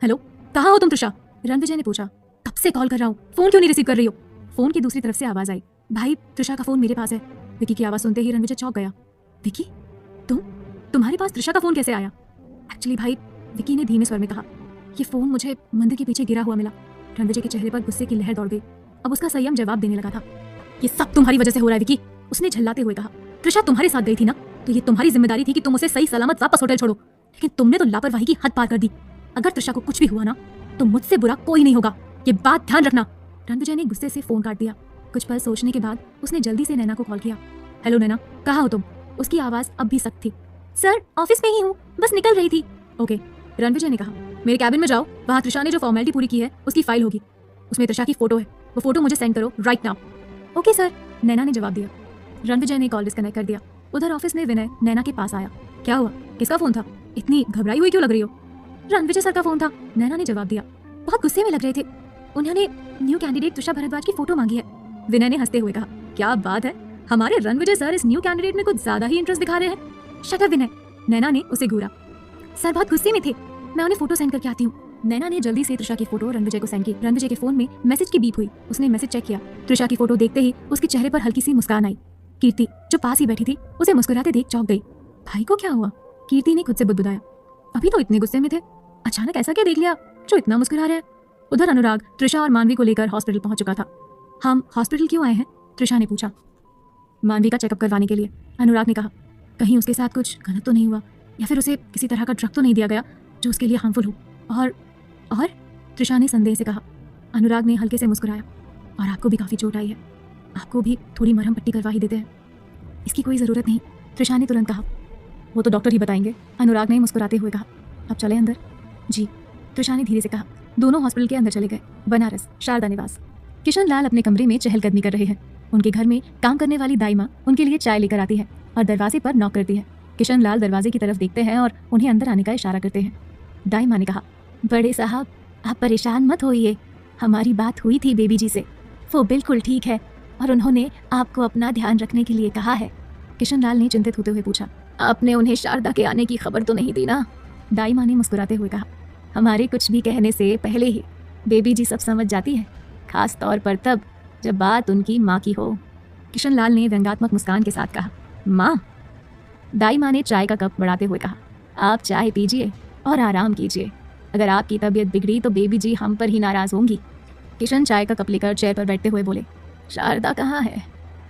Hello, कहाँ हो तुम त्रिशा? रणविजय ने पूछा। कब से कॉल कर रहा हूँ, फोन क्यों नहीं रिसीव कर रही हो? फोन की दूसरी तरफ से आवाज आई। भाई, त्रिशा का फोन मेरे पास है। विकी की आवाज सुनते ही रणविजय चौंक गया। विकी, तुम्हारे पास त्रिशा का फोन कैसे आया? एक्चुअली भाई, विकी ने धीमे स्वर में कहा, ये फोन मुझे मंदिर के पीछे गिरा हुआ मिला। रणविजय के चेहरे पर गुस्से की लहर दौड़ गई। अब उसका संयम जवाब देने लगा था। ये सब तुम्हारी वजह से हो रहा है विकी, उसने झल्लाते हुए कहा। त्रिशा तुम्हारे साथ गई थी ना, तो ये तुम्हारी जिम्मेदारी थी कि तुम उसे सही सलामत वापस होटल छोड़ो, लेकिन तुमने तो लापरवाही की हद पार कर दी। अगर त्रिशा को कुछ भी हुआ ना, तो मुझसे बुरा कोई नहीं होगा, ये बात ध्यान रखना। रणविजय ने गुस्से से फोन काट दिया। कुछ पल सोचने के बाद उसने जल्दी से नैना को कॉल किया। हेलो नैना, कहाँ हो तुम? उसकी आवाज अब भी सख्त थी। सर, ऑफिस में ही हूँ, बस निकल रही थी। ओके, रणविजय ने कहा। मेरे कैबिन में जाओ, वहाँ त्रिशा ने जो फॉर्मेलिटी पूरी की है उसकी फाइल होगी, उसमें त्रिशा की फोटो है, वो फोटो मुझे सेंड करो राइट नाउ। ओके सर, नैना ने जवाब दिया। रणविजय ने कॉल डिस्कनेक्ट कर दिया। उधर ऑफिस में विनय नैना के पास आया। क्या हुआ, किसका फोन था? इतनी घबराई हुई क्यों लग रही हो? रणविजय सर का फोन था, नैना ने जवाब दिया। बहुत गुस्से में लग रहे थे, उन्होंने न्यू कैंडिडेट त्रिशा भारद्वाज की फोटो मांगी है। विनय ने हंसते हुए कहा। क्या बात है, हमारे रणविजय सर इस न्यू कैंडिडेट में कुछ ज्यादा ही इंटरेस्ट दिखा रहे हैं। शट अप विनय, नैना ने उसे घूरा। सर बहुत गुस्से में थे, मैं उन्हें फोटो सेंड करके आती हूँ। नैना ने जल्दी से त्रिशा की फोटो रणविजय को सेंड की। रणविजय के फोन में मैसेज की बीप हुई। उसने मैसेज चेक किया। त्रिशा की फोटो देखते ही उसके चेहरे पर हल्की सी मुस्कान आई। कीर्ति जो पास ही बैठी थी उसे मुस्कुराते देख चौंक गई। भाई को क्या हुआ? कीर्ति ने खुद से बुदबुदाया। अभी तो इतने गुस्से में थे, अचानक ऐसा क्या देख लिया जो इतना मुस्कुरा रहे हैं? उधर अनुराग त्रिशा और मानवी को लेकर हॉस्पिटल पहुंच चुका था। हम हॉस्पिटल क्यों आए हैं? त्रिशा ने पूछा। मानवी का चेकअप करवाने के लिए, अनुराग ने कहा। कहीं उसके साथ कुछ गलत तो नहीं हुआ, या फिर उसे किसी तरह का ड्रग तो नहीं दिया गया जो उसके लिए हार्मफुल हो? और त्रिशा ने संदेह से कहा। अनुराग ने हल्के से मुस्कुराया। और आपको भी काफ़ी चोट आई है, आपको भी थोड़ी मरहम पट्टी करवा ही देते हैं। इसकी कोई ज़रूरत नहीं, त्रिशा ने तुरंत कहा। वो तो डॉक्टर ही बताएंगे, अनुराग ने मुस्कुराते हुए कहा। अब चले अंदर? जी, त्रिशा ने धीरे से कहा। दोनों हॉस्पिटल के अंदर चले गए। बनारस, शारदा निवास। किशन लाल अपने कमरे में चहलकदमी कर रहे हैं। उनके घर में काम करने वाली दाई माँ उनके लिए चाय लेकर आती है और दरवाजे पर नॉक करती है। किशन लाल दरवाजे की तरफ देखते हैं और उन्हें अंदर आने का इशारा करते हैं। दाई माँ ने कहा, बड़े साहब आप परेशान मत होइए, हमारी बात हुई थी बेबी जी से, वो बिल्कुल ठीक है और उन्होंने आपको अपना ध्यान रखने के लिए कहा है। किशन लाल ने चिंतित होते हुए पूछा, आपने उन्हें शारदा के आने की खबर तो नहीं दी ना? दाई माँ ने मुस्कुराते हुए कहा, हमारे कुछ भी कहने से पहले ही बेबी जी सब समझ जाती है, खास तौर पर तब जब बात उनकी माँ की हो। किशन लाल ने व्यंग्यात्मक मुस्कान के साथ कहा, माँ? दाई माँ ने चाय का कप बढ़ाते हुए कहा, आप चाय पीजिए और आराम कीजिए, अगर आपकी तबीयत बिगड़ी तो बेबी जी हम पर ही नाराज़ होंगी। किशन चाय का कप लेकर चेयर पर बैठते हुए बोले, शारदा कहाँ है?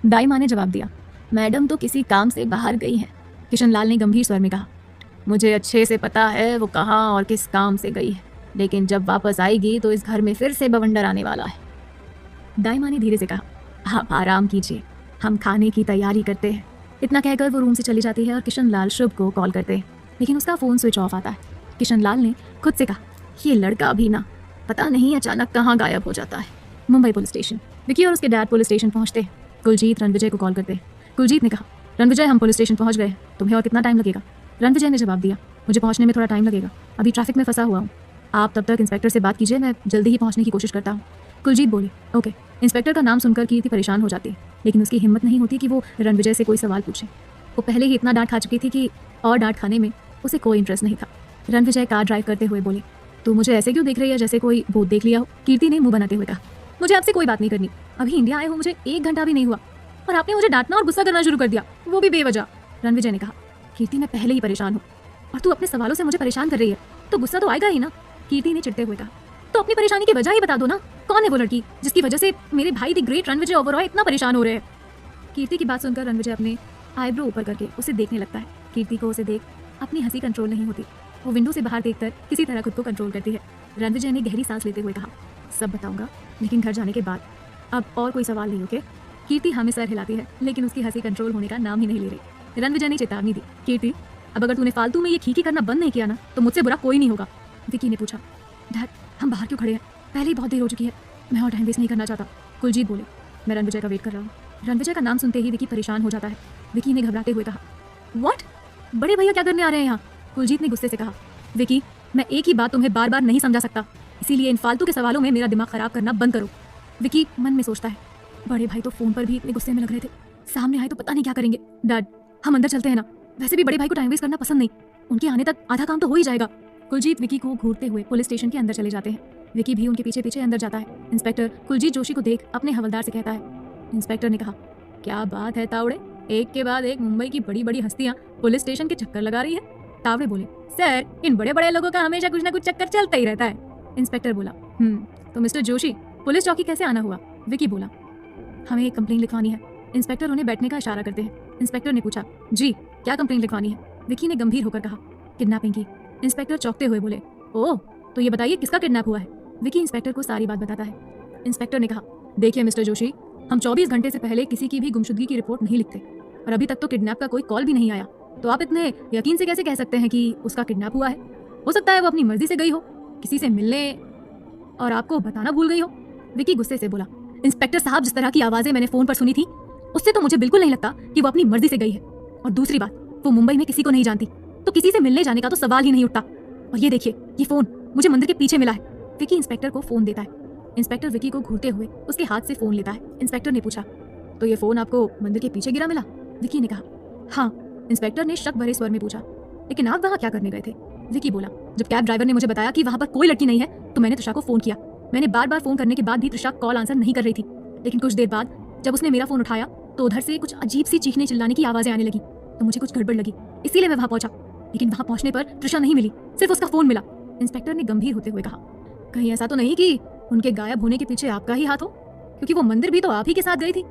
दाई माँ ने जवाब दिया, मैडम तो किसी काम से बाहर गई हैं। किशन लाल ने गंभीर स्वर में कहा, मुझे अच्छे से पता है वो कहाँ और किस काम से गई है, लेकिन जब वापस आएगी तो इस घर में फिर से बवंडर आने वाला है। दाई माँ ने धीरे से कहा, आप आराम कीजिए, हम खाने की तैयारी करते हैं। इतना कहकर वो रूम से चली जाती है और किशन लाल शुभ को कॉल करते हैं, लेकिन उसका फ़ोन स्विच ऑफ आता है। किशन लाल ने खुद से कहा, ये लड़का भी ना पता नहीं अचानक कहाँ गायब हो जाता है। Mumbai police station. विकी और उसके डैड पुलिस स्टेशन पहुंचते हैं। कुलजीत रणविजय को कॉल करते हैं। कुलजीत ने कहा, रणविजय हम पुलिस स्टेशन पहुंच गए, तुम्हें और कितना टाइम लगेगा? रणविजय ने जवाब दिया, मुझे पहुंचने में थोड़ा टाइम लगेगा, अभी ट्रैफिक में फंसा हुआ हूँ, आप तब तक इंस्पेक्टर से बात कीजिए, मैं जल्दी ही पहुंचने की कोशिश करता हूँ। कुलजीत बोले, ओके। इंस्पेक्टर का नाम सुनकर कीर्ति परेशान हो जाती है, लेकिन उसकी हिम्मत नहीं होती कि वो रणविजय से कोई सवाल पूछे। वो पहले ही इतना डांट खा चुकी थी कि और डांट खाने में उसे कोई इंटरेस्ट नहीं था। रणविजय कार ड्राइव करते हुए बोले, तू मुझे ऐसे क्यों देख रही है जैसे कोई भूत देख लिया हो? कीर्ति ने मुंह बनाते हुए कहा, मुझे आपसे कोई बात नहीं करनी, अभी इंडिया आए हो मुझे 1 घंटा भी नहीं हुआ और आपने मुझे डांटना और गुस्सा करना शुरू कर दिया, वो भी बेवजह। रणविजय ने कहा, कीर्ति मैं पहले ही परेशान हूँ और तू अपने सवालों से मुझे परेशान कर रही है, तो गुस्सा तो आएगा ही ना। कीर्ति ने चिढ़ते हुए कहा, तो अपनी परेशानी की वजह ही बता दो ना, कौन है वो लड़की जिसकी वजह से मेरे भाई द ग्रेट रणविजय ओबरॉय इतना परेशान हो रहे हैं? कीर्ति की बात सुनकर रणविजय अपने आईब्रो ऊपर करके उसे देखने लगता है। कीर्ति को उसे देख अपनी हंसी कंट्रोल नहीं होती, वो विंडो से बाहर देखकर किसी तरह खुद को कंट्रोल करती है। रणविजय ने गहरी सांस लेते हुए कहा, सब बताऊंगा लेकिन घर जाने के बाद, अब और कोई सवाल नहीं, ओके? कीर्ति हमें सर हिलाती है, लेकिन उसकी हंसी कंट्रोल होने का नाम ही नहीं ले रही। रणविजय ने चेतावनी दी, कीर्ति अब अगर तूने फालतू में ये खीखी करना बंद नहीं किया ना तो मुझसे बुरा कोई नहीं होगा। विकी ने पूछा, डैड हम बाहर क्यों खड़े हैं? पहले ही बहुत देर हो चुकी है, मैं और टाइम वेस्ट नहीं करना चाहता। कुलजीत बोले, मैं रणविजय का वेट कर रहा हूँ। रणविजय का नाम सुनते ही विकी परेशान हो जाता है। विकी ने घबराते हुए कहा, व्हाट? बड़े भैया क्या करने आ रहे हैं यहाँ? कुलजीत ने गुस्से से कहा, विकी मैं एक ही बात तुम्हें बार बार नहीं समझा सकता, इसीलिए इन फालतू के सवालों में मेरा दिमाग खराब करना बंद करो। विकी मन में सोचता है, बड़े भाई तो फोन पर भी इतने गुस्से में लग रहे थे, सामने आए तो पता नहीं क्या करेंगे। डैड हम अंदर चलते हैं ना, वैसे भी बड़े भाई को टाइम वेस्ट करना पसंद नहीं, उनके आने तक आधा काम तो हो ही जाएगा। कुलजीत विकी को घूरते हुए पुलिस स्टेशन के अंदर चले जाते हैं। विकी भी उनके पीछे पीछे अंदर जाता है। इंस्पेक्टर कुलजीत जोशी को देख अपने हवलदार से कहता है। इंस्पेक्टर ने कहा, क्या बात है तावड़े, एक के बाद एक मुंबई की बड़ी बड़ी हस्तियां पुलिस स्टेशन के चक्कर लगा रही है। तावड़े बोले, सर इन बड़े बड़े लोगों का हमेशा कुछ ना कुछ चक्कर चलता ही रहता है। इंस्पेक्टर बोला, तो मिस्टर जोशी पुलिस चौकी कैसे आना हुआ? विकी बोला, हमें एक कंप्लेंट लिखवानी है। इंस्पेक्टर उन्हें बैठने का इशारा करते हैं। इंस्पेक्टर ने पूछा, जी क्या कंप्लेंट लिखवानी है? विकी ने गंभीर होकर कहा, किडनैपिंग की। इंस्पेक्टर चौंकते हुए बोले, ओह तो ये बताइए किसका किडनैप हुआ है? विकी इंस्पेक्टर को सारी बात बताता है। इंस्पेक्टर ने कहा, देखिए मिस्टर जोशी, हम 24 घंटे से पहले किसी की भी गुमशुदगी की रिपोर्ट नहीं लिखते और अभी तक तो किडनैप का कोई कॉल भी नहीं आया, तो आप इतने यकीन से कैसे कह सकते हैं कि उसका किडनैप हुआ है? हो सकता है वो अपनी मर्जी से गई हो, किसी से मिलने और आपको बताना भूल गई हो। विकी गुस्से से बोला, इंस्पेक्टर साहब जिस तरह की आवाजें मैंने फोन पर सुनी थी उससे तो मुझे बिल्कुल नहीं लगता कि वो अपनी मर्जी से गई है, और दूसरी बात वो मुंबई में किसी को नहीं जानती, तो किसी से मिलने जाने का तो सवाल ही नहीं उठता। और ये देखिए ये फोन मुझे मंदिर के पीछे मिला है। विकी इंस्पेक्टर को फोन देता है। इंस्पेक्टर विकी को घूरते हुए उसके हाथ से फोन लेता है। इंस्पेक्टर ने पूछा, तो ये फोन आपको मंदिर के पीछे गिरा मिला? विकी ने कहा, हाँ। इंस्पेक्टर ने शक भरे स्वर में पूछा, लेकिन आप वहाँ क्या करने गए थे? विकी बोला, जब कैब ड्राइवर ने मुझे बताया कि वहाँ पर कोई लड़की नहीं है तो मैंने त्रिशा को फोन किया। मैंने बार बार फोन करने के बाद भी त्रिशा कॉल आंसर नहीं कर रही थी, लेकिन कुछ देर बाद जब उसने मेरा फोन उठाया तो उधर से कुछ अजीब सी चीखने चिल्लाने की आवाजें आने लगी, तो मुझे कुछ गड़बड़ लगी, इसीलिए मैं वहाँ पहुंचा। लेकिन वहाँ पहुंचने पर त्रिशा नहीं मिली, सिर्फ उसका फोन मिला। इंस्पेक्टर ने गंभीर होते हुए कहा, कहीं ऐसा तो नहीं कि उनके गायब होने के पीछे आपका ही हाथ हो, क्योंकि वो मंदिर भी तो आप ही के साथ गई थी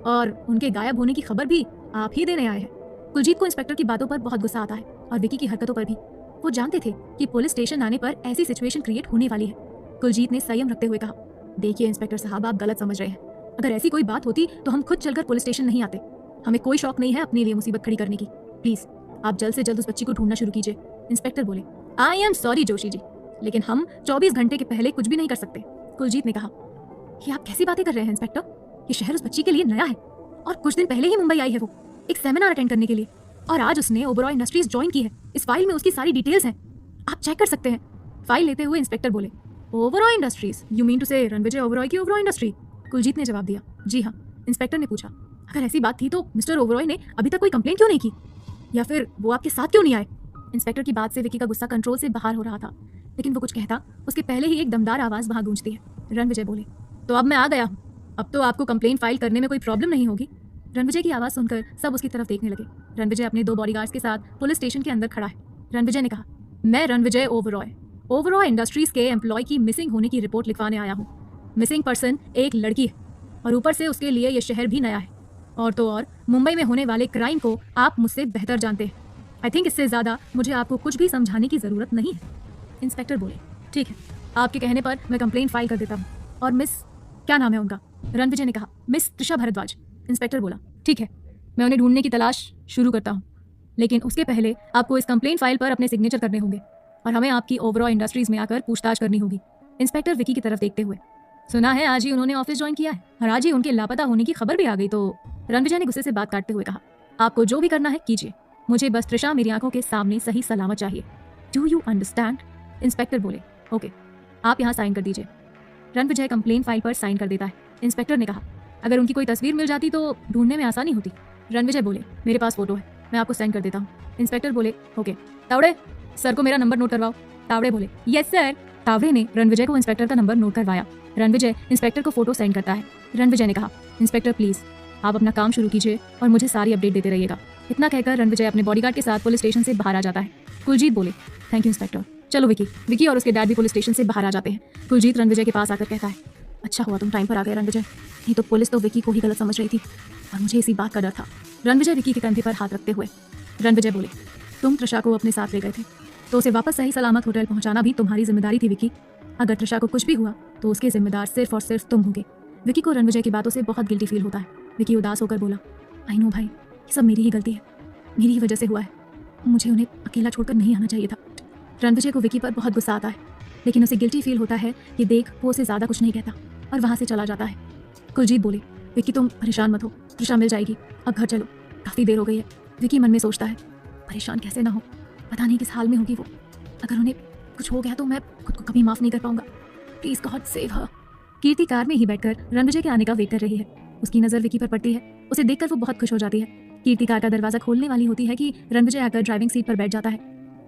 और उनके गायब होने की खबर भी आप ही देने आए हैं। कुलजीत को इंस्पेक्टर की बातों पर बहुत गुस्सा आता है और विकी की हरकतों पर भी। वो जानते थे कि पुलिस स्टेशन आने पर ऐसी सिचुएशन क्रिएट होने वाली है। कुलजीत ने संयम रखते हुए कहा, देखिए इंस्पेक्टर साहब, आप गलत समझ रहे हैं। अगर ऐसी कोई बात होती तो हम खुद चलकर पुलिस स्टेशन नहीं आते। हमें कोई शौक नहीं है अपने लिए मुसीबत खड़ी करने की। प्लीज आप जल्द से जल्द उस बच्ची को ढूंढना शुरू कीजिए। इंस्पेक्टर बोले, I am sorry Joshi ji, लेकिन हम 24 घंटे के पहले कुछ भी नहीं कर सकते। कुलजीत ने कहा, ये आप कैसी बातें कर रहे हैं इंस्पेक्टर? ये शहर उस बच्ची के लिए नया है और कुछ दिन पहले ही मुंबई आई है वो एक सेमिनार अटेंड करने के लिए, और आज उसने ओबरॉय इंडस्ट्रीज ज्वाइन की है। इस फाइल में उसकी सारी डिटेल्स हैं, आप चेक कर सकते हैं। फाइल लेते हुए इंस्पेक्टर बोले, Oberoi industries, you mean to say Ranvijay Oberoi की ओबरॉय इंडस्ट्री? कुलजीत ने जवाब दिया, जी हाँ। इंस्पेक्टर ने पूछा, अगर ऐसी बात थी तो मिस्टर ओबरॉय ने अभी तक कोई कंप्लेंट क्यों नहीं की, या फिर वो आपके साथ क्यों नहीं आए? इंस्पेक्टर की बात से विकी का गुस्सा कंट्रोल से बाहर हो रहा था, लेकिन वो कुछ कहता उसके पहले ही एक दमदार आवाज वहां गूंजती है। रणविजय बोले, तो अब मैं आ गया हूँ, अब तो आपको कंप्लेंट फाइल करने में कोई प्रॉब्लम नहीं होगी। रणविजय की आवाज सुनकर सब उसकी तरफ देखने लगे। रणविजय अपने 2 बॉडीगार्ड्स के साथ पुलिस स्टेशन के अंदर खड़ा है। रणविजय ने कहा, मैं रणविजय ओबरॉय इंडस्ट्रीज के एम्प्लॉय की मिसिंग होने की रिपोर्ट लिखवाने आया हूँ। मिसिंग पर्सन एक लड़की है और ऊपर से उसके लिए यह शहर भी नया है, और तो और मुंबई में होने वाले क्राइम को आप मुझसे बेहतर जानते हैं। आई थिंक इससे ज़्यादा मुझे आपको कुछ भी समझाने की ज़रूरत नहीं है। इंस्पेक्टर बोले, ठीक है, आपके कहने पर मैं कंप्लेंट फाइल कर देता हूँ। और मिस, क्या नाम है उनका? रणविजय ने कहा, मिस त्रिशा भारद्वाज। इंस्पेक्टर बोला, ठीक है, मैं उन्हें ढूंढने की तलाश शुरू करता हूँ, लेकिन उसके पहले आपको इस कंप्लेंट फाइल पर अपने सिग्नेचर करने होंगे और हमें आपकी ओबरॉय इंडस्ट्रीज में आकर पूछताछ करनी होगी। इंस्पेक्टर विकी की तरफ देखते हुए, सुना है आज ही उन्होंने ऑफिस ज्वाइन किया है और आज ही उनके लापता होने की खबर भी आ गई, तो रणविजय ने गुस्से से बात काटते हुए कहा, आपको जो भी करना है कीजिए, मुझे बस त्रिशा मेरी आंखों के सामने सही सलामत चाहिए। Do you understand? इंस्पेक्टर बोले, ओके, आप यहाँ साइन कर दीजिए। रणविजय कंप्लेंट फाइल पर साइन कर देता है। इंस्पेक्टर ने कहा, अगर उनकी कोई तस्वीर मिल जाती तो ढूंढने में आसानी होती। रणविजय बोले, मेरे पास फोटो है, मैं आपको सेंड कर देता हूँ। इंस्पेक्टर बोले, ओके। तावड़े, सर को मेरा नंबर नोट करवाओ। तावड़े बोले, यस सर। तावड़े ने रणविजय को इंस्पेक्टर का नंबर नोट करवाया। रणविजय इंस्पेक्टर को फोटो सेंड करता है। रणविजय ने कहा, इंस्पेक्टर प्लीज आप अपना काम शुरू कीजिए और मुझे सारी अपडेट देते रहिएगा। इतना कहकर रणविजय अपने बॉडीगार्ड के साथ पुलिस स्टेशन से बाहर आ जाता है। कुलजीत बोले, थैंक यू इंस्पेक्टर। चलो विकी और उसके डैड भी पुलिस स्टेशन से बाहर आ जाते हैं। कुलजीत रणविजय के पास आकर कहता है, अच्छा हुआ तुम टाइम पर आ गए रणविजय, नहीं तो पुलिस तो विकी को ही गलत समझ रही थी और मुझे इसी बात का डर था। रणविजय विकी के कंधे पर हाथ रखते हुए, रणविजय बोले, तुम त्रिशा को अपने साथ ले गए थे तो उसे वापस सही सलामत होटल पहुंचाना भी तुम्हारी जिम्मेदारी थी विकी। अगर त्रिशा को कुछ भी हुआ तो उसके जिम्मेदार सिर्फ और सिर्फ तुम होगे। विकी को रणविजय की बातों से बहुत गिल्टी फील होता है। विकी उदास होकर बोला, आई नो भाई, ये सब मेरी ही गलती है, मेरी ही वजह से हुआ है, मुझे उन्हें अकेला छोड़कर नहीं आना चाहिए था। रणविजय को विकी पर बहुत गुस्सा आता है, लेकिन उसे गिल्टी फील होता है ये देख वो उसे ज़्यादा कुछ नहीं कहता और वहाँ से चला जाता है। कुलजीत बोले, विकी तुम परेशान मत हो, त्रिशा मिल जाएगी, अब घर चलो, काफ़ी देर हो गई है। विकी मन में सोचता है, परेशान कैसे ना हो, पता नहीं किस हाल में होगी वो, अगर उन्हें कुछ हो गया तो मैं खुद को कभी माफ़ नहीं कर पाऊंगा, please God save her. Kirti car में ही बैठकर रणविजय के आने का वेट कर रही है। उसकी नज़र विकी पर पड़ती है, उसे देखकर वो बहुत खुश हो जाती है। कीर्ति कार का दरवाज़ा खोलने वाली होती है कि रणविजय आकर ड्राइविंग सीट पर बैठ जाता है।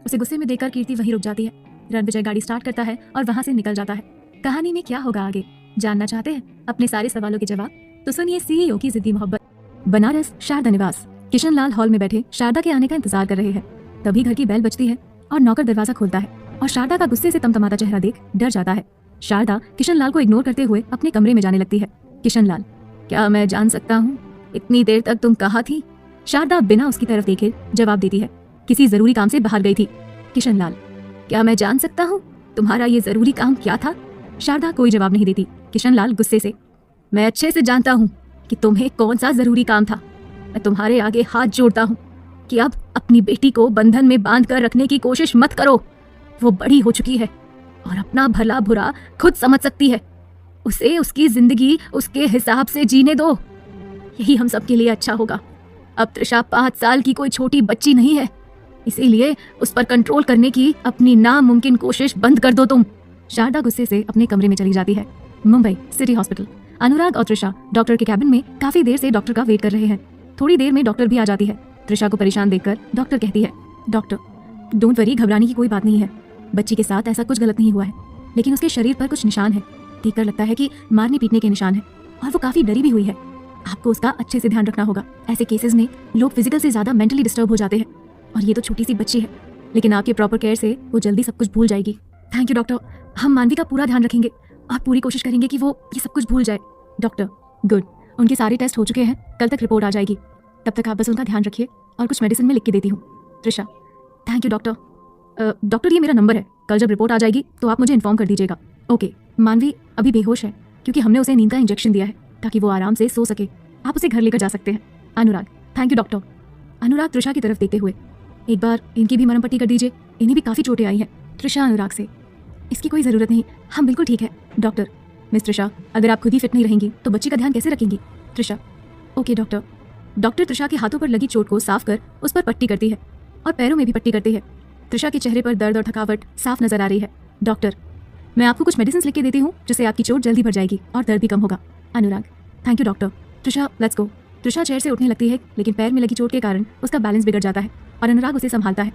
उसे गुस्से में देखकर कीर्ति वहीं रुक जाती है। रणविजय गाड़ी स्टार्ट करता है और वहां से निकल जाता है। कहानी में क्या होगा आगे जानना चाहते हैं अपने सारे सवालों के जवाब? तो सुनिए सीईओ की जिद्दी मोहब्बत। बनारस शारदा निवास। किशन लाल हॉल में बैठे शारदा के आने का इंतजार कर रहे हैं। तभी घर की बेल बजती है और नौकर दरवाजा खोलता है और शारदा का गुस्से से तमतमाता चेहरा देख डर जाता है। शारदा किशन लाल को इग्नोर करते हुए अपने कमरे में जाने लगती है। किशन लाल, क्या मैं जान सकता हूँ इतनी देर तक तुम कहाँ थी? शारदा बिना उसकी तरफ देखे जवाब देती है, किसी जरूरी काम से बाहर गई थी। किशन लाल, क्या मैं जान सकता हूँ तुम्हारा ये जरूरी काम क्या था? शारदा कोई जवाब नहीं देती। किशन लाल गुस्से से, मैं अच्छे से जानता हूँ कि तुम्हें कौन सा जरूरी काम था। मैं तुम्हारे आगे हाथ जोड़ता हूँ कि अब अपनी बेटी को बंधन में बांध कर रखने की कोशिश मत करो। वो बड़ी हो चुकी है और अपना भला बुरा खुद समझ सकती है। उसे उसकी जिंदगी उसके हिसाब से जीने दो, यही हम सबके लिए अच्छा होगा। अब त्रिशा 5 साल की कोई छोटी बच्ची नहीं है, इसीलिए उस पर कंट्रोल करने की अपनी नामुमकिन कोशिश बंद कर दो तुम। शारदा गुस्से से अपने कमरे में चली जाती है। Mumbai city hospital. अनुराग और त्रिशा डॉक्टर के कैबिन में काफी देर से डॉक्टर का वेट कर रहे हैं। थोड़ी देर में डॉक्टर भी आ जाती है। त्रिशा को परेशान देखकर डॉक्टर कहती है, डॉक्टर डोंट वरी, घबराने की कोई बात नहीं है। बच्ची के साथ ऐसा कुछ गलत नहीं हुआ है, लेकिन उसके शरीर पर कुछ निशान है। देखकर लगता है कि मारने पीटने के निशान है और वो काफी डरी भी हुई है। आपको उसका अच्छे से ध्यान रखना होगा। ऐसे केसेस में लोग फिजिकल से ज्यादा मेंटली डिस्टर्ब हो जाते हैं और ये तो छोटी सी बच्ची है, लेकिन आपके प्रॉपर केयर से वो जल्दी सब कुछ भूल जाएगी। थैंक यू डॉक्टर, हम मानवी का पूरा ध्यान रखेंगे और पूरी कोशिश करेंगे कि वो ये सब कुछ भूल जाए। डॉक्टर गुड, उनके सारे टेस्ट हो चुके हैं, कल तक रिपोर्ट आ जाएगी। तब तक आप बस उनका ध्यान रखिए और कुछ मेडिसिन में लिख के देती हूँ। Trisha, thank you doctor. Doctor ये मेरा नंबर है, कल जब रिपोर्ट आ जाएगी तो आप मुझे इन्फॉर्म कर दीजिएगा। ओके। मानवी अभी बेहोश है क्योंकि हमने उसे नींद का इंजेक्शन दिया है ताकि वो आराम से सो सके। आप उसे घर लेकर जा सकते हैं। अनुराग, थैंक यू डॉक्टर। अनुराग त्रिशा की तरफ देखते हुए, एक बार इनकी भी मरहम पट्टी कर दीजिए, इन्हें भी काफ़ी चोटें आई हैं। त्रिशा अनुराग से, इसकी कोई ज़रूरत नहीं, हम बिल्कुल ठीक है। डॉक्टर, मिस त्रिशा, अगर आप खुद ही फिट नहीं रहेंगी तो बच्ची का ध्यान कैसे रखेंगी? Trisha, okay doctor. Doctor Trisha के हाथों पर लगी चोट को साफ कर उस पर पट्टी करती है और पैरों में भी पट्टी करती है। त्रिशा के चेहरे पर दर्द और थकावट साफ नजर आ रही है। डॉक्टर, मैं आपको कुछ मेडिसिन लिख के देती हूँ जिससे आपकी चोट जल्दी भर जाएगी और दर्द भी कम होगा। Anurag, thank you doctor. Trisha, let's go. Trisha chair से उठने लगती है, लेकिन पैर में लगी चोट के कारण उसका बैलेंस बिगड़ जाता है और अनुराग उसे संभालता है।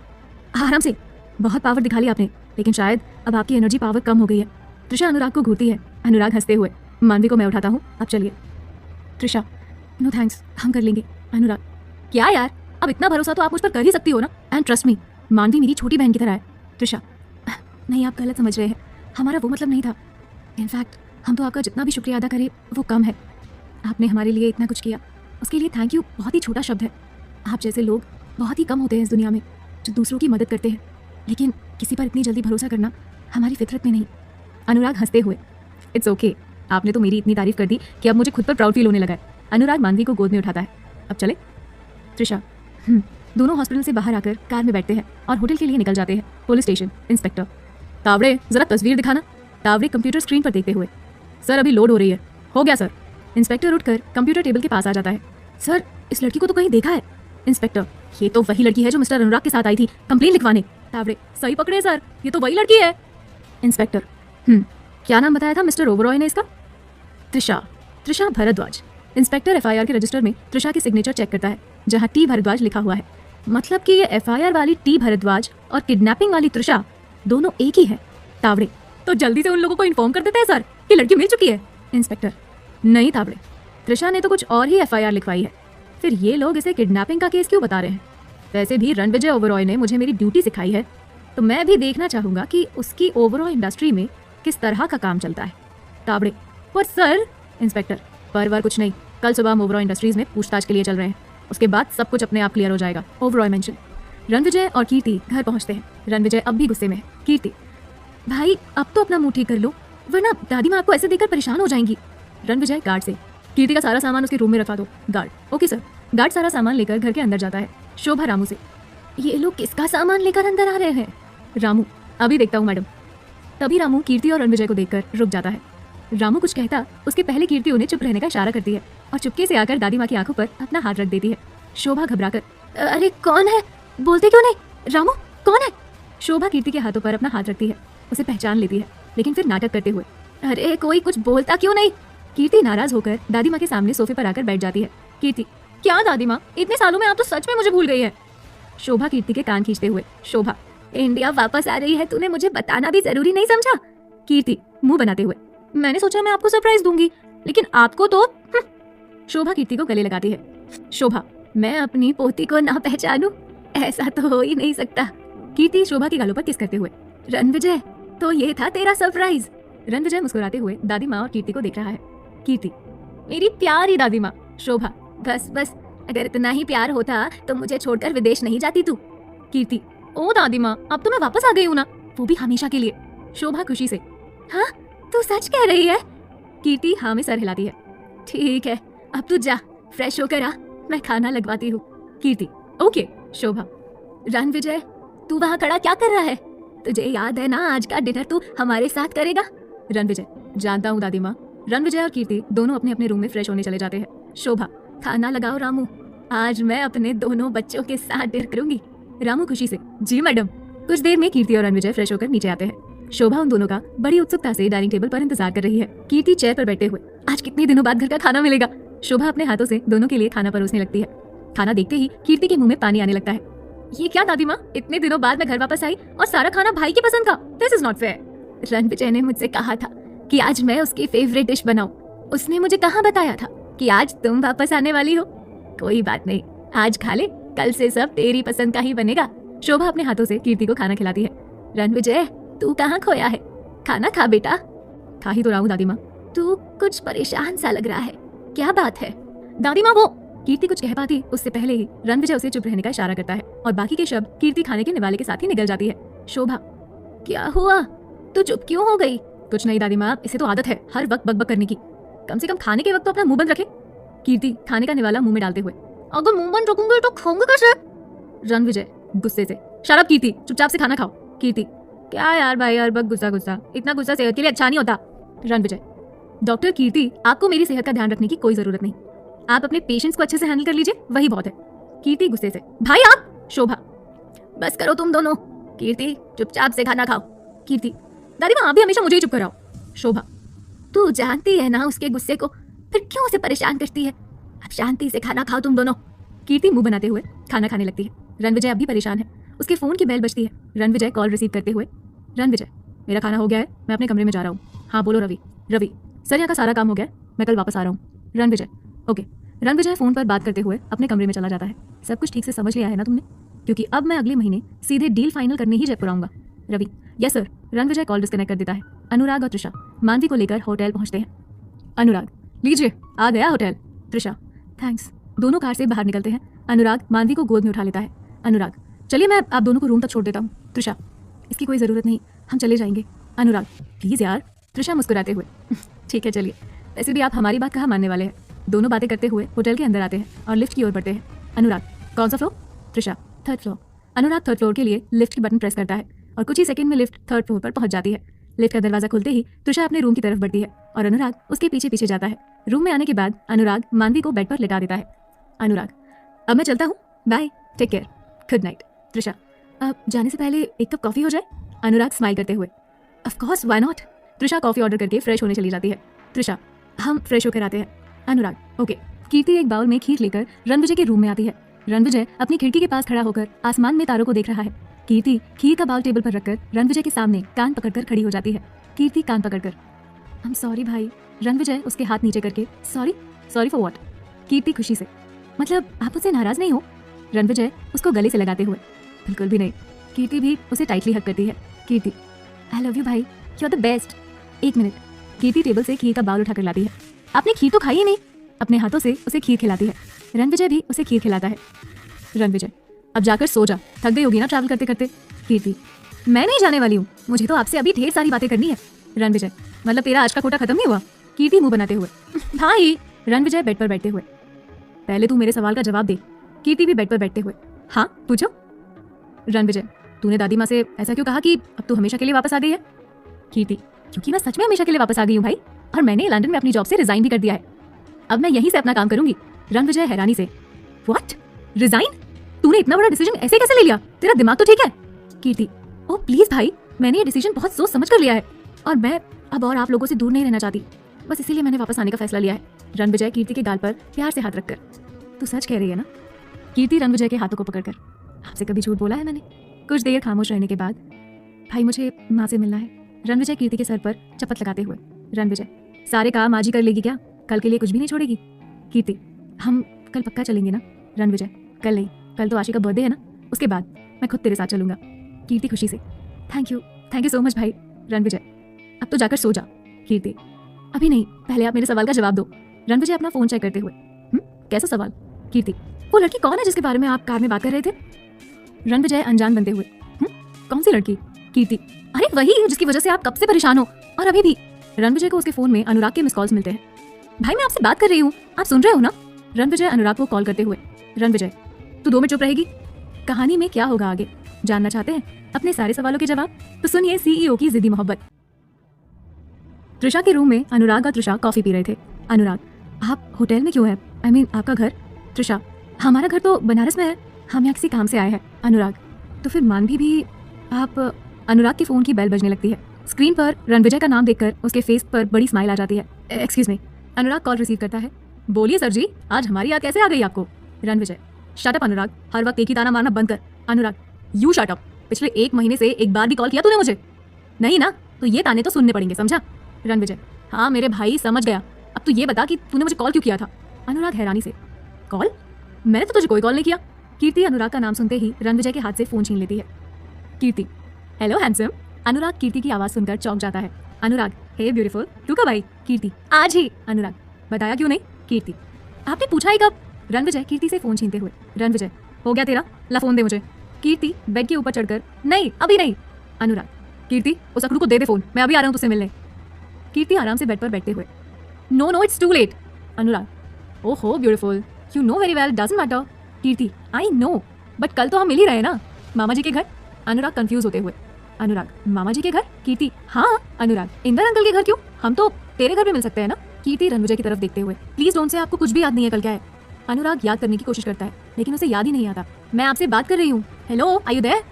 आराम से, बहुत पावर दिखा ली आपने, लेकिन शायद अब आपकी एनर्जी पावर कम हो गई है। त्रिशा अनुराग को घूरती है। अनुराग हंसते हुए, मानवी को मैं उठाता हूँ, आप चलिए। त्रिशा, नो थैंक्स, हम कर लेंगे। अनुराग, क्या यार, अब इतना भरोसा तो आप मुझ पर कर ही सकती हो ना। एंड ट्रस्ट मी, मानवी मेरी छोटी बहन की तरह है। त्रिशा, नहीं आप गलत समझ रहे हैं, हमारा वो मतलब नहीं था। इनफैक्ट हम तो आपका जितना भी शुक्रिया अदा करें वो कम है। आपने हमारे लिए इतना कुछ किया, उसके लिए थैंक यू बहुत ही छोटा शब्द है। आप जैसे लोग बहुत ही कम होते हैं इस दुनिया में जो दूसरों की मदद करते हैं, लेकिन किसी पर इतनी जल्दी भरोसा करना हमारी फितरत में नहीं। अनुराग हंसते हुए, इट्स ओके, आपने तो मेरी इतनी तारीफ कर दी कि अब मुझे खुद पर प्राउड फील होने लगा है। अनुराग मानवी को गोद में उठाता है, अब चले। त्रिशा, दोनों हॉस्पिटल से बाहर आकर कार में बैठते हैं और होटल के लिए निकल जाते हैं। Police station. इंस्पेक्टर, तावड़े जरा तस्वीर दिखाना। तावड़े कंप्यूटर स्क्रीन पर देखते हुए, सर अभी लोड हो रही है। हो गया सर। इंस्पेक्टर उठकर कंप्यूटर टेबल के पास आ जाता है। सर, इस लड़की को तो कहीं देखा है। इंस्पेक्टर, ये तो वही लड़की है जो मिस्टर अनुराग के साथ आई थी कंप्लेन लिखवाने। तावड़े, सही पकड़े सर, ये तो वही लड़की है। इंस्पेक्टर, क्या नाम बताया था मिस्टर ओबरॉय ने इसका? त्रिशा, त्रिशा भारद्वाज। इंस्पेक्टर एफआईआर के रजिस्टर में त्रिशा की सिग्नेचर चेक करता है जहां टी भारद्वाज लिखा हुआ है। मतलब कि ये एफआईआर वाली टी भारद्वाज और किडनैपिंग वाली त्रिशा दोनों एक ही है। तावड़े, तो जल्दी से उन लोगों को इन्फॉर्म कर देते हैं सर कि लड़की मिल चुकी है। इंस्पेक्टर, नहीं तावड़े, त्रिशा ने तो कुछ और ही एफआईआर लिखवाई है, फिर ये लोग इसे किडनैपिंग का केस क्यों बता रहे हैं? वैसे भी रणविजय ओबरॉय ने मुझे मेरी ड्यूटी सिखाई है, तो मैं भी देखना चाहूंगा कि उसकी ओवरऑल इंडस्ट्री में किस तरह का काम चलता है। तावड़े, पर सर। इंस्पेक्टर, पर कुछ नहीं, कल सुबह हम ओवरऑल इंडस्ट्रीज में पूछताछ के लिए चल रहे हैं, उसके बाद सब कुछ अपने आप क्लियर हो जाएगा। Overall mention. रणविजय और कीर्ति घर पहुंचते हैं। रणविजय अब भी गुस्से में है। कीर्ति, भाई अब तो अपना मुंह ठीक कर लो, वरना दादी माँ आपको ऐसे देखकर परेशान हो जाएंगी। रणविजय गार्ड से, कीर्ति का सारा सामान उसके रूम में रखवा दो। Guard, okay sir. गार्ड सारा सामान लेकर घर के अंदर जाता है। शोभा रामू से, ये लोग किसका सामान लेकर अंदर आ रहे हैं? रामू, अभी देखता हूँ मैडम। तभी रामू कीर्ति और रणविजय को देखकर रुक जाता है। रामू कुछ कहता उसके पहले कीर्ति उन्हें चुप रहने का इशारा करती है और चुपके से आकर दादी माँ की आंखों पर अपना हाथ रख देती है। शोभा घबराकर, अरे कौन है, बोलते क्यों नहीं? रामू कौन है? शोभा कीर्ति के हाथों पर अपना हाथ रखती है, उसे पहचान लेती है, लेकिन फिर नाटक करते हुए, अरे कोई कुछ बोलता क्यों नहीं? कीर्ति नाराज होकर दादी माँ के सामने सोफे पर आकर बैठ जाती है। कीर्ति, क्या दादी माँ, इतने सालों में आप तो सच में मुझे भूल गई है। शोभा कीर्ति के कान खींचते हुए, शोभा, इंडिया वापस आ रही है, तूने मुझे बताना भी जरूरी नहीं समझा? कीर्ति मुंह बनाते हुए, मैंने सोचा मैं आपको सरप्राइज दूंगी, लेकिन आपको तो शोभा कीर्ति को गले लगाती है। शोभा, मैं अपनी पोती को ना पहचानूं, ऐसा तो हो ही नहीं सकता। कीर्ति शोभा के गालों पर किस करते हुए, रणविजय, तो ये था तेरा सरप्राइज। रणविजय मुस्कुराते हुए दादी माँ और कीर्ति को देख रहा है। कीर्ति, मेरी प्यारी दादी माँ। शोभा, बस बस, अगर इतना ही प्यार होता तो मुझे छोड़कर विदेश नहीं जाती तू। कीर्ति, ओ दादी माँ, अब तो मैं वापस आ गई हूँ ना, वो भी हमेशा के लिए। शोभा खुशी से, हाँ तू सच कह रही है? कीर्ति हाँ में सर हिलाती है। ठीक है, अब तू जा, फ्रेश होकर आ, मैं खाना लगवाती हूँ। कीर्ति, ओके। शोभा, रणविजय, तू वहाँ खड़ा क्या कर रहा है? तुझे याद है ना, आज का डिनर तू हमारे साथ करेगा? रणविजय, जानता हूँ दादी माँ। रणविजय और कीर्ति दोनों अपने अपने रूम में फ्रेश होने चले जाते हैं। शोभा, खाना लगाओ रामू, आज मैं अपने दोनों बच्चों के साथ डिनर करूंगी। रामू खुशी से, जी मैडम। कुछ देर में कीर्ति और रणविजय फ्रेश होकर नीचे आते हैं। शोभा उन दोनों का बड़ी उत्सुकता से डाइनिंग टेबल पर इंतजार कर रही है। कीर्ति चेयर पर बैठे हुए, आज कितने दिनों बाद घर का खाना मिलेगा। शोभा अपने हाथों से दोनों के लिए खाना परोसने लगती है। खाना देखते ही कीर्ति के मुंह में पानी आने लगता है। ये क्या दादी माँ, इतने दिनों बाद मैं घर वापस आई और सारा खाना भाई की पसंद का। This is not fair. Ranvijay ने मुझसे कहा था कि आज मैं उसकी फेवरेट डिश बनाऊं। उसने मुझे कहाँ बताया था कि आज तुम वापस आने वाली हो? कोई बात नहीं, आज खा ले, कल से सब तेरी पसंद का ही बनेगा। शोभा अपने हाथों से कीर्ति को खाना खिलाती है। रणविजय, तू कहाँ खोया है? खाना खा बेटा। खा ही तो रहा हूँ दादी माँ। तू कुछ परेशान सा लग रहा है, क्या बात है? दादी माँ, वो कीर्ति कुछ कह पाती उससे पहले ही रणविजय उसे चुप रहने का इशारा करता है और बाकी के शब्द कीर्ति खाने के निवाले के साथ ही निकल जाती है। शोभा, क्या हुआ, तू चुप क्यों हो गई? कुछ नहीं दादी माँ, इसे तो आदत है हर वक्त बकबक करने की, कम से कम खाने के वक्त तो अपना मुंह बंद रखे। कीर्ति खाने का निवाला मुंह में डालते हुए, अगर मुंह बंद रखूंगी तो खाऊंगी कैसे? रणविजय गुस्से से, शराब कीर्ति, चुपचाप से खाना खाओ। कीर्ति, क्या यार भाई, हर वक्त गुस्सा गुस्सा, इतना गुस्सा सेहत के लिए अच्छा नहीं होता। रणविजय, डॉक्टर कीर्ति, आपको मेरी सेहत का ध्यान रखने की कोई जरूरत नहीं, आप अपने पेशेंट्स को अच्छे से हैंडल कर लीजिए, वही बहुत है। कीर्ति गुस्से से, भाई आप। शोभा, बस करो तुम दोनों। कीर्ति, चुपचाप से खाना खाओ। कीर्ति, दादी माँ, आप भी हमेशा मुझे ही चुप कराओ। शोभा, तू जानती है ना उसके गुस्से को, फिर क्यों उसे परेशान करती है? अब शांति से खाना खाओ तुम दोनों। कीर्ति मुंह बनाते हुए खाना खाने लगती है। रणविजय अब भी परेशान है। उसके फोन की बेल बजती है। रणविजय कॉल रिसीव करते हुए, रणविजय, मेरा खाना हो गया है, मैं अपने कमरे में जा रहा हूँ। हाँ बोलो रवि। रवि, सर यहाँ का सारा काम हो गया है, मैं कल वापस आ रहा हूँ। रणविजय, ओके। रणविजय फोन पर बात करते हुए अपने कमरे में चला जाता है। सब कुछ ठीक से समझ लिया है ना तुमने? क्योंकि अब मैं अगले महीने सीधे डील फाइनल करने ही जयपुर आऊंगा। Ravi, yes sir. Ranvijay call disconnect कर देता है। अनुराग और त्रिशा मानवी को लेकर होटल पहुंचते हैं। अनुराग, लीजिए आ गया होटल। त्रिशा, थैंक्स। दोनों कार से बाहर निकलते हैं। अनुराग मानवी को गोद में उठा लेता है। अनुराग, चलिए मैं आप दोनों को रूम तक छोड़ देता हूँ। त्रिशा, इसकी कोई ज़रूरत नहीं, हम चले जाएंगे। अनुराग, प्लीज़ यार। त्रिशा मुस्कुराते हुए, ठीक है चलिए, वैसे भी आप हमारी बात कहाँ मानने वाले हैं। दोनों बातें करते हुए होटल के अंदर आते हैं और लिफ्ट की ओर बढ़ते हैं। अनुराग, कौन सा floor? Trisha, third floor. Anurag third floor के लिए लिफ्ट की बटन प्रेस करता है और कुछ ही सेकंड में लिफ्ट थर्ड फ्लोर पर पहुंच जाती है। लिफ्ट का दरवाजा खुलते ही त्रिशा अपने रूम की तरफ बढ़ती है और अनुराग उसके पीछे पीछे जाता है। रूम में आने के बाद अनुराग मानवी को बेड पर लेटा देता है। अनुराग, अब मैं चलता हूँ, bye, take care, good night. Trisha, अब जाने से पहले एक कप कॉफी हो जाए? अनुराग स्माइल करते हुए, of course, why not. Trisha coffee order करके फ्रेश होने चली जाती है। त्रिशा, हम फ्रेश होकर आते हैं। अनुराग, ओके। कीर्ति एक बाउल में खीर लेकर रणविजय के रूम में आती है। रणविजय अपनी खिड़की के पास खड़ा होकर आसमान में तारों को देख रहा है। कीर्ति खीर का बाउल टेबल पर रखकर रणविजय के सामने कान पकड़कर खड़ी हो जाती है। कीर्ति कान पकड़कर, आई एम सॉरी भाई। रणविजय उसके हाथ नीचे करके, sorry? Sorry for what? Kirti खुशी से, मतलब आप मुझसे नाराज नहीं हो? रणविजय उसको गले से लगाते हुए, बिल्कुल भी नहीं। कीर्ति भी उसे टाइटली हग करती है। कीर्ति, आई लव यू भाई, यू आर द बेस्ट। एक मिनट। कीर्ति टेबल से खीर का बाउल उठाकर लाती है। आपने खीर तो खाई ही नहीं। अपने हाथों से उसे खीर खिलाती है। रणविजय भी उसे खीर खिलाता है। रणविजय, अब जाकर सो जा, थक गई होगी ना ट्रैवल करते करते। कीर्ति, मैं नहीं जाने वाली हूँ, मुझे तो आपसे अभी ढेर सारी बातें करनी है। रणविजय, मतलब तेरा आज का कोटा खत्म नहीं हुआ? कीर्ति मुंह बनाते हुए, भाई। रणविजय बेड पर बैठते हुए, पहले तू मेरे सवाल का जवाब दे। कीर्ति भी बेड पर बैठते हुए, हाँ पूछो। रणविजय, तूने दादी माँ से ऐसा क्यों कहा कि अब तू हमेशा के लिए वापस आ गई है? कीर्ति, क्योंकि मैं सच में हमेशा के लिए वापस आ गई हूँ भाई, और मैंने लंदन में अपनी जॉब से रिजाइन भी कर दिया है। अब मैं यहीं से अपना काम करूंगी। रणविजय हैरानी से, व्हाट, रिजाइन? तूने इतना बड़ा डिसीजन ऐसे कैसे ले लिया? तेरा दिमाग तो ठीक है? कीर्ति, ओ प्लीज भाई, मैंने ये डिसीजन बहुत सोच समझ कर लिया है और मैं अब और आप लोगों से दूर नहीं रहना चाहती, बस इसीलिए मैंने वापस आने का फैसला लिया है। रणविजय कीर्ति के गाल पर प्यार से हाथ रखकर, तू सच कह रही है ना? कीर्ति रणविजय के हाथों को पकड़कर, आपसे कभी झूठ बोला है मैंने? कुछ देर खामोश रहने के बाद, भाई मुझे माँ से मिलना है। रणविजय कीर्ति के सर पर चपत लगाते हुए। रणविजय, सारे काम आज ही कर लेगी क्या? कल के लिए कुछ भी नहीं छोड़ेगी? कीर्ति, हम कल पक्का चलेंगे ना? रणविजय, कल नहीं, कल तो आशी का बर्थडे है ना, उसके बाद मैं खुद तेरे साथ चलूंगा। कीर्ति खुशी से, थैंक यू सो मच भाई। रणविजय, अब तो जाकर सो जा। कीर्ति, अभी नहीं, पहले आप मेरे सवाल का जवाब दो। रणविजय अपना फोन चेक करते हुए, कैसा सवाल? कीर्ति, वो लड़की कौन है जिसके बारे में आप कार में बात कर रहे थे? रणविजय अनजान बनते हुए, कौन सी लड़की? कीर्ति, अरे वही जिसकी वजह से आप कब से परेशान हो और अभी भी। रणविजय को उसके फोन में अनुराग के मिस कॉल्स मिलते हैं। भाई मैं आपसे बात कर रही हूँ, आप सुन रहे हो ना? रणविजय अनुराग को कॉल करते हुए, रणविजय, तू 2 मिनट चुप रहेगी? कहानी में क्या होगा आगे जानना चाहते हैं अपने सारे सवालों के जवाब? तो सुनिए सीईओ की जिद्दी मोहब्बत। त्रिशा के रूम में अनुराग और त्रिशा कॉफी पी रहे थे। अनुराग, आप होटल में क्यों है? आई मीन आपका घर? त्रिशा, हमारा घर तो बनारस में है, हम यहाँ किसी काम से आए हैं। अनुराग, तो फिर मानवी भी आप? अनुराग के फोन की बेल बजने लगती है। स्क्रीन पर रणविजय का नाम देखकर उसके फेस पर बड़ी स्माइल आ जाती है। Excuse me. Anurag call receive करता है। बोलिए सर जी, आज हमारी याद कैसे आ गई आपको? रणविजय, शट अप अनुराग, हर वक्त एक ही ताना मारना बंद कर। अनुराग, यू शट अप, पिछले 1 महीने से एक बार भी कॉल किया तूने मुझे? नहीं ना, तो ये ताने तो सुनने पड़ेंगे, समझा? रणविजय, हाँ मेरे भाई समझ गया, अब तू ये बता कि तूने मुझे कॉल क्यों किया था? अनुराग हैरानी से, कॉल? मैंने तो तुझे कोई कॉल नहीं किया। कीर्ति अनुराग का नाम सुनते ही रणविजय के हाथ से फोन छीन लेती है। कीर्ति, हेलो हैंडसम। अनुराग कीर्ति की आवाज सुनकर चौंक जाता है। अनुराग, हे ब्यूटीफुल, तू कब आई? कीर्ति, आज ही। अनुराग, बताया क्यों नहीं? कीर्ति, आपने पूछा ही कब? रणविजय कीर्ति से फोन छीनते हुए, रणविजय, हो गया तेरा, ला फोन दे मुझे। कीर्ति बेड के ऊपर चढ़कर, नहीं अभी नहीं। अनुराग, कीर्ति उस अकड़ू को दे दे फोन, मैं अभी आ रहा हूँ तुझसे मिलने। कीर्ति आराम से बेड पर बैठते हुए, नो इट्स टू लेट। अनुराग, ओहो beautiful, you know very well, doesn't matter. Kirti, I know, but कल तो हम मिल ही रहे ना, मामा जी के घर। अनुराग कंफ्यूज होते हुए, अनुराग, मामा जी के घर? कीर्ति, हाँ। अनुराग, इंदर अंकल के घर क्यों? हम तो तेरे घर भी मिल सकते हैं ना। कीर्ति रणविजय की तरफ देखते हुए, प्लीज डोंट से आपको कुछ भी याद नहीं है कल क्या है? अनुराग याद करने की कोशिश करता है लेकिन उसे याद ही नहीं आता। मैं आपसे बात कर रही हूँ, हेलो आर यू देयर?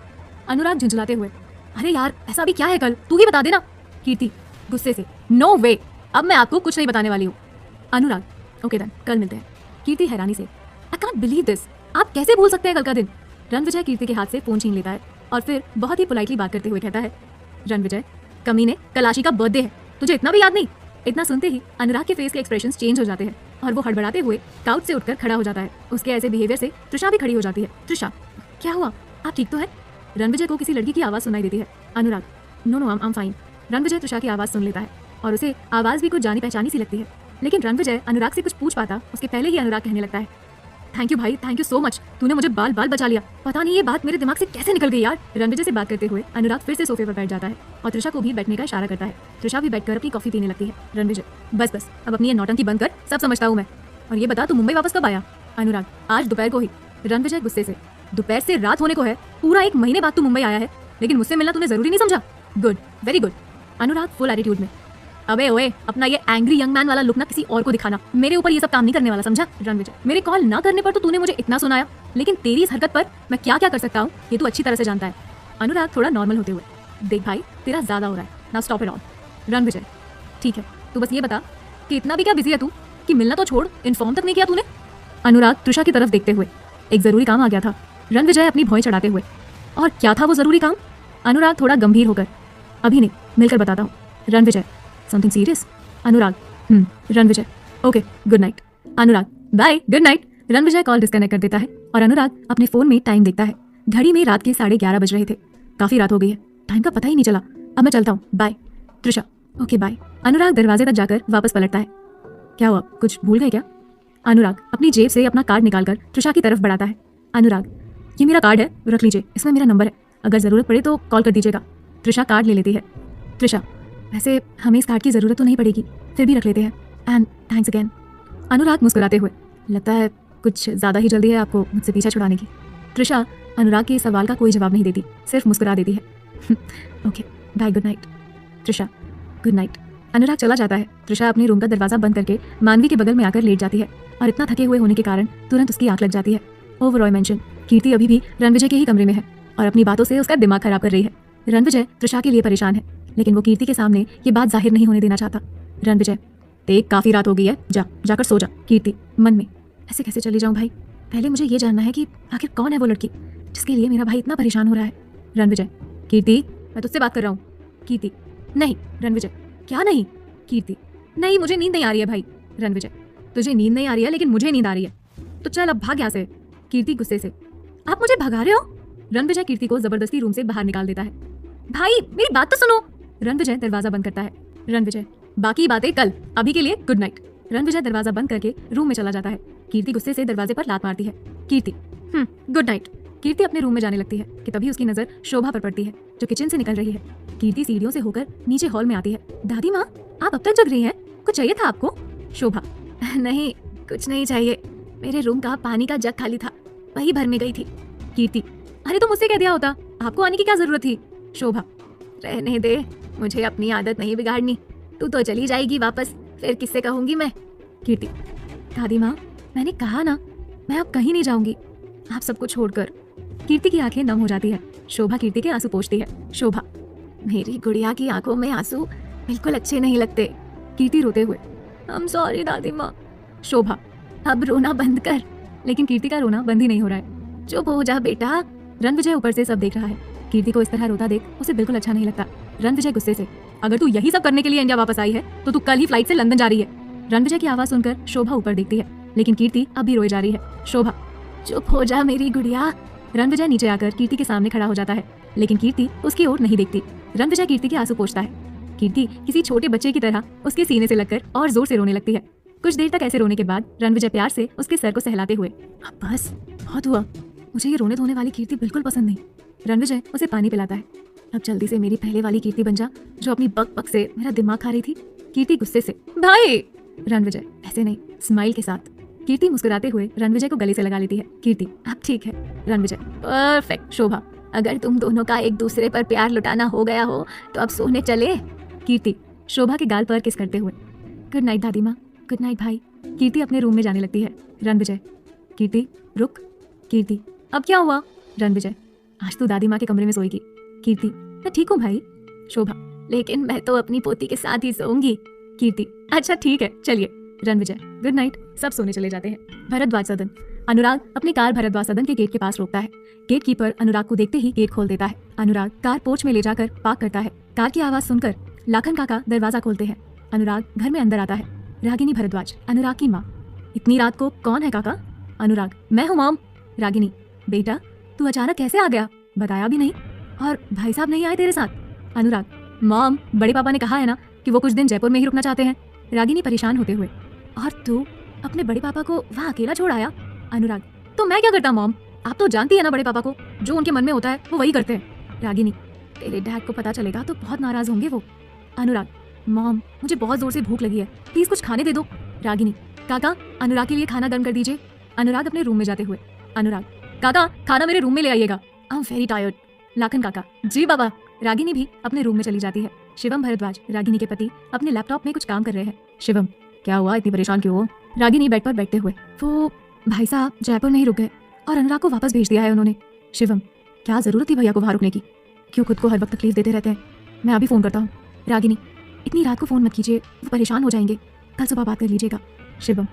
अनुराग झुंझलाते हुए, अरे यार ऐसा भी क्या है कल, तू ही बता देना। कीर्ति गुस्से से, नो वे, अब मैं आपको कुछ नहीं बताने वाली हूँ। अनुराग, ओके देन, कल मिलते हैं। कीर्ति हैरानी से, आई कांट बिलीव दिस, आप कैसे भूल सकते हैं कल का दिन? रणविजय कीर्ति के हाथ से फोन छीन लेता है और फिर बहुत ही पोलाइटली बात करते हुए कहता है, रणविजय, कमीने, कल आशी का बर्थडे है, तुझे इतना भी याद नहीं? इतना सुनते ही अनुराग के फेस के एक्सप्रेशंस चेंज हो जाते हैं और वो हड़बड़ाते हुए काउच से उठकर खड़ा हो जाता है। उसके ऐसे बिहेवियर से त्रिशा भी खड़ी हो जाती है। त्रिशा, क्या हुआ, आप ठीक तो है? रणविजय को किसी लड़की की आवाज़ सुनाई देती है। Anurag, no I am fine. Ranvijay Trisha की आवाज़ सुन लेता है और उसे आवाज़ भी कुछ जानी पहचानी सी लगती है, लेकिन रणविजय अनुराग से कुछ पूछ पाता उसके पहले ही अनुराग कहने लगता है, थैंक यू भाई, थैंक यू सो मच, तूने मुझे बाल बाल बचा लिया, पता नहीं ये बात मेरे दिमाग से कैसे निकल गई यार। रणविजय से बात करते हुए अनुराग फिर से सोफे पर बैठ जाता है और त्रिशा को भी बैठने का इशारा करता है। त्रिशा भी बैठकर अपनी कॉफी पीने लगती है। रणविजय, बस अब अपनी ये नौटंकी बंद कर, सब समझता हूँ मैं, और ये बता तू मुंबई वापस कब आया? अनुराग, आज दोपहर को ही। रणविजय गुस्से से, दोपहर से रात होने को है, पूरा 1 महीने बाद तू मुंबई आया है, लेकिन मुझसे मिलना तूने जरूरी नहीं समझा? Good, very good. Anurag full attitude में, अबे ओए, अपना ये एंग्री यंग मैन वाला लुक ना किसी और को दिखाना, मेरे ऊपर ये सब काम नहीं करने वाला, समझा? रणविजय, मेरे कॉल ना करने पर तो तूने मुझे इतना सुनाया, लेकिन तेरी इस हरकत पर मैं क्या क्या कर सकता हूँ ये तू अच्छी तरह से जानता है। अनुराग थोड़ा नॉर्मल होते हुए, देख भाई तेरा ज्यादा हो रहा है, now stop it all. Ranvijay, ठीक है, तू बस ये बता कि इतना भी क्या बिजी है तू कि मिलना तो छोड़, इन्फॉर्म तक नहीं किया तूने? अनुराग त्रिशा की तरफ देखते हुए, एक जरूरी काम आ गया था। रणविजय अपनी भौं चढ़ाते हुए, और क्या था वो जरूरी काम? अनुराग थोड़ा गंभीर होकर, अभी नहीं, मिलकर बताता हूँ। Ranvijay, something serious? Anurag, Ranvijay, okay good night. Anurag, bye, good night. Ranvijay call disconnect कर देता है और अनुराग अपने फोन में टाइम देखता है। घड़ी में रात के 11:30 बज रहे थे। काफी रात हो गई है, टाइम का पता ही नहीं चला। अब मैं चलता हूँ, bye. Trisha, okay bye. Anurag दरवाजे तक जाकर वापस पलटता है। क्या हुआ, कुछ भूल गए क्या? अनुराग अपनी जेब से अपना कार्ड निकालकर त्रिशा की तरफ बढ़ाता है। अनुराग, ये मेरा कार्ड है, रख लीजिए, इसमें मेरा नंबर है, अगर जरूरत पड़े तो कॉल कर दीजिएगा। त्रिशा कार्ड ले लेती है। त्रिशा, वैसे हमें इस कार्ड की ज़रूरत तो नहीं पड़ेगी, फिर भी रख लेते हैं, एंड थैंक्स अगेन। अनुराग मुस्कुराते हुए, लगता है कुछ ज़्यादा ही जल्दी है आपको मुझसे पीछा छुड़ाने की। त्रिशा अनुराग के सवाल का कोई जवाब नहीं देती, सिर्फ मुस्कुरा देती है। Okay bye, good night. Trisha, good night. Anurag चला जाता है। त्रिशा अपने रूम का दरवाज़ा बंद करके मानवी के बगल में आकर लेट जाती है और इतना थके हुए होने के कारण तुरंत उसकी आंख लग जाती है। ओवरऑल मेंशन, कीर्ति अभी भी रणविजय के ही कमरे में है और अपनी बातों से उसका दिमाग खराब कर रही है। रणविजय त्रिशा के लिए परेशान है, लेकिन वो कीर्ति के सामने ये बात जाहिर नहीं होने देना चाहता। रणविजय, देख काफ़ी रात हो गई है, जाकर सो जा। कीर्ति मन में, ऐसे कैसे चली जाऊँ भाई, पहले मुझे ये जानना है कि आखिर कौन है वो लड़की जिसके लिए मेरा भाई इतना परेशान हो रहा है। रणविजय। कीर्ति, मैं तुझसे बात कर रहा हूँ। कीर्ति, नहीं। रणविजय, क्या नहीं? कीर्ति, नहीं, मुझे नींद नहीं आ रही है भाई। रणविजय, तुझे नींद नहीं आ रही है लेकिन मुझे नींद आ रही है, तो चल अब भाग यहाँ से। कीर्ति गुस्से से, आप मुझे भगा रहे हो? रणविजय कीर्ति को जबरदस्ती रूम से बाहर निकाल देता है। भाई मेरी बात तो सुनो। रणविजय दरवाजा बंद करता है। रणविजय, बाकी बातें कल, अभी के लिए गुड नाइट। रणविजय दरवाजा बंद करके रूम में चला जाता है। कीर्ति गुस्से से दरवाजे पर लात मारती है। कीर्ति, गुड नाइट। कीर्ति अपने रूम में जाने लगती है कि तभी उसकी नजर शोभा पर पड़ती है जो किचन से निकल रही है। कीर्ति सीढ़ियों से होकर नीचे हॉल में आती है। दादी माँ, आप अब तक जग रही हैं? कुछ चाहिए था आपको? शोभा, नहीं कुछ नहीं चाहिए, मेरे रूम का पानी का जग खाली था, वही भरने गई थी। कीर्ति, अरे तो मुझसे कह दिया होता, आपको आने की क्या जरूरत थी? शोभा, रहने दे, मुझे अपनी आदत नहीं बिगाड़नी, तू तो चली जाएगी वापस, फिर किससे कहूंगी मैं? कीर्ति, दादी माँ, मैंने कहा ना, मैं अब कहीं नहीं जाऊंगी, आप सबको छोड़कर। कीर्ति की आंखें नम हो जाती है। शोभा कीर्ति के आंसू पोंछती है। शोभा, मेरी गुड़िया की आंखों में आंसू बिल्कुल अच्छे नहीं लगते। कीर्ति रोते हुए, आई एम सॉरी दादी माँ। शोभा, अब रोना बंद कर। लेकिन कीर्ति का रोना बंद ही नहीं हो रहा है। चुप हो जा बेटा। रणविजय ऊपर से सब देख रहा है। कीर्ति को इस तरह रोता देख उसे बिल्कुल अच्छा नहीं लगता। रणविजय गुस्से से, अगर तू यही सब करने के लिए इंडिया वापस आई है तो तू कल ही फ्लाइट से लंदन जा रही है। रणविजय की आवाज सुनकर शोभा ऊपर देखती है, लेकिन कीर्ति अब भी रोए जा रही है। शोभा, चुप हो जा मेरी गुड़िया। रणविजय नीचे आकर कीर्ति के सामने खड़ा हो जाता है, लेकिन कीर्ति उसकी ओर नहीं देखती। रणविजय कीर्ति के आंसू पोंछता है। कीर्ति किसी छोटे बच्चे की तरह उसके सीने से लगकर और जोर से रोने लगती है। कुछ देर तक ऐसे रोने के बाद रणविजय प्यार से उसके सर को सहलाते हुए, अब बस, बहुत हुआ, मुझे ये रोने धोने वाली कीर्ति बिल्कुल पसंद नहीं। रणविजय उसे पानी पिलाता है। अब जल्दी से मेरी पहले वाली कीर्ति बन जा, जो अपनी बक बक से मेरा दिमाग खा रही थी। कीर्ति गुस्से से, भाई। रणविजय, ऐसे नहीं, स्माइल के साथ। कीर्ति मुस्कुराते हुए रणविजय को गले से लगा लेती है। कीर्ति, अब ठीक है। रणविजय, परफेक्ट। शोभा, अगर तुम दोनों का एक दूसरे पर प्यार लुटाना हो गया हो तो अब सोने चले। कीर्ति शोभा के गाल पर किस करते हुए, गुड नाइट दादी माँ, गुड नाइट भाई। कीर्ति अपने रूम में जाने लगती है। रणविजय, कीर्ति रुक। कीर्ति, अब क्या हुआ? रणविजय, आज तू दादी माँ के कमरे में सोएगी। कीर्ति, मैं ठीक हूँ भाई। शोभा, लेकिन मैं तो अपनी पोती के साथ ही सोऊंगी। कीर्ति, अच्छा ठीक है, चलिए। Ranvijay, good night. सब सोने चले जाते हैं। भरद्वाज सदन। अनुराग अपनी कार भरद्वाज सदन के गेट के पास रोकता है। गेट कीपर अनुराग को देखते ही गेट खोल देता है। अनुराग कार पोर्च में ले जाकर पार्क करता है। कार की आवाज सुनकर लाखन काका दरवाजा खोलते हैं। अनुराग घर में अंदर आता है। रागिनी भरद्वाज, अनुराग की माँ, इतनी रात को कौन है काका? अनुराग, मैं हूँ मॉम। रागिनी, बेटा तू अचानक कैसे आ गया, बताया भी नहीं, और भाई साहब नहीं आए तेरे साथ? अनुराग, मॉम, बड़े पापा ने कहा है ना कि वो कुछ दिन जयपुर में ही रुकना चाहते हैं। रागिनी परेशान होते हुए, और तू अपने बड़े पापा को वहाँ अकेला छोड़ आया? अनुराग, तो मैं क्या करता मॉम, आप तो जानती है ना बड़े पापा को, जो उनके मन में होता है वो वही करते हैं। रागिनी, तेरे डैड को पता चलेगा तो बहुत नाराज होंगे वो। अनुराग, मॉम मुझे बहुत जोर से भूख लगी है, प्लीज कुछ खाने दे दो। रागिनी, काका अनुराग के लिए खाना गर्म कर दीजिए। अनुराग अपने रूम में जाते हुए, अनुराग, काका खाना मेरे रूम में ले आइएगा, I am very tired. Lakhan काका, जी बाबा। रागिनी भी अपने रूम में चली जाती है। शिवम भरद्वाज, रागिनी के पति, अपने लैपटॉप में कुछ काम कर रहे हैं। शिवम, क्या हुआ, इतनी परेशान क्यों हो? रागिनी बेड पर बैठते हुए, वो भाई साहब जयपुर में ही रुक गए और अनुराग को वापस भेज दिया है उन्होंने। शिवम, क्या जरूरत थी भैया को वहाँ रुकने की, क्यों खुद को हर वक्त तकलीफ देते रहते हैं, मैं अभी फोन करता हूँ। रागिनी, इतनी रात को फोन मत कीजिए, वो परेशान हो जाएंगे, कल सुबह बात कर लीजिएगा। शिवम,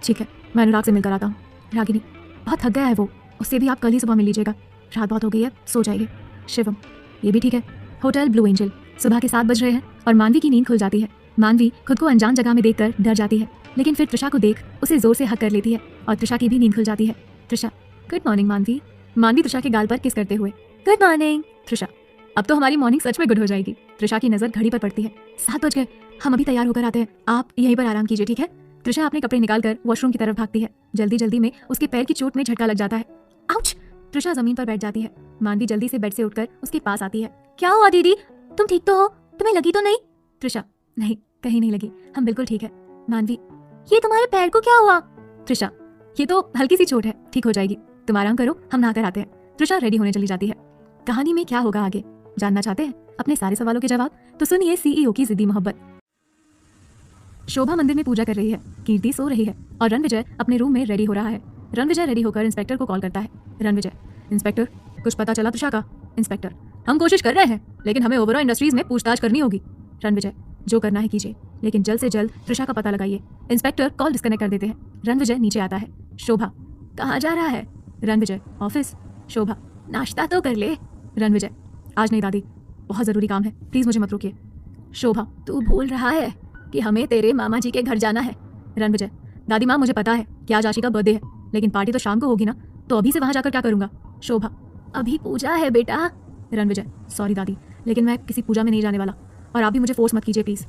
ठीक है, मैं अनुराग से मिलकर आता हूँ। रागिनी, बहुत थक गया है वो, उससे भी आप कल ही सुबह मिल लीजिएगा, रात बहुत हो गई है, सो जाइए। शिवम, ये भी ठीक है। Hotel blue angel. सुबह के 7 बज रहे हैं और मानवी की नींद खुल जाती है। मानवी खुद को अनजान जगह में देखकर डर जाती है, लेकिन फिर त्रिशा को देख उसे जोर से हक कर लेती है और त्रिशा की भी नींद खुल जाती है। त्रिशा, गुड मॉर्निंग मानवी। मानवी त्रिशा के गाल पर किस करते हुए, गुड मॉर्निंग। त्रिशा, अब तो हमारी मॉर्निंग सच में गुड हो जाएगी। त्रिशा की नजर घड़ी पर पड़ती है। 7 बज गए, हम अभी तैयार होकर आते हैं, आप यहीं पर आराम कीजिए, ठीक है? त्रिशा अपने कपड़े निकालकर वॉशरूम की तरफ भागती है। जल्दी जल्दी में उसके पैर की चोट में झटका लग जाता है। आउच! त्रिशा जमीन पर बैठ जाती है। मानवी जल्दी से बेड से उठकर उसके पास आती है। क्या हुआ दीदी, तुम ठीक तो हो, तुम्हें लगी तो नहीं? त्रिशा, नहीं, कहीं नहीं लगी, हम बिल्कुल ठीक है। मानवी, ये तुम्हारे पैर को क्या हुआ? त्रिशा, ये तो हल्की सी चोट है, ठीक हो जाएगी, तुम आराम करो, हम नहाकर आते हैं। त्रिशा रेडी होने चली जाती है। कहानी में क्या होगा आगे जानना चाहते हैं अपने सारे सवालों के जवाब? तो सुनिए सीईओ की जिद्दी मोहब्बत। शोभा मंदिर में पूजा कर रही है, कीर्ति सो रही है और रणविजय अपने रूम में रेडी हो रहा है। रणविजय रेडी होकर इंस्पेक्टर को कॉल करता है। रणविजय, इंस्पेक्टर, कुछ पता चला त्रिशा का? इंस्पेक्टर, हम कोशिश कर रहे हैं, लेकिन हमें ओबेरॉय इंडस्ट्रीज में पूछताछ करनी होगी। रणविजय, जो करना है कीजिए, लेकिन जल्द से जल्द त्रिशा का पता लगाइए। इंस्पेक्टर कॉल डिस्कनेक्ट कर देते हैं। रणविजय नीचे आता है। शोभा, कहाँ जा रहा है? रणविजय, ऑफिस। शोभा, नाश्ता तो कर ले, रणविजय, आज नहीं दादी, बहुत ज़रूरी काम है, प्लीज़ मुझे मत रोकिए। शोभा, तू भूल रहा है कि हमें तेरे मामा जी के घर जाना है। रणविजय, दादी माँ मुझे पता है कि आज आशी का बर्थडे है, लेकिन पार्टी तो शाम को होगी ना, तो अभी से वहाँ जाकर क्या करूँगा। शोभा, अभी पूजा है बेटा। रणविजय, सॉरी दादी, लेकिन मैं किसी पूजा में नहीं जाने वाला, और आप भी मुझे फोर्स मत कीजिए प्लीज़।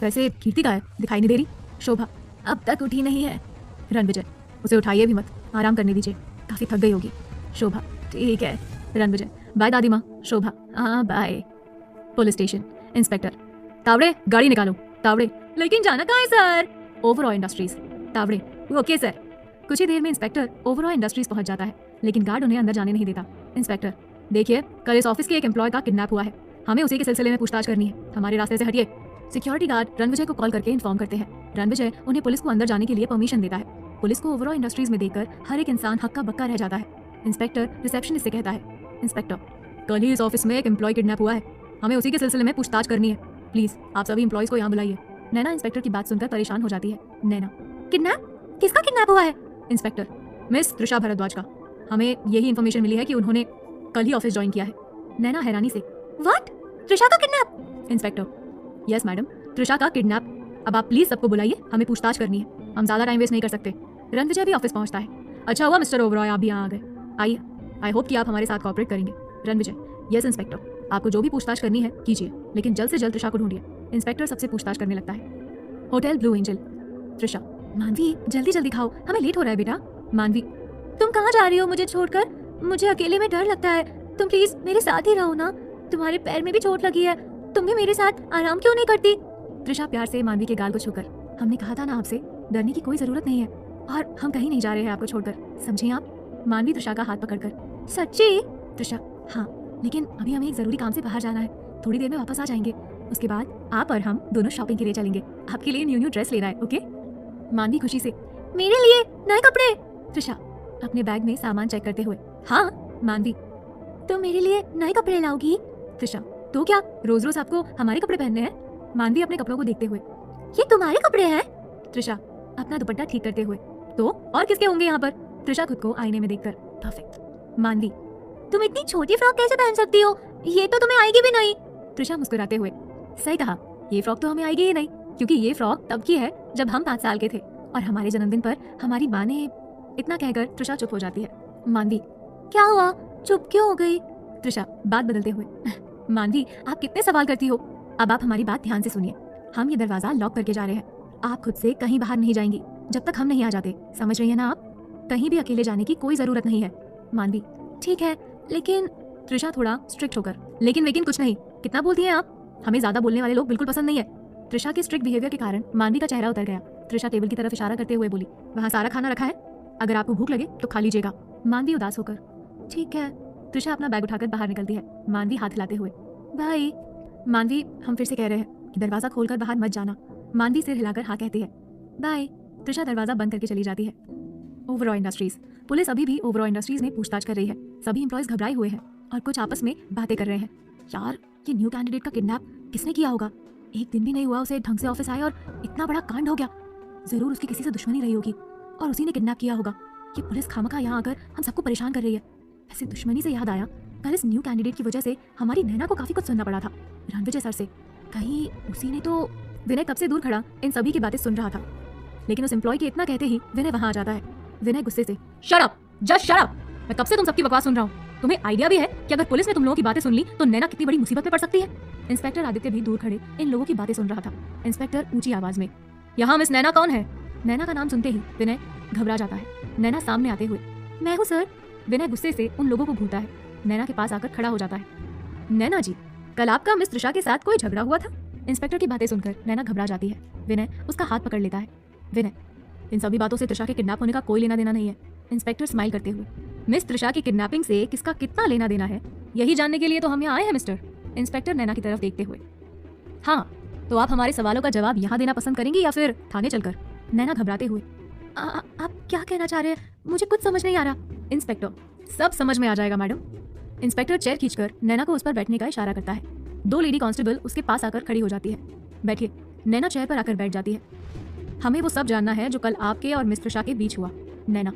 वैसे कीर्ति का है, दिखाई नहीं दे रही। शोभा, अब तक उठी नहीं है। रणविजय, उसे उठाइए भी मत, आराम करने दीजिए, काफ़ी थक गई होगी। शोभा, ठीक है। रणविजय, बाय दादी माँ। शोभा, हाँ bye. Police station. Inspector, Tawde गाड़ी निकालो। तावड़े, लेकिन जाना कहाँ है sir? Overall industries. Tawde, okay sir. कुछ ही देर में इंस्पेक्टर ओवरऑल इंडस्ट्रीज पहुंच जाता है, लेकिन गार्ड उन्हें अंदर जाने नहीं देता। इंस्पेक्टर, देखिए कल इस ऑफिस के एक एम्प्लॉय का किडनैप हुआ है, हमें उसी के सिलसिले में पूछताछ करनी है, हमारे रास्ते से हटिए। सिक्योरिटी गार्ड रणविजय को कॉल करके इन्फॉर्म करते हैं। रणविजय उन्हें पुलिस को अंदर जाने के लिए परमिशन देता है। पुलिस को ओवरऑल इंडस्ट्रीज में देखकर हर एक इंसान हक्का बक्का रह जाता है। इंस्पेक्टर रिसेप्शनिस्ट से कहता है, इंस्पेक्टर, कल ही इस ऑफिस में एक एम्प्लॉय किडनैप हुआ है, हमें उसी के सिलसिले में पूछताछ करनी है, प्लीज आप सभी एम्प्लॉयज को यहाँ बुलाइए। नैना इंस्पेक्टर की बात सुनकर परेशान हो जाती है। नैना, किडनैप? किसका किडनैप हुआ है? इंस्पेक्टर, मिस त्रिशा भारद्वाज का, हमें यही इन्फॉर्मेशन मिली है कि उन्होंने कल ही ऑफिस ज्वाइन किया है। नैना हैरानी से, व्हाट? त्रिशा का kidnap? Inspector, yes madam, Trisha का किडनैप। अब आप प्लीज सबको बुलाइए, हमें पूछताछ करनी है, हम ज्यादा टाइम वेस्ट नहीं कर सकते। रणविजय भी ऑफिस पहुंचता है। अच्छा हुआ मिस्टर ओबरॉय आप भी यहाँ आ गए, आइए, आई होप कि आप हमारे साथ कोऑपरेट करेंगे। रणविजय, यस इंस्पेक्टर, आपको जो भी पूछताछ करनी है कीजिए, लेकिन जल्द से जल्द त्रिशा को ढूंढिए। इंस्पेक्टर सबसे पूछताछ करने लगता है। Hotel blue angel. त्रिशा, मानवी जल्दी जल्दी खाओ, हमें लेट हो रहा है बेटा। मानवी, तुम कहाँ जा रही हो मुझे छोड़कर? मुझे अकेले में डर लगता है, तुम प्लीज मेरे साथ ही रहो ना, तुम्हारे पैर में भी चोट लगी है, तुम भी मेरे साथ आराम क्यों नहीं करती? त्रिशा प्यार से मानवी के गाल को छूकर, हमने कहा था ना आपसे, डरने की कोई जरूरत नहीं है, और हम कहीं नहीं जा रहे हैं आपको छोड़कर, समझे आप? मानवी त्रिशा का हाथ पकड़कर, सच्ची? त्रिशा, हाँ, लेकिन अभी हमें एक जरूरी काम से बाहर जाना है, थोड़ी देर में वापस आ जाएंगे, उसके बाद आप और हम दोनों शॉपिंग के लिए चलेंगे, आपके लिए न्यू ड्रेस लेना है, ओके? मानवी खुशी से, मेरे लिए नए कपड़े? त्रिशा अपने बैग में सामान चेक करते हुए, हाँ। मानवी, तो मेरे लिए नए कपड़े लाओगी? त्रिशा, तो क्या रोज रोज आपको हमारे कपड़े पहनने हैं? मानवी अपने कपड़ों को देखते हुए, ये तुम्हारे कपड़े हैं? त्रिशा अपना दुपट्टा ठीक करते हुए, तो और किसके होंगे यहाँ पर? त्रिशा खुद को आईने में देखकर, परफेक्ट। मानवी, तुम इतनी छोटी फ्रॉक कैसे पहन सकती हो? ये तो तुम्हें आएगी भी नहीं। त्रिशा मुस्कुराते हुए, सही कहा, ये फ्रॉक तो हमें आएगी ही नहीं, क्योंकि ये फ्रॉक तब की है जब हम 5 साल के थे, और हमारे जन्मदिन पर हमारी माँ ने। इतना कहकर त्रिशा चुप हो जाती है। मानवी, क्या हुआ, चुप क्यों हो गई? त्रिशा बात बदलते हुए, मानवी आप कितने सवाल करती हो, अब आप हमारी बात ध्यान से सुनिए, हम ये दरवाजा लॉक करके जा रहे हैं, आप खुद से कहीं बाहर नहीं जाएंगी जब तक हम नहीं आ जाते, समझ रही है ना आप? कहीं भी अकेले जाने की कोई जरूरत नहीं है। मानवी, ठीक है, लेकिन। त्रिशा थोड़ा स्ट्रिक्ट होकर, लेकिन कुछ नहीं, कितना बोलती हैं आप, हमें ज्यादा बोलने वाले लोग बिल्कुल पसंद नहीं है। त्रिशा के स्ट्रिक्ट बिहेवियर के कारण मानवी का चेहरा उतर गया। त्रिशा टेबल की तरफ इशारा करते हुए बोली, वहाँ सारा खाना रखा है, अगर आपको भूख लगे तो खा लीजिएगा। मानवी उदास होकर, ठीक है। त्रिशा अपना बैग उठाकर बाहर निकलती है, मानवी हाथ हिलाते हुए, बाय। मानवी, हम फिर से कह रहे हैं कि दरवाजा खोलकर बाहर मत जाना। मानवी सिर हिलाकर हाँ कहती है, बाय। त्रिशा दरवाजा बंद करके चली जाती है। Overall industries. पुलिस अभी भी ओवरऑल इंडस्ट्रीज में पूछताछ कर रही है, सभी एम्प्लॉयज घबराए हुए हैं और कुछ आपस में बातें कर रहे हैं। यार, ये न्यू कैंडिडेट का किडनैप किसने किया होगा? एक दिन भी नहीं हुआ उसे ढंग से ऑफिस आए और इतना बड़ा कांड हो गया। जरूर उसकी किसी से दुश्मनी रही होगी और उसी ने किडनैप किया होगा। ये पुलिस खामखा यहाँ आकर हम सबको परेशान कर रही है। वैसे दुश्मनी से याद आया, कल इस न्यू कैंडिडेट की वजह से हमारी नैना को काफी कुछ सुनना पड़ा था रणविजय सर से। कहीं उसी ने तो। विनय कब से दूर खड़ा इन सभी की बातें सुन रहा था, लेकिन उस एम्प्लॉय के इतना कहते ही विनय वहां आ जाता है। विनय गुस्से से, shut up, just shut up, मैं कब से तुम सबकी बकवास सुन रहा हूँ। तुम्हें आइडिया भी है कि अगर पुलिस ने तुम लोगों की बातें सुन ली तो नैना कितनी बड़ी मुसीबत में पड़ सकती है? इंस्पेक्टर आदित्य भी दूर खड़े इन लोगों की बातें सुन रहा था। इंस्पेक्टर ऊंची आवाज में, यहाँ मिस नैना कौन है? नैना का नाम सुनते ही विनय घबरा जाता है। नैना सामने आते हुए, मैं हूँ सर। विनय गुस्से से उन लोगों को घूरता है, नैना के पास आकर खड़ा हो जाता है। नैना जी, कल आपका मिस त्रिशा के साथ कोई झगड़ा हुआ था? इंस्पेक्टर की बातें सुनकर नैना घबरा जाती है। विनय उसका हाथ पकड़ लेता है। विनय, इन सभी बातों से त्रिशा के किडनैप होने का कोई लेना देना नहीं है। इंस्पेक्टर स्माइल करते हुए, मिस त्रिशा की किडनैपिंग से किसका कितना लेना देना है यही जानने के लिए तो हम यहाँ आए हैं मिस्टर। इंस्पेक्टर नैना की तरफ देखते हुए, हाँ, तो आप हमारे सवालों का जवाब यहाँ देना पसंद करेंगी या फिर थाने चलकर? नैना घबराते हुए, आप क्या कहना चाह रहे हैं, मुझे कुछ समझ नहीं आ रहा। इंस्पेक्टर, सब समझ में आ जाएगा मैडम। इंस्पेक्टर चेयर खींचकर नैना को उस पर बैठने का इशारा करता है। 2 लेडी कांस्टेबल उसके पास आकर खड़ी हो जाती है। बैठिए। नैना चेयर पर आकर बैठ जाती है। हमें वो सब जानना है जो कल आपके और मिस त्रिशा के बीच हुआ। नैना,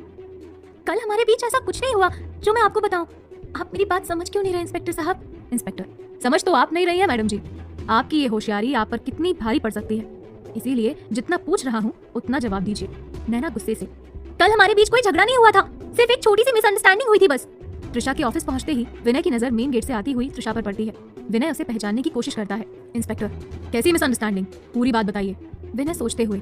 कल हमारे बीच ऐसा कुछ नहीं हुआ जो मैं आपको बताऊं। आप मेरी बात समझ क्यों नहीं रहे इंस्पेक्टर साहब? इंस्पेक्टर, समझ तो आप नहीं रही है मैडम जी। आपकी ये होशियारी आप पर कितनी भारी पड़ सकती है, इसीलिए जितना पूछ रहा हूँ उतना जवाब दीजिए। नैना गुस्से से, कल हमारे बीच कोई झगड़ा नहीं हुआ था, सिर्फ एक छोटी सी मिसअंडरस्टैंडिंग हुई थी बस। त्रिशा के ऑफिस पहुंचते ही विनय की नजर मेन गेट से आती हुई त्रिशा पर पड़ती है। विनय उसे पहचानने की कोशिश करता है। इंस्पेक्टर, कैसी मिसअंडरस्टैंडिंग, पूरी बात बताइए। विनय सोचते हुए,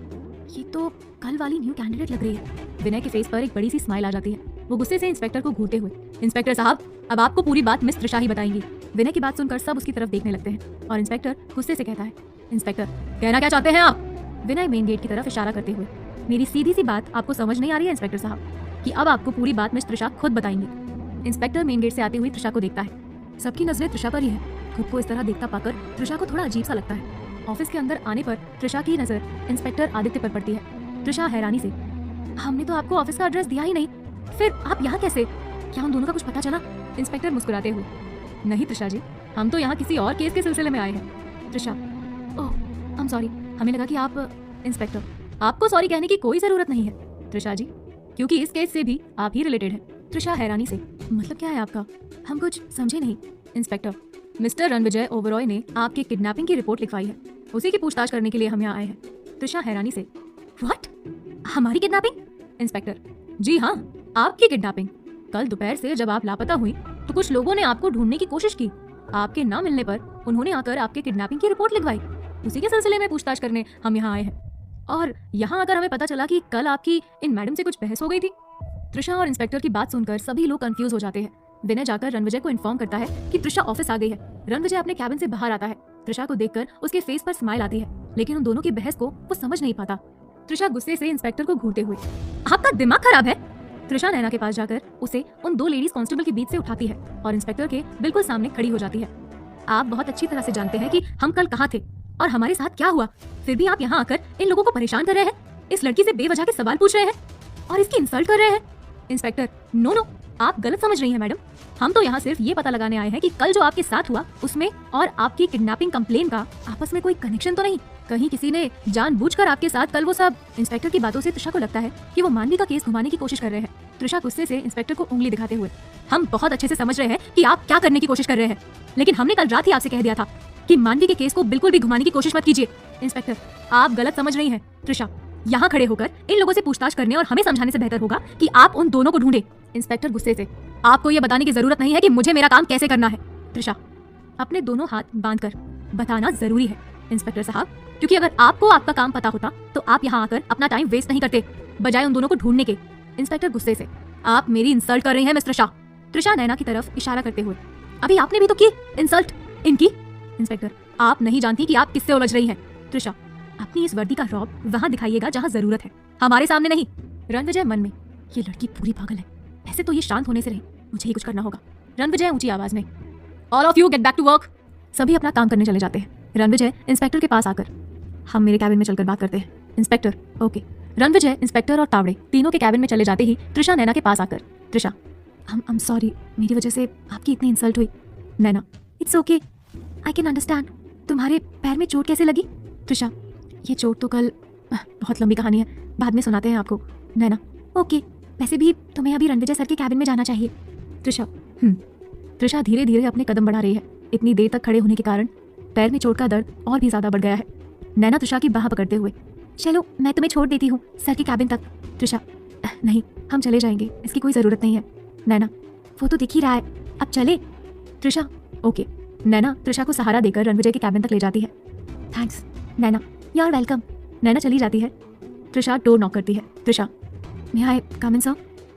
ये तो कल वाली न्यू कैंडिडेट लग रही है। विनय के फेस पर एक बड़ी सी स्माइल आ जाती है। वो गुस्से से इंस्पेक्टर को घूरते हुए, इंस्पेक्टर साहब, अब आपको पूरी बात मिस त्रिशा ही बताएंगी। विनय की बात सुनकर सब उसकी तरफ देखने लगते हैं और इंस्पेक्टर गुस्से से कहता है, इंस्पेक्टर, कहना क्या चाहते हैं आप? विनय मेन गेट की तरफ इशारा करते हुए, मेरी सीधी सी बात आपको समझ नहीं आ रही है इंस्पेक्टर साहब, कि अब आपको पूरी बात मिस त्रिशा खुद बताएंगी। इंस्पेक्टर मेन गेट से आती हुई त्रिशा को देखता है। सबकी नजरें त्रिशा पर ही है। खुद को इस तरह देखता पाकर त्रिशा को थोड़ा अजीब सा लगता है। ऑफिस के अंदर आने पर त्रिशा की नजर इंस्पेक्टर आदित्य पर पड़ती है। त्रिशा हैरानी से, हमने तो आपको ऑफिस का एड्रेस दिया ही नहीं, फिर आप यहाँ कैसे? क्या उन दोनों का कुछ पता चला? इंस्पेक्टर मुस्कुराते हुए, नहीं त्रिशा जी, हम तो यहाँ किसी और केस के सिलसिले में आए हैं। त्रिशा, ओह आई एम सॉरी, हमें लगा कि आप। इंस्पेक्टर, आपको सॉरी कहने की कोई जरूरत नहीं है त्रिशा जी, क्योंकि इस केस से भी आप ही रिलेटेड है। त्रिशा हैरानी से, मतलब क्या है आपका? हम कुछ समझे नहीं। इंस्पेक्टर, मिस्टर रणविजय ओबरॉय ने आपकी किडनैपिंग की रिपोर्ट लिखवाई है, उसी की पूछताछ करने के लिए हम यहाँ आए हैं। त्रिशा हैरानी से, व्हाट, हमारी किडनैपिंग? इंस्पेक्टर, जी हाँ, आपकी किडनैपिंग। कल दोपहर से जब आप लापता हुई तो कुछ लोगों ने आपको ढूंढने की कोशिश की। आपके ना मिलने पर उन्होंने आकर आपके किडनैपिंग की रिपोर्ट लिखवाई, उसी के सिलसिले में पूछताछ करने हम यहाँ आए हैं। और यहाँ आकर हमें पता चला कि कल आपकी इन मैडम से कुछ बहस हो गई थी। त्रिशा और इंस्पेक्टर की बात सुनकर सभी लोग कंफ्यूज हो जाते हैं। विनय जाकर रणविजय को इन्फॉर्म करता है कि त्रिशा ऑफिस आ गई है। रणविजय अपने कैबिन से बाहर आता है। त्रिशा को देखकर उसके फेस पर स्माइल आती है, लेकिन उन दोनों की बहस को वो समझ नहीं पाता। त्रिशा गुस्से से इंस्पेक्टर को घूरते हुए, आपका दिमाग खराब है? त्रिशा नैना के पास जाकर उसे उन दो लेडीज कांस्टेबल के बीच से उठाती है और इंस्पेक्टर के बिल्कुल सामने खड़ी हो जाती है। आप बहुत अच्छी तरह से जानते हैं कि हम कल कहाँ थे और हमारे साथ क्या हुआ, फिर भी आप यहाँ आकर इन लोगों को परेशान कर रहे हैं, इस लड़की से बेवजह के सवाल पूछ रहे हैं और इसकी इंसल्ट कर रहे हैं। इंस्पेक्टर, नो, आप गलत समझ रही हैं मैडम। हम तो यहाँ सिर्फ ये पता लगाने आए हैं कि कल जो आपके साथ हुआ उसमें और आपकी किडनैपिंग कंप्लेन का आपस में कोई कनेक्शन तो नहीं? कहीं किसी ने जानबूझकर आपके साथ कल वो सब? इंस्पेक्टर की बातों से त्रिशा को लगता है कि वो मानवी का केस घुमाने की कोशिश कर रहे हैं। त्रिशा गुस्से से इंस्पेक्टर को उंगली दिखाते हुए, हम बहुत अच्छे से समझ रहे हैं कि आप क्या करने की कोशिश कर रहे हैं, लेकिन हमने कल रात ही आपसे कह दिया था कि मानवी के केस को बिल्कुल भी घुमाने की कोशिश मत कीजिए। इंस्पेक्टर, आप गलत समझ रही हैं। त्रिशा, यहाँ खड़े होकर इन लोगों से पूछताछ करने और हमें समझाने से बेहतर होगा कि आप उन दोनों को ढूंढे। इंस्पेक्टर गुस्से से, आपको ये बताने की जरूरत नहीं है कि मुझे मेरा काम कैसे करना है। त्रिशा, अपने दोनों हाथ बांधकर बताना जरूरी है इंस्पेक्टर साहब, क्योंकि अगर आपको आपका काम पता होता तो आप यहाँ आकर अपना टाइम वेस्ट नहीं करते, बजाय उन दोनों को ढूंढने के। इंस्पेक्टर गुस्से से, आप मेरी इंसल्ट कर रही हैं मिस त्रिशा। त्रिशा नैना की तरफ इशारा करते हुए, अभी आपने भी तो की इंसल्ट इनकी। इंस्पेक्टर, आप नहीं जानती कि आप किससे उलझ रही हैं। त्रिशा, अपनी इस वर्दी का रौब वहाँ दिखाइएगा जहाँ जरूरत है, हमारे सामने नहीं। रणविजय मन में, ये लड़की पूरी पागल है, ऐसे तो ये शांत होने से रही, मुझे ही कुछ करना होगा। रणविजय ऊंची आवाज में, all of you get back to work. सभी अपना काम करने चले जाते हैं। रणविजय इंस्पेक्टर के पास आकर, हम मेरे कैबिन में चलकर बात करते हैं। Inspector, okay. रणविजय, इंस्पेक्टर और तावड़े तीनों के कैबिन में चले जाते ही त्रिशा नैना के पास आकर, त्रिशा, I'm sorry, मेरी वजह से आपकी इतनी इंसल्ट हुई। Naina, it's okay, I can understand. तुम्हारे पैर में चोट कैसे लगी? त्रिशा, ये चोट तो कल, बहुत लंबी कहानी है, बाद में सुनाते हैं आपको। नैना, ओके, वैसे भी तुम्हें अभी रणविजय सर के कैबिन में जाना चाहिए। त्रिशा, त्रिशा धीरे धीरे अपने कदम बढ़ा रही है। इतनी देर तक खड़े होने के कारण पैर में चोट का दर्द और भी ज्यादा बढ़ गया है। नैना त्रिशा की बाह पकड़ते हुए, चलो मैं तुम्हें छोड़ देती हूँ सर के कैबिन तक। त्रिशा, नहीं, हम चले जाएंगे, इसकी कोई ज़रूरत नहीं है। नैना, वो तो दिख ही रहा है, अब चले। त्रिशा, ओके। नैना त्रिशा को सहारा देकर रणविजय के कैबिन तक ले जाती है। Thanks Naina, you are welcome. Naina चली जाती है। त्रिशा डोर नॉक करती है। Trisha, may I come in sir?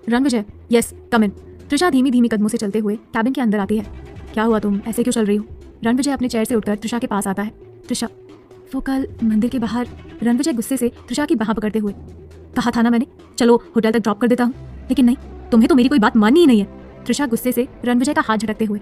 Ranvijay, yes come in. Trisha धीमी धीमी कदमों से चलते हुए कैबिन के अंदर आती है। क्या हुआ, तुम ऐसे क्यों चल रही हो? रणविजय अपने चेयर से उठकर त्रिशा के पास आता है। त्रिशा, वो कल मंदिर के बाहर। रणविजय गुस्से से त्रिशा की बाह पकड़ते हुए, कहा था ना मैंने, चलो होटल तक ड्रॉप कर देता हूँ, लेकिन नहीं, तुम्हें तो मेरी कोई बात माननी ही नहीं है। त्रिशा गुस्से से रणविजय का हाथ झटकते हुए,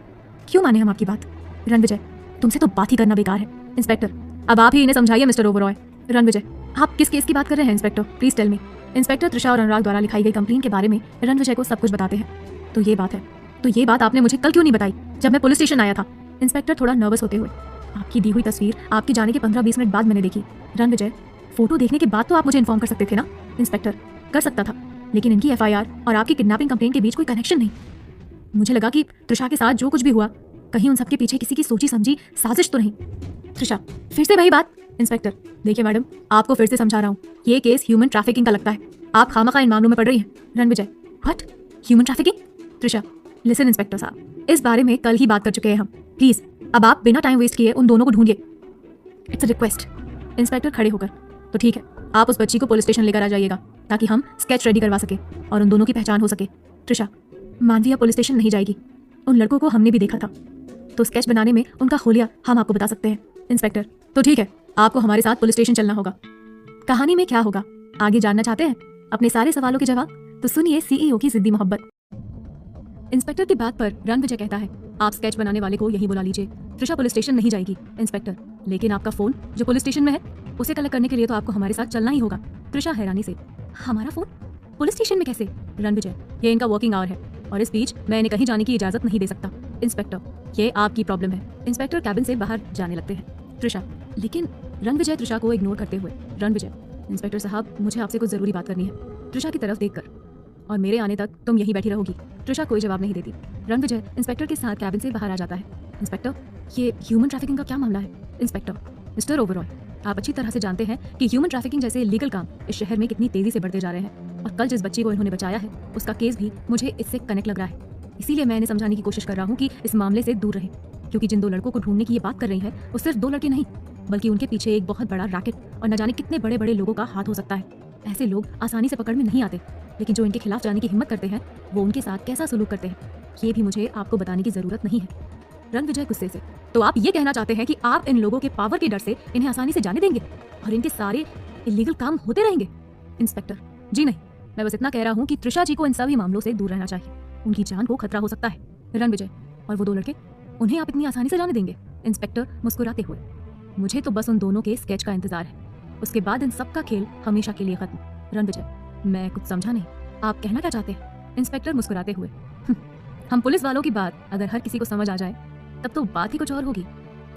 क्यों माने हम आपकी बात? रणविजय, तुमसे तो बात ही करना बेकार है। इंस्पेक्टर, अब आप ही इन्हें समझाइए मिस्टर ओबरॉय। रणविजय, आप किस केस की बात कर रहे हैं inspector, please tell me. Inspector Trisha और अनुराग द्वारा लिखाई गई कंप्लेन के बारे में रणविजय को सब कुछ बताते हैं। तो ये बात है, तो ये बात आपने मुझे कल क्यों नहीं बताई जब मैं पुलिस स्टेशन आया था? इंस्पेक्टर थोड़ा नर्वस होते हुए, आपकी दी हुई तस्वीर आपके जाने के 15-20 मिनट बाद मैंने देखी। रणविजय, फोटो देखने के बाद तो आप मुझे इन्फॉर्म कर सकते थे ना? इंस्पेक्टर, कर सकता था, लेकिन इनकी एफआईआर और आपकी किडनैपिंग कंप्लेन के बीच कोई कनेक्शन नहीं। मुझे लगा कि त्रिशा के साथ जो कुछ भी हुआ, कहीं उन सबके पीछे किसी की सोची समझी साजिश तो नहीं। त्रिशा, फिर से वही बात। इंस्पेक्टर, देखिए मैडम, आपको फिर से समझा रहा हूँ, ये केस ह्यूमन ट्रैफिकिंग का लगता है। आप खामखा इन मामलों में पड़ रही हैं। Ranvijay, what? Human trafficking? Trisha, listen inspector साहब, इस बारे में कल ही बात कर चुके हैं हम। प्लीज अब आप बिना टाइम वेस्ट किए उन दोनों को ढूंढिए। It's a request. इंस्पेक्टर खड़े होकर, तो ठीक है, आप उस बच्ची को पुलिस स्टेशन लेकर आ जाइएगा ताकि हम स्केच रेडी करवा सके और उन दोनों की पहचान हो सके। त्रिशा, मानवी अब पुलिस स्टेशन नहीं जाएगी। उन लड़कों को हमने भी देखा था, तो स्केच बनाने में उनका होलिया हम आपको बता सकते हैं। इंस्पेक्टर, तो ठीक है, आपको हमारे साथ पुलिस स्टेशन चलना होगा। कहानी में क्या होगा आगे जानना चाहते हैं? अपने सारे सवालों के जवाब तो सुनिए सीईओ की जिद्दी मोहब्बत। इंस्पेक्टर की बात पर रणविजय कहता है, आप स्केच बनाने वाले को यहीं बुला लीजिए। त्रिशा पुलिस स्टेशन नहीं जाएगी। इंस्पेक्टर, लेकिन आपका फोन जो पुलिस स्टेशन में है, उसे कलेक्ट करने के लिए तो आपको हमारे साथ चलना ही होगा। त्रिशा हैरानी से, हमारा फोन पुलिस स्टेशन में कैसे? रणविजय, ये इनका वर्किंग आवर है और इस बीच मैं इन्हें कहीं जाने की इजाजत नहीं दे सकता। इंस्पेक्टर, ये आपकी प्रॉब्लम है। इंस्पेक्टर कैबिन से बाहर जाने लगते हैं। त्रिशा, लेकिन रणविजय त्रिशा को इग्नोर करते हुए, रणविजय, इंस्पेक्टर साहब, मुझे आपसे कुछ जरूरी बात करनी है। त्रिशा की तरफ देखकर, और मेरे आने तक तुम यहीं बैठी रहोगी। त्रिशा कोई जवाब नहीं देती। रणविजय इंस्पेक्टर के साथ कैबिन से बाहर आ जाता है। इंस्पेक्टर, ये ह्यूमन ट्रैफिकिंग का क्या मामला है? इंस्पेक्टर, मिस्टर ओबरॉय, आप अच्छी तरह से जानते हैं कि ह्यूमन ट्रैफिकिंग जैसे लीगल काम इस शहर में कितनी तेजी से बढ़ते जा रहे हैं, और कल जिस बच्ची को इन्होंने बचाया है उसका केस भी मुझे इससे कनेक्ट लग रहा है। इसीलिए मैं इन्हें समझाने की कोशिश कर रहा हूँ कि इस मामले से दूर रहें, क्योंकि जिन दो लड़कों को ढूंढने की ये बात कर रही है वो सिर्फ दो लड़के नहीं, बल्कि उनके पीछे एक बहुत बड़ा रैकेट और न जाने कितने बड़े बड़े लोगों का हाथ हो सकता है। ऐसे लोग आसानी से पकड़ में नहीं आते, लेकिन जो इनके खिलाफ जाने की हिम्मत करते हैं वो उनके साथ कैसा सलूक करते हैं ये भी मुझे आपको बताने की जरूरत नहीं है। रणविजय गुस्से से, तो आप ये कहना चाहते हैं कि आप इन लोगों के पावर के डर से इन्हें आसानी से जाने देंगे और इनके सारे इलीगल काम होते रहेंगे? इंस्पेक्टर, जी नहीं, मैं बस इतना कह रहा हूँ कि त्रिशा जी को इन सभी मामलों से दूर रहना चाहिए। उनकी जान को खतरा हो सकता है। रणविजय, और वो दो लड़के, उन्हें आप इतनी आसानी से जाने देंगे? इंस्पेक्टर मुस्कुराते हुए, मुझे तो बस उन दोनों के स्केच का इंतजार है, उसके बाद इन सबका खेल हमेशा के लिए खत्म। रणविजय, मैं कुछ समझा नहीं, आप कहना क्या चाहते हैं? इंस्पेक्टर मुस्कुराते हुए, हम पुलिस वालों की बात अगर हर किसी को समझ आ जाए तब तो बात ही कुछ और होगी।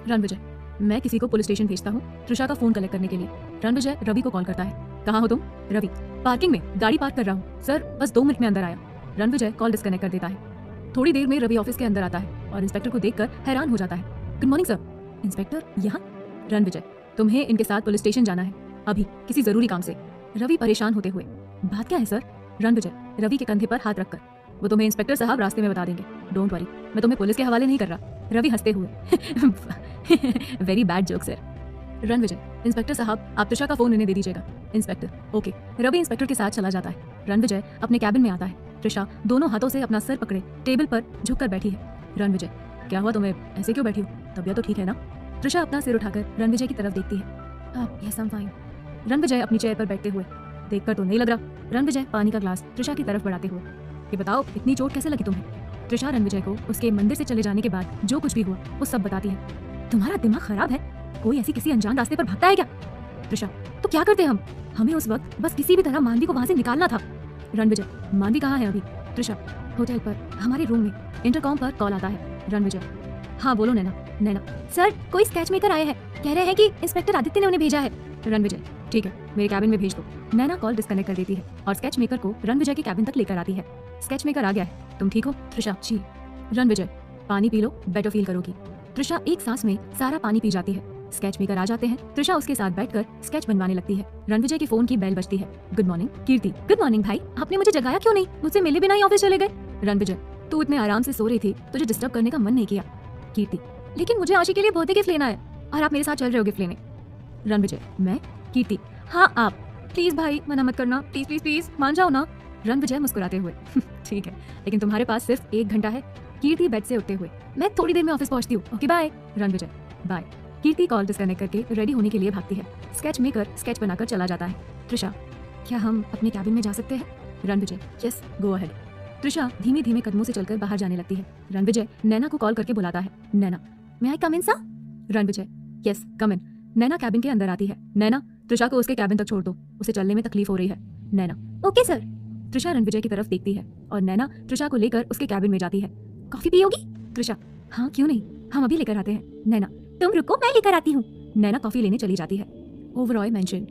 रणविजय, मैं किसी को पुलिस स्टेशन भेजता हूँ त्रिशा का फोन कलेक्ट करने के लिए। रणविजय रवि को कॉल करता है। कहाँ हो तुम? रवि, पार्किंग में गाड़ी पार्क कर रहा हूँ सर, बस 2 मिनट में अंदर आया। रणविजय कॉल डिस्कनेक्ट कर देता है। थोड़ी देर में रवि ऑफिस के अंदर आता है और इंस्पेक्टर को देखकर हैरान हो जाता है। Good morning sir. इंस्पेक्टर यहाँ? रणविजय, तुम्हें इनके साथ पुलिस स्टेशन जाना है अभी, किसी जरूरी काम से। रवि परेशान होते हुए, बात क्या है सर? रणविजय रवि के कंधे पर हाथ रखकर, वो तुम्हें इंस्पेक्टर साहब रास्ते में बता देंगे, डोंट वरी, मैं तुम्हें पुलिस के हवाले नहीं कर रहा। रवि हंसते हुए, very bad joke sir. Ranvijay, inspector साहब आप त्रिशा का फोन इन्हें दे दीजिएगा। Inspector, okay. रवि इंस्पेक्टर के साथ चला जाता है। रणविजय अपने कैबिन में आता है। त्रिशा दोनों हाथों से अपना सर पकड़े टेबल पर झुककर बैठी है। रणविजय, क्या हुआ तुम्हें, ऐसे क्यों बैठी हो? तबीयत तो ठीक है ना? त्रिशा अपना सिर उठाकर रणविजय की तरफ देखती है। Yes I am fine. Ranvijay अपनी चेयर पर बैठते हुए, देखकर तो नहीं लग रहा। रणविजय पानी का ग्लास त्रिशा की तरफ बढ़ाते हुए, ये बताओ इतनी चोट कैसे लगी तुम्हें? त्रिशा रणविजय को उसके मंदिर से चले जाने के बाद जो कुछ भी हुआ वो सब बताती है। तुम्हारा दिमाग खराब है? कोई ऐसी किसी अनजान रास्ते पर भागता है क्या? त्रिशा, तो क्या करते हम? हमें उस वक्त बस किसी भी तरह मानवी को वहां से निकालना था। रणविजय, मानवी कहाँ है अभी? त्रिशा, होटल पर हमारे रूम में। इंटरकॉम पर कॉल आता है। रणविजय, हाँ बोलो नैना। नैना, सर कोई स्केच मेकर आए हैं, कह रहे हैं कि इंस्पेक्टर आदित्य ने उन्हें भेजा है। रणविजय, ठीक है, मेरे कैबिन में भेज दो। नैना कॉल डिस्कनेक्ट कर देती है और स्केच मेकर को रणविजय के कैबिन तक लेकर आती है। स्केच मेकर आ गया है, तुम ठीक हो? त्रिशा, जी। रणविजय, पानी पी लो, बेटर फील करोगी। त्रिशा एक सांस में सारा पानी पी जाती है। स्केच मेकर आ जाते हैं। त्रिशा उसके साथ बैठकर स्केच बनवाने लगती है। रणविजय की फोन की बेल बजती है। Good morning. Kirti, good morning भाई, आपने मुझे जगाया क्यों नहीं? मुझसे मिले बिना ही ऑफिस चले गए। रणविजय, तू इतने आराम से सो रही थी, तुझे डिस्टर्ब करने का मन नहीं किया। कीर्ति, लेकिन मुझे आशी के लिए बर्थडे गिफ्ट लेना है और आप मेरे साथ चल रहे हो गिफ्ट लेने। रणविजय, मैं? कीर्ति, हाँ आप। प्लीज भाई मना मत करना, प्लीज प्लीज प्लीज मान जाओ ना। रणविजय मुस्कुराते हुए, ठीक है, लेकिन तुम्हारे पास सिर्फ 1 घंटा है। कीर्ति बेड से उठते हुए, मैं थोड़ी देर में ऑफिस पहुंचती हूँ, ओके बाय। रणविजय, बाय। कीर्ति कॉल डिस्कनेक्ट करके रेडी होने के लिए भागती है। स्केच मेकर स्केच बनाकर चला जाता है। त्रिशा, क्या हम अपने कैबिन में जा सकते हैं? Ranvijay, yes go ahead. Trisha धीमे धीमे कदमों से चलकर बाहर जाने लगती है। रणविजय नैना को कॉल करके बुलाता है। नैना, मे I come in sir? Ranvijay, yes come in. Naina cabin के अंदर आती है। नैना, त्रिशा को उसके कैबिन तक छोड़ दो, उसे चलने में तकलीफ हो रही है। नैना, ओके सर। त्रिशा रणविजय की तरफ देखती है और नैना त्रिशा को लेकर उसके कैबिन में जाती है। कॉफी पियोगी? त्रिशा, हाँ क्यों नहीं, हम अभी लेकर आते हैं। नैना, तुम रुको मैं लेकर आती हूँ। नैना कॉफी लेने चली जाती है। ओवरऑय मेंशन।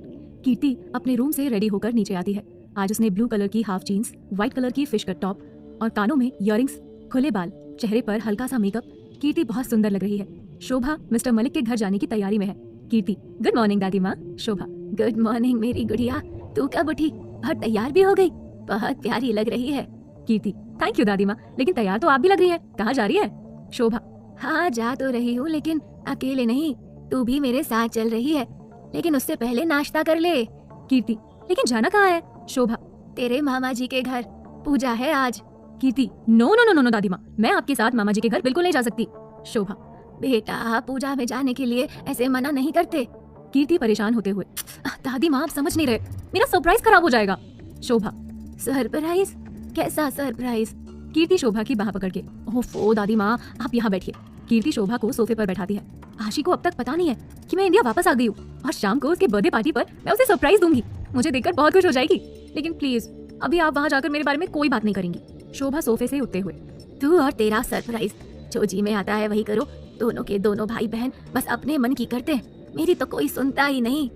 कीर्ति अपने रूम से रेडी होकर नीचे आती है। आज उसने ब्लू कलर की हाफ जीन्स, व्हाइट कलर की फिश कट टॉप और कानों में इयररिंग्स, खुले बाल, चेहरे पर हल्का सा मेकअप। कीर्ति बहुत सुंदर लग रही है। शोभा मिस्टर मलिक के घर जाने की तैयारी में है। कीर्ति, गुड मॉर्निंग दादी माँ। शोभा, गुड मॉर्निंग मेरी गुड़िया, तू कब उठी और तैयार भी हो गई? बहुत प्यारी लग रही है। कीर्ति, थैंक यू दादी माँ, लेकिन तैयार तो आप भी लग रही है, कहाँ जा रही है? शोभा, हाँ जा तो रही हूँ, लेकिन अकेले नहीं, तू भी मेरे साथ चल रही है, लेकिन उससे पहले नाश्ता कर ले। कीर्ति, लेकिन जाना कहाँ है? शोभा, तेरे मामा जी के घर, पूजा है आज। Kirti, no no no no no दादी माँ, मैं आपके साथ मामा जी के घर बिल्कुल नहीं जा सकती। शोभा, बेटा पूजा में जाने के लिए ऐसे मना नहीं करते। कीर्ति परेशान होते हुए, दादी माँ आप समझ नहीं रहे, मेरा सरप्राइज खराब हो जाएगा। शोभा, सरप्राइज? कैसा सरप्राइज? कीर्ति शोभा की बाह पकड़ के, ओफो दादी माँ आप यहाँ बैठिए। कीर्ति शोभा को सोफे पर बैठाती है। आशी को अब तक पता नहीं है कि मैं इंडिया वापस आ गई हूँ और शाम को उसके बर्थडे पार्टी पर मैं उसे सरप्राइज दूंगी। मुझे देखकर बहुत खुश हो जाएगी, लेकिन प्लीज अभी आप वहाँ जाकर मेरे बारे में कोई बात नहीं करेंगी। शोभा सोफे से उठते हुए, तू और तेरा सरप्राइज, जो जी में आता है वही करो। दोनों के दोनों भाई बहन बस अपने मन की करते हैं, मेरी तो कोई सुनता ही नहीं।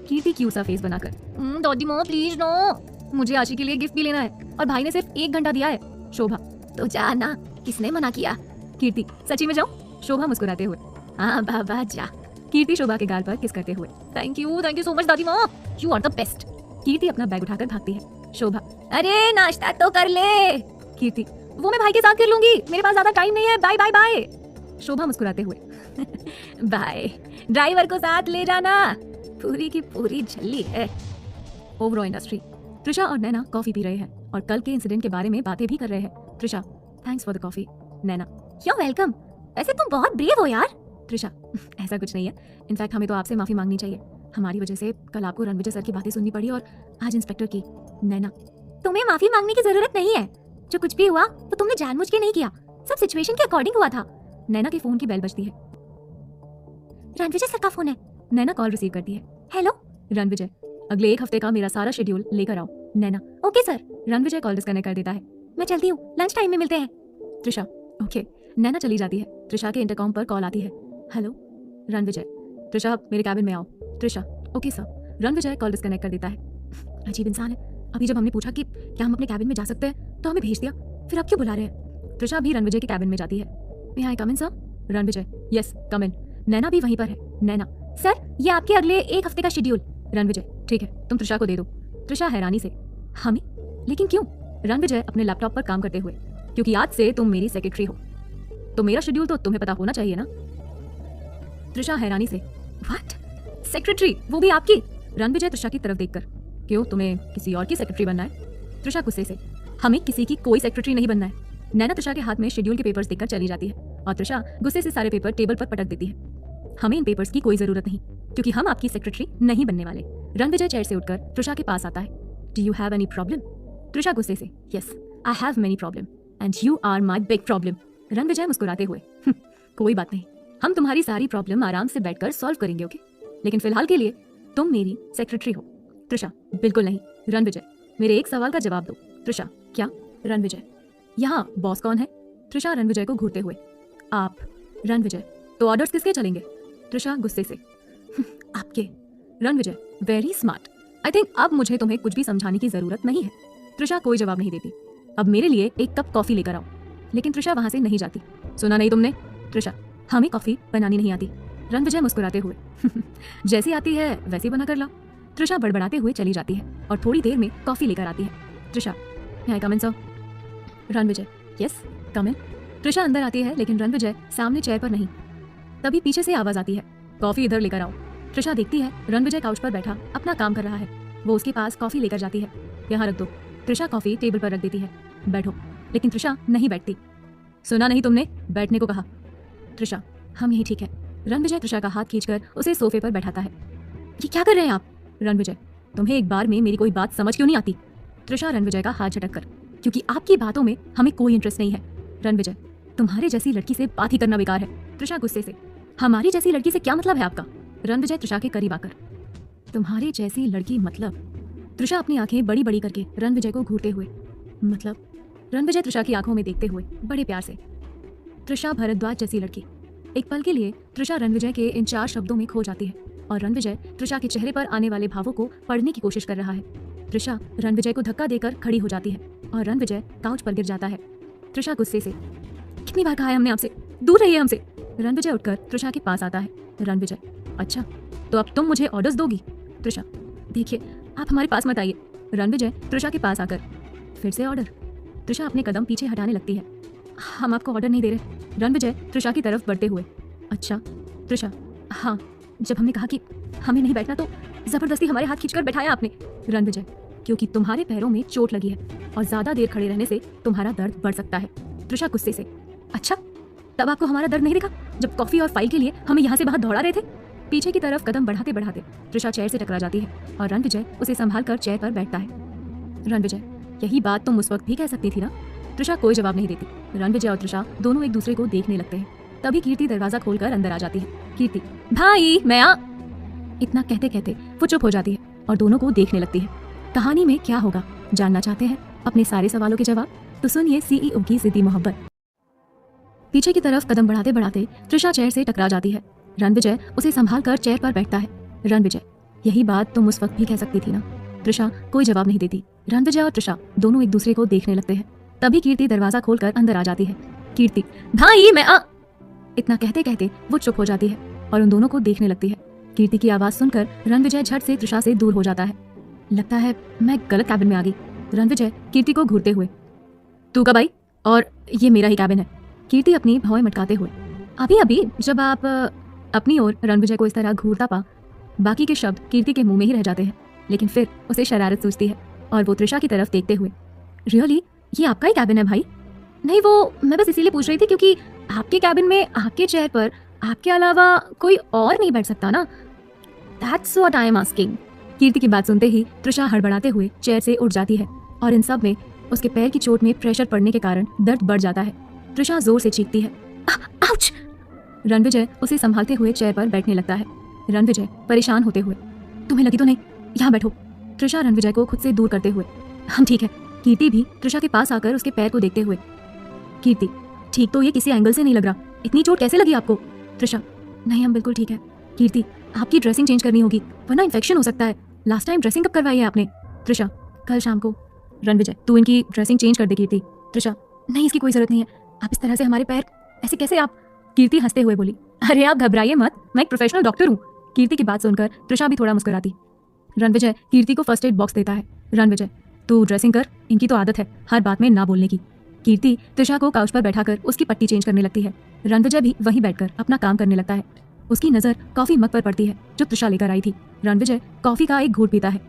कीर्ति क्यूट सा फेस बनाकर, दादी माँ प्लीज नो, मुझे आशी के लिए गिफ्ट भी लेना है और भाई ने सिर्फ 1 घंटा दिया है। शोभा, तो जा ना, किसने मना किया? कीर्ति, सच्ची में जाऊं? शोभा मुस्कुराते हुए, हाँ बाबा जा। कीर्ति शोभा के गाल पर किस करते हुए, थैंक यू सो मच दादी माँ, यू आर द बेस्ट। कीर्ति अपना बैग उठाकर भागती है। शोभा, अरे नाश्ता तो कर ले। कीर्ति, वो मैं भाई के साथ कर लूंगी, मेरे पास ज्यादा टाइम नहीं है, बाय बाय बाय। शोभा मुस्कुराते हुए, बाय, ड्राइवर को साथ ले जाना, पूरी की पूरी झल्ली है। Overall industry. त्रिशा और नैना कॉफी पी रहे हैं और कल के इंसिडेंट के बारे में बातें भी कर रहे हैं। Trisha, thanks for the coffee. Naina, you're welcome, वैसे तुम बहुत ब्रेव हो यार। त्रिशा, ऐसा कुछ नहीं है, इनफैक्ट हमें तो आपसे माफी मांगनी चाहिए, हमारी वजह से कल आपको रणविजय सर की बातें सुननी पड़ी और आज इंस्पेक्टर की। नैना, तुम्हें माफी मांगने की जरूरत नहीं है, जो कुछ भी हुआ वो तुमने जानबूझ के नहीं किया, सब सिचुएशन के अकॉर्डिंग हुआ था। नैना के फोन की बेल बजती है। रणविजय सर का फोन है। नैना कॉल रिसीव करती है। हेलो। रणविजय, अगले 1 हफ्ते का मेरा सारा शेड्यूल लेकर आओ। Naina, okay sir. Ranvijay call disconnect कर देता है। मैं चलती हूँ, लंच टाइम में मिलते हैं। त्रिशा, ओके। नैना चली जाती है। त्रिशा के इंटरकॉम पर कॉल आती है। हेलो। रणविजय, त्रिशा मेरे कैबिन में आओ। Trisha, okay sir. Ranvijay call disconnect कर देता है। अजीब इंसान है, अभी जब हमने पूछा कि क्या हम अपने कैबिन में जा सकते हैं तो हमें भेज दिया, फिर अब क्यों बुला रहे हैं? त्रिशा भी रणविजय के कैबिन में जाती है। मे I come in sir? Ranvijay, yes come इन। नैना भी वहीं पर है। नैना, सर ये आपके अगले 1 हफ्ते का शेड्यूल। रणविजय, ठीक है, तुम त्रिशा को दे दो। त्रिशा हैरानी से, हमें? लेकिन क्यों? रणविजय अपने लैपटॉप पर काम करते हुए, क्योंकि आज से तुम मेरी सेक्रेटरी हो, तो मेरा शेड्यूल तो तुम्हें पता होना चाहिए ना। त्रिशा हैरानी से, व्हाट? सेक्रेटरी, वो भी आपकी? रणविजय त्रिशा की तरफ देखकर, क्यों तुम्हें किसी और की सेक्रेटरी बनना है? त्रिशा गुस्से से, हमें किसी की कोई सेक्रेटरी नहीं बनना है। नैना त्रिशा के हाथ में शेड्यूल के पेपर्स देखकर चली जाती है और त्रिशा गुस्से से सारे पेपर टेबल पर पटक देती है। हमें इन पेपर्स की कोई जरूरत नहीं, क्योंकि हम आपकी सेक्रेटरी नहीं बनने वाले। रणविजय चेयर से उठकर त्रिशा के पास आता है। Do you have any problem? Trisha गुस्से से, yes I have many problem and you are my big problem. Ranvijay मुस्कुराते हुए, कोई बात नहीं, हम तुम्हारी सारी प्रॉब्लम आराम से बैठकर सॉल्व करेंगे, ओके? लेकिन फिलहाल के लिए तुम मेरी सेक्रेटरी हो। त्रिशा, बिल्कुल नहीं। रणविजय, मेरे एक सवाल का जवाब दो। त्रिशा, क्या? रणविजय, यहाँ बॉस कौन है? त्रिशा रणविजय को घूरते हुए, आप। रणविजय, तो ऑर्डर्स किसके चलेंगे? त्रिशा गुस्से से, आपके। Ranvijay, very smart. I think अब मुझे तुम्हें कुछ भी समझाने की जरूरत नहीं है। त्रिशा कोई जवाब नहीं देती। अब मेरे लिए 1 कप कॉफी लेकर आओ। लेकिन त्रिशा वहां से नहीं जाती। सुना नहीं तुमने? त्रिशा, हमें कॉफी बनानी नहीं आती। रणविजय मुस्कुराते हुए, जैसी आती है वैसी बना कर लाओ। त्रिशा बड़बड़ाते हुए चली जाती है और थोड़ी देर में कॉफी लेकर आती है। Trisha, may I come in sir? Ranvijay, yes come in. Trisha अंदर आती है, लेकिन रणविजय सामने चेयर पर नहीं। तभी पीछे से आवाज आती है, कॉफी इधर लेकर आओ। त्रिशा देखती है रणविजय काउच पर बैठा अपना काम कर रहा है। वो उसके पास कॉफी लेकर जाती है। यहाँ रख दो। त्रिशा कॉफी टेबल पर रख देती है। बैठो। लेकिन त्रिशा नहीं बैठती। सुना नहीं तुमने? बैठने को कहा। त्रिशा, हम यही ठीक है। रणविजय त्रिशा का हाथ खींचकर उसे सोफे पर बैठाता है। ये क्या कर रहे हैं आप? रणविजय, तुम्हें एक बार में मेरी कोई बात समझ क्यों नहीं आती? त्रिशा रणविजय का हाथ झटक कर, क्योंकि आपकी बातों में हमें कोई इंटरेस्ट नहीं है। रणविजय, तुम्हारे जैसी लड़की से बात ही करना बेकार है। त्रिशा गुस्से से, हमारी जैसी लड़की से क्या मतलब है आपका? रणविजय त्रिशा के करीब आकर, तुम्हारी जैसी लड़की मतलब? त्रिशा अपनी आंखें बड़ी बड़ी करके रणविजय को घूरते हुए, मतलब? रणविजय त्रिशा की आंखों में देखते हुए बड़े प्यार से, त्रिशा भारद्वाज जैसी लड़की। एक पल के लिए त्रिशा रणविजय के इन 4 शब्दों में खो जाती है और रणविजय त्रिशा के चेहरे पर आने वाले भावों को पढ़ने की कोशिश कर रहा है। त्रिशा रणविजय को धक्का देकर खड़ी हो जाती है और रणविजय काउच पर गिर जाता है। तृषा गुस्से से, कितनी बार कहा है हमने आपसे, दूर रहिए हमसे। रणविजय उठकर तृषा के पास आता है। रणविजय, अच्छा तो अब तुम मुझे ऑर्डर्स दोगी? तृषा, देखिए आप हमारे पास मत आइए। रणविजय तृषा के पास आकर, फिर से ऑर्डर? तृषा अपने कदम पीछे हटाने लगती है। हम आपको ऑर्डर नहीं दे रहे। रणविजय तृषा की तरफ बढ़ते हुए, अच्छा तृषा, हाँ जब हमने कहा कि हमें नहीं बैठना तो जबरदस्ती हमारे हाथ खींचकर बैठाया आपने। रणविजय, क्योंकि तुम्हारे पैरों में चोट लगी है और ज्यादा देर खड़े रहने से तुम्हारा दर्द बढ़ सकता है। तृषा गुस्से से, अच्छा तब आपको हमारा दर्द नहीं दिखा जब कॉफी और फाइल के लिए हमें यहाँ से बाहर दौड़ा रहे थे? पीछे की तरफ कदम बढ़ाते बढ़ाते तृषा चेयर से टकरा जाती है और रणविजय उसे संभाल कर चेयर पर बैठता है। रणविजय, यही बात तुम उस वक्त भी कह सकती थी ना? तृषा कोई जवाब नहीं देती। रणविजय और तृषा दोनों एक दूसरे को देखने लगते हैं। तभी कीर्ति दरवाजा खोलकर अंदर आ जाती है। कीर्ति, भाई मैं आ। इतना कहते कहते वो चुप हो जाती है और दोनों को देखने लगती है। कहानी में क्या होगा जानना चाहते हैं अपने सारे सवालों के जवाब? तो सुनिए सीईओ की जिद्दी मोहब्बत। पीछे की तरफ कदम बढ़ाते बढ़ाते तृषा चेयर से टकरा जाती है। रणविजय उसे संभाल कर चेयर पर बैठता है। रणविजय, यही बात तुम उस वक्त भी कह सकती थी ना? तृषा कोई जवाब नहीं देती। रणविजय और तृषा दोनों एक दूसरे को देखने लगते हैं। तभी कीर्ति दरवाजा खोलकर अंदर आ जाती है। कीर्ति, भाई मैं आ। इतना कहते कहते वो चुप हो जाती है और उन दोनों को देखने लगती है। कीर्ति की आवाज सुनकर रणविजय झट से तृषा से दूर हो जाता है। लगता है मैं गलत कैबिन में आ गई। रणविजय कीर्ति को घूरते हुए, तू कब आई? और ये मेरा ही कैबिन है। कीर्ति अपनी भौएं मटकाते हुए, अभी अभी जब आप अपनी ओर रणविजय को इस तरह घूरता पा। बाकी के शब्द कीर्ति के मुंह में ही रह जाते हैं, लेकिन फिर उसे शरारत सूझती है और वो तृषा की तरफ देखते हुए, रियली ये आपका ही कैबिन है भाई? नहीं वो मैं बस इसीलिए पूछ रही थी क्योंकि आपके कैबिन में आपके चेयर पर आपके अलावा कोई और नहीं बैठ सकता ना। That's what I am asking. Kirti की बात सुनते ही तृषा हड़बड़ाते हुए चेयर से उठ जाती है और इन सब में उसके पैर की चोट में प्रेशर पड़ने के कारण दर्द बढ़ जाता है। तृषा जोर से चीखती है, आउच! रणविजय उसे संभालते हुए चेयर पर बैठने लगता है। रणविजय परेशान होते हुए, तुम्हें लगी तो नहीं? यहाँ बैठो। तृषा रणविजय को खुद से दूर करते हुए, हम ठीक है। कीर्ति भी तृषा के पास आकर उसके पैर को देखते हुए, कीर्ति ठीक तो ये किसी एंगल से नहीं लग रहा, इतनी चोट कैसे लगी आपको? तृषा, नहीं हम बिल्कुल ठीक है। कीर्ति, आपकी ड्रेसिंग चेंज करनी होगी वरना इन्फेक्शन हो सकता है। लास्ट टाइम ड्रेसिंग कब करवाई है आपने? तृषा, कल शाम को। रणविजय, तू इनकी ड्रेसिंग चेंज कर दे कीर्ति। तृषा, नहीं इसकी कोई जरूरत नहीं है, आप इस तरह से हमारे पैर ऐसे कैसे आप? कीर्ति हंसते हुए बोली, अरे आप घबराइए मत, मैं एक प्रोफेशनल डॉक्टर हूँ। कीर्ति की बात सुनकर तृषा भी थोड़ा मुस्कुराती। रणविजय कीर्ति को फर्स्ट एड बॉक्स देता है। रणविजय, तू ड्रेसिंग कर, इनकी तो आदत है हर बात में ना बोलने की। कीर्ति तृषा को काउच पर बैठाकर उसकी पट्टी चेंज करने लगती है। रणविजय भी वहीं बैठकर अपना काम करने लगता है। उसकी नजर कॉफी मग पर पड़ती है जो तृषा लेकर आई थी। रणविजय कॉफी का एक घूंट पीता है।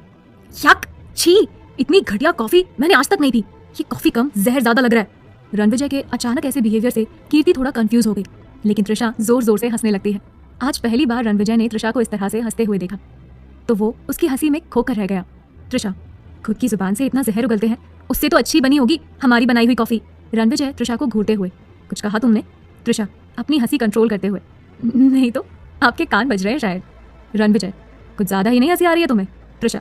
यक, छी, इतनी घटिया कॉफी मैंने आज तक नहीं पी। ये कॉफी कम जहर ज्यादा लग रहा है। रणविजय के अचानक ऐसे बिहेवियर से कीर्ति थोड़ा कंफ्यूज हो गई, लेकिन तृषा जोर जोर से हंसने लगती है। आज पहली बार रणविजय ने तृषा को इस तरह से हंसते हुए देखा तो वो उसकी हंसी में खोकर रह गया। तृषा, खुद की जुबान से इतना जहर उगलते हैं, उससे तो अच्छी बनी होगी हमारी बनाई हुई कॉफी। रणविजय तृषा को घूरते हुए, कुछ कहा तुमने? तृषा अपनी हंसी कंट्रोल करते हुए, नहीं तो आपके कान बज रहे हैं शायद। रणविजय, कुछ ज्यादा ही नहीं हंसी आ रही है तुम्हें? तृषा,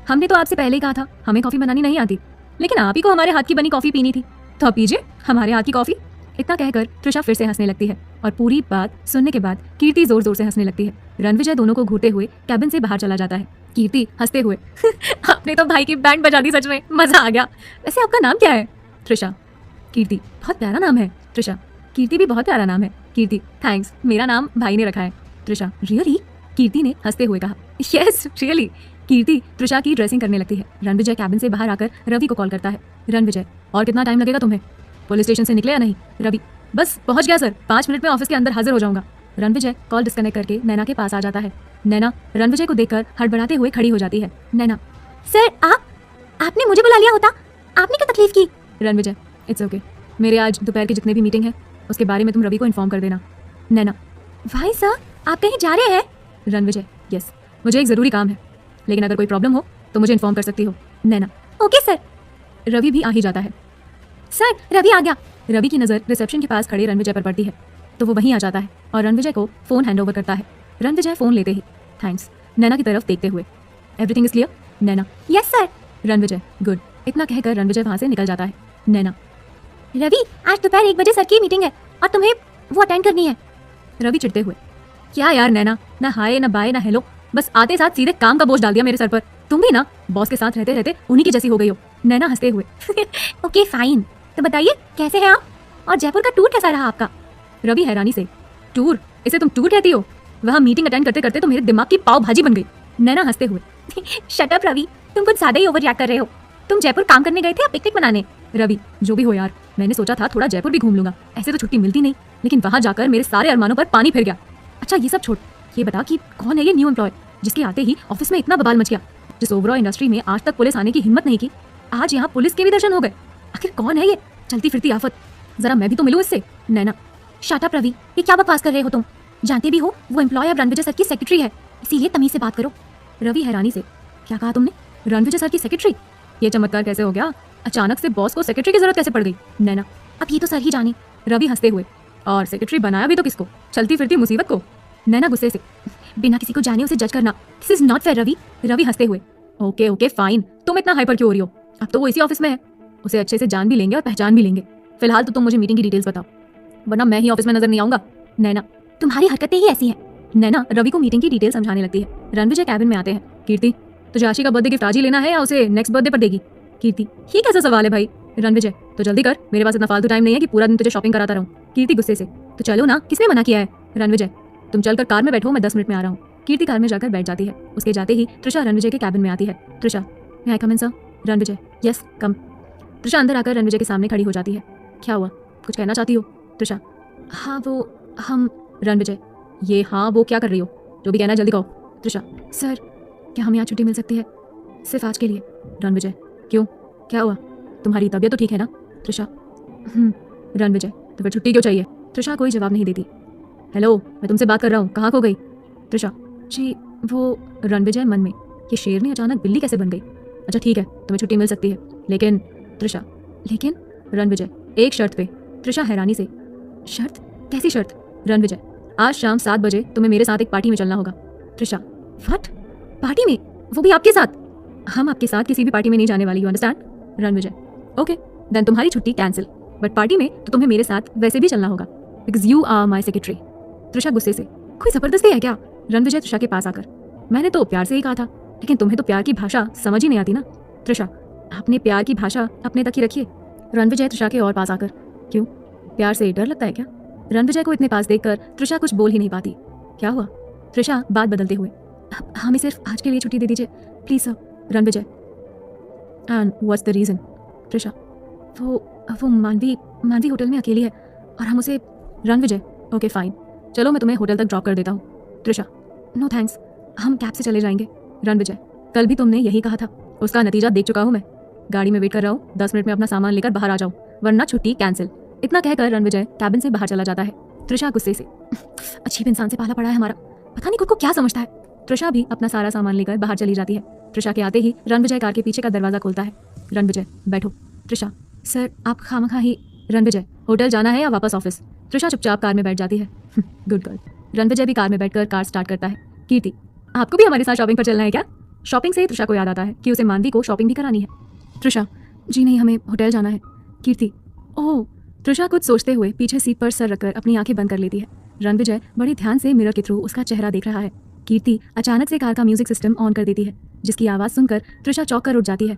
हमने तो आपसे पहले ही कहा था हमें कॉफी बनानी नहीं आती, लेकिन आप ही को हमारे हाथ की बनी कॉफी पीनी थी, तो आप पीजिए हमारे हाथ की कॉफी। इतना कहकर तृषा फिर से हंसने लगती है और पूरी बात सुनने के बाद कीर्ति जोर जोर से हंसने लगती है। रणविजय दोनों को घूरते हुए कैबिन से बाहर चला जाता है। कीर्ति हंसते हुए, आपने तो भाई की बैंड बजा दी, सच में मजा आ गया। वैसे आपका नाम क्या है? तृषा, कीर्ति, बहुत प्यारा नाम है। तृषा, कीर्ति भी बहुत प्यारा नाम है। कीर्ति, थैंक्स, मेरा नाम भाई ने रखा है। तृषा, रियली? कीर्ति ने हंसते हुए कहा, यस रियली। कीर्ति तृषा की ड्रेसिंग करने लगती है। रणविजय कैबिन से बाहर आकर रवि को कॉल करता है। रणविजय, और कितना टाइम लगेगा तुम्हें? पुलिस स्टेशन से निकले या नहीं? रवि, बस पहुंच गया सर, 5 मिनट में ऑफिस के अंदर हाजिर हो जाऊंगा। रणविजय कॉल डिस्कनेक्ट करके नैना के पास आ जाता है। नैना रणविजय को देखकर हड़बड़ाते हुए खड़ी हो जाती है। नैना, सर आपने मुझे बुला लिया होता, आपने क्या तकलीफ की? रणविजय, इट्स ओके, मेरे आज दोपहर के जितने भी मीटिंग है उसके बारे में तुम रवि को इन्फॉर्म कर देना। नैना, भाई सर आप कहीं जा रहे हैं? रणविजय, यस, मुझे एक जरूरी काम है, लेकिन अगर कोई प्रॉब्लम हो तो मुझे इन्फॉर्म कर सकती हो। नैना, ओके सर। रवि भी आ ही जाता है। सर रवि आ गया। रवि की नज़र रिसेप्शन के पास खड़े रणविजय पर पड़ती है तो वो वहीं आ जाता है और रणविजय को फ़ोन हैंड ओवर करता है। रणविजय फ़ोन लेते ही, थैंक्स, नैना की तरफ देखते हुए, everything is clear? Naina, yes sir. Ranvijay, good. इतना कहकर रणविजय वहाँ से निकल जाता है। नैना, रवि आज दोपहर 1 बजे सर की मीटिंग है और तुम्हें वो अटेंड करनी है। रवि चिढ़ते हुए, क्या यार नैना, ना हाय ना बाय ना हेलो, बस आते साथ सीधे काम का बोझ डाल दिया मेरे सर पर। तुम भी ना बॉस के साथ रहते रहते उन्हीं की जैसी हो गई हो। नैना हंसते हुए, ओके फाइन। तो बताइए कैसे हैं आप, और जयपुर का टूर कैसा रहा आपका? रवि हैरानी से, टूर? इसे तुम टूर कहती हो? वहाँ मीटिंग अटेंड करते करते तो मेरे दिमाग की पाव भाजी बन गई। नैना हंसते हुए, शट अप रवि, तुम कुछ ज्यादा ही ओवर रिएक्ट कर रहे हो। तुम जयपुर काम करने गए थे या पिकनिक मनाने? रवि, जो भी हो यार, मैंने सोचा था थोड़ा जयपुर भी घूम लूंगा, ऐसे तो छुट्टी मिलती नहीं, लेकिन वहां जाकर मेरे सारे अरमानों पर पानी फिर गया। अच्छा ये सब छोड़, ये बता कि कौन है ये न्यू एम्प्लॉय जिसके आते ही ऑफिस में इतना बवाल मच गया, जिस ओवरऑल इंडस्ट्री में आज तक पुलिस आने की हिम्मत नहीं की, आज यहाँ पुलिस के भी दर्शन हो गए। आखिर कौन है ये चलती फिरती आफत? जरा मैं भी तो मिलूं इससे। नैना, शट अप रवि, ये क्या बकवास कर रहे हो तुम? जानते भी हो वो एम्प्लॉय अब रणविजय सर की सेक्रेटरी है, इसीलिए तमीज से बात करो। रवि हैरानी से, क्या कहा तुमने? रणविजय सर की सेक्रेटरी? ये चमत्कार कैसे हो गया? अचानक से बॉस को सेक्रेटरी की जरूरत कैसे पड़ गई? नैना, अब ये तो सर ही जाने। रवि हंसते हुए, और सेक्रेटरी बनाया भी तो किसको? चलती फिरती मुसीबत को। नैना गुस्से से, बिना किसी को जाने उसे जज करना, this is not fair Ravi. Ravi हंसते हुए, ओके ओके फाइन, तुम इतना हाइपर क्यों हो रही हो? अब तो वो इसी ऑफिस में है, उसे अच्छे से जान भी लेंगे और पहचान भी लेंगे। फिलहाल तो तुम मुझे मीटिंग की डिटेल्स बताओ, वरना मैं ही ऑफिस में नजर नहीं आऊंगा। नैना, तुम्हारी हरकतें ही ऐसी हैं। नैना रवि को मीटिंग की डिटेल समझाने लगती है। रणविजय कैबिन में आते हैं। कीर्ति, तुझे आशी का बर्थडे गिफ्ट आज ही लेना है या उसे नेक्स्ट बर्थडे पर देगी? कीर्ति, ये कैसा सवाल है भाई? रणविजय, तो जल्दी कर, मेरे पास इतना फालतू टाइम नहीं है कि पूरा दिन तुझे शॉपिंग कराता रहूं। कीर्ति गुस्से से, तो चलो ना, किसने मना किया है? रणविजय, तुम चलकर कार में बैठो, मैं 10 मिनट में आ रहा हूँ। कीर्ति कार में जाकर बैठ जाती है। उसके जाते ही त्रिशा रणविजय के कैबिन में आती है। Trisha, may I come in sir? Ranvijay, yes come. Trisha अंदर आकर रणविजय के सामने खड़ी हो जाती है। क्या हुआ, कुछ कहना चाहती हो? त्रिशा, हाँ वो हम। रणविजय, ये हाँ वो क्या कर रही हो? जो भी कहना है जल्दी कहो। त्रिशा, सर क्या हमें यहाँ छुट्टी मिल सकती है, सिर्फ आज के लिए? रणविजय, क्यों, क्या हुआ? तुम्हारी तबीयत तो ठीक है ना? त्रिशा, रणविजय, तो फिर छुट्टी क्यों चाहिए? त्रिशा कोई जवाब नहीं देती। हेलो, मैं तुमसे बात कर रहा हूँ, कहाँ खो गई? त्रिशा, जी वो। रणविजय मन में, ये शेरनी अचानक बिल्ली कैसे बन गई? अच्छा ठीक है, तुम्हें छुट्टी मिल सकती है, लेकिन। त्रिशा, लेकिन? रणविजय, एक शर्त पे। त्रिशा हैरानी से, शर्त? कैसी शर्त? रणविजय, आज शाम 7 बजे तुम्हें मेरे साथ एक पार्टी में चलना होगा। त्रिशा, व्हाट? पार्टी में? वो भी आपके साथ? हम आपके साथ किसी भी पार्टी में नहीं जाने वाली, you understand? Ranvijay, okay then तुम्हारी छुट्टी कैंसिल, बट पार्टी में तो तुम्हें मेरे साथ वैसे भी चलना होगा, because you are my secretary. Trisha गुस्से से, कोई जबरदस्ती है क्या? रणविजय त्रिशा के पास आकर, मैंने तो प्यार से ही कहा था, लेकिन तुम्हें तो प्यार की भाषा समझ ही नहीं आती ना। त्रिशा, आपने प्यार की भाषा अपने तक ही रखिए। रणविजय त्रिशा के और पास आकर, क्यों, प्यार से डर लगता है क्या? रणविजय को इतने पास देखकर त्रिशा कुछ बोल ही नहीं पाती। क्या हुआ? त्रिशा बात बदलते हुए, हमें सिर्फ आज के लिए छुट्टी दे दीजिए please sir. Ranvijay, and what's the reason? Trisha, वो मानवी होटल में अकेली है और हम उसे। रणविजय, ओके फाइन, चलो मैं तुम्हें होटल तक ड्रॉप कर देता हूँ। त्रिशा, नो थैंक्स, हम कैब से चले जाएंगे। रणविजय, कल भी तुमने यही कहा था, उसका नतीजा देख चुका हूँ मैं। गाड़ी में वेट कर रहा हूँ, 10 मिनट में अपना सामान लेकर बाहर आ जाओ, वरना छुट्टी कैंसिल। इतना कहकर रणविजय कैबिन से बाहर चला जाता है। त्रिशा गुस्से से, अजीब इंसान से पाला पड़ा है हमारा, पता नहीं खुद को क्या समझता है। त्रिशा भी अपना सारा सामान लेकर बाहर चली जाती है। त्रिशा के आते ही रणविजय कार के पीछे का दरवाजा खोलता है। रणविजय, बैठो। त्रिशा, सर आप खामखा ही। रणविजय, होटल जाना है या वापस ऑफिस? त्रिशा चुपचाप कार में बैठ जाती है। Good girl. रणविजय भी कार में बैठकर कार स्टार्ट करता है। कीर्ति, आपको भी हमारे साथ शॉपिंग पर चलना है क्या? शॉपिंग से ही त्रिशा को याद आता है कि उसे मानवी को शॉपिंग भी करानी है। त्रिशा, जी नहीं, हमें होटल जाना है। कीर्ति, ओह। त्रिशा कुछ सोचते हुए पीछे सीट पर सर रखकर अपनी आंखें बंद कर लेती है। रणविजय बड़ी ध्यान से मिरर के थ्रू उसका चेहरा देख रहा है। कीर्ति अचानक से कार का म्यूजिक सिस्टम ऑन कर देती है, जिसकी आवाज़ सुनकर त्रिशा चौंक कर उठ जाती है।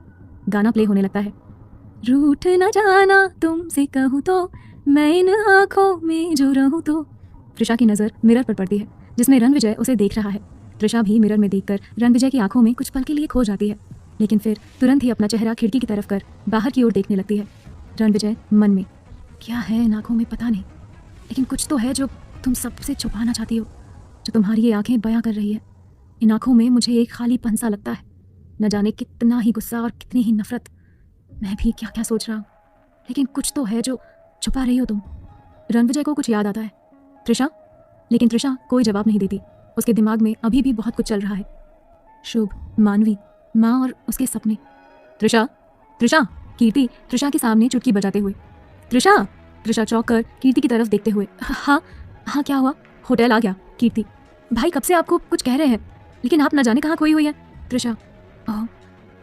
गाना प्ले होने लगता है। रूठ न जाना तुमसे कहूँ तो, मैं इन आँखों में जो रहूँ तो। त्रिशा की नज़र मिरर पर पड़ती है, जिसमें रणविजय उसे देख रहा है। त्रिशा भी मिरर में देखकर रणविजय की आंखों में कुछ पल के लिए खो जाती है, लेकिन फिर तुरंत ही अपना चेहरा खिड़की की तरफ कर बाहर की ओर देखने लगती है। रणविजय मन में, क्या है इन आँखों में पता नहीं, लेकिन कुछ तो है जो तुम सबसे छुपाना चाहती हो, जो तुम्हारी ये आंखें बयां कर रही है। इन आंखों में मुझे एक खालीपन सा लगता है, न जाने कितना ही गुस्सा और कितनी ही नफरत। मैं भी क्या क्या सोच रहा हूँ, लेकिन कुछ तो है जो छुपा रही हो तुम। रणविजय को कुछ याद आता है, त्रिशा, लेकिन त्रिशा कोई जवाब नहीं देती। उसके दिमाग में अभी भी बहुत कुछ चल रहा है। शुभ, मानवी, माँ और उसके सपने। त्रिशा, त्रिशा। कीर्ति त्रिशा के सामने चुटकी बजाते हुए, त्रिशा। त्रिशा चौंक कर कीर्ति की तरफ देखते हुए, हाँ हाँ क्या हुआ? होटल आ गया। कीर्ति, भाई कब से आपको कुछ कह रहे हैं, लेकिन आप न जाने कहाँ खोई हुई है। त्रिशा, ओह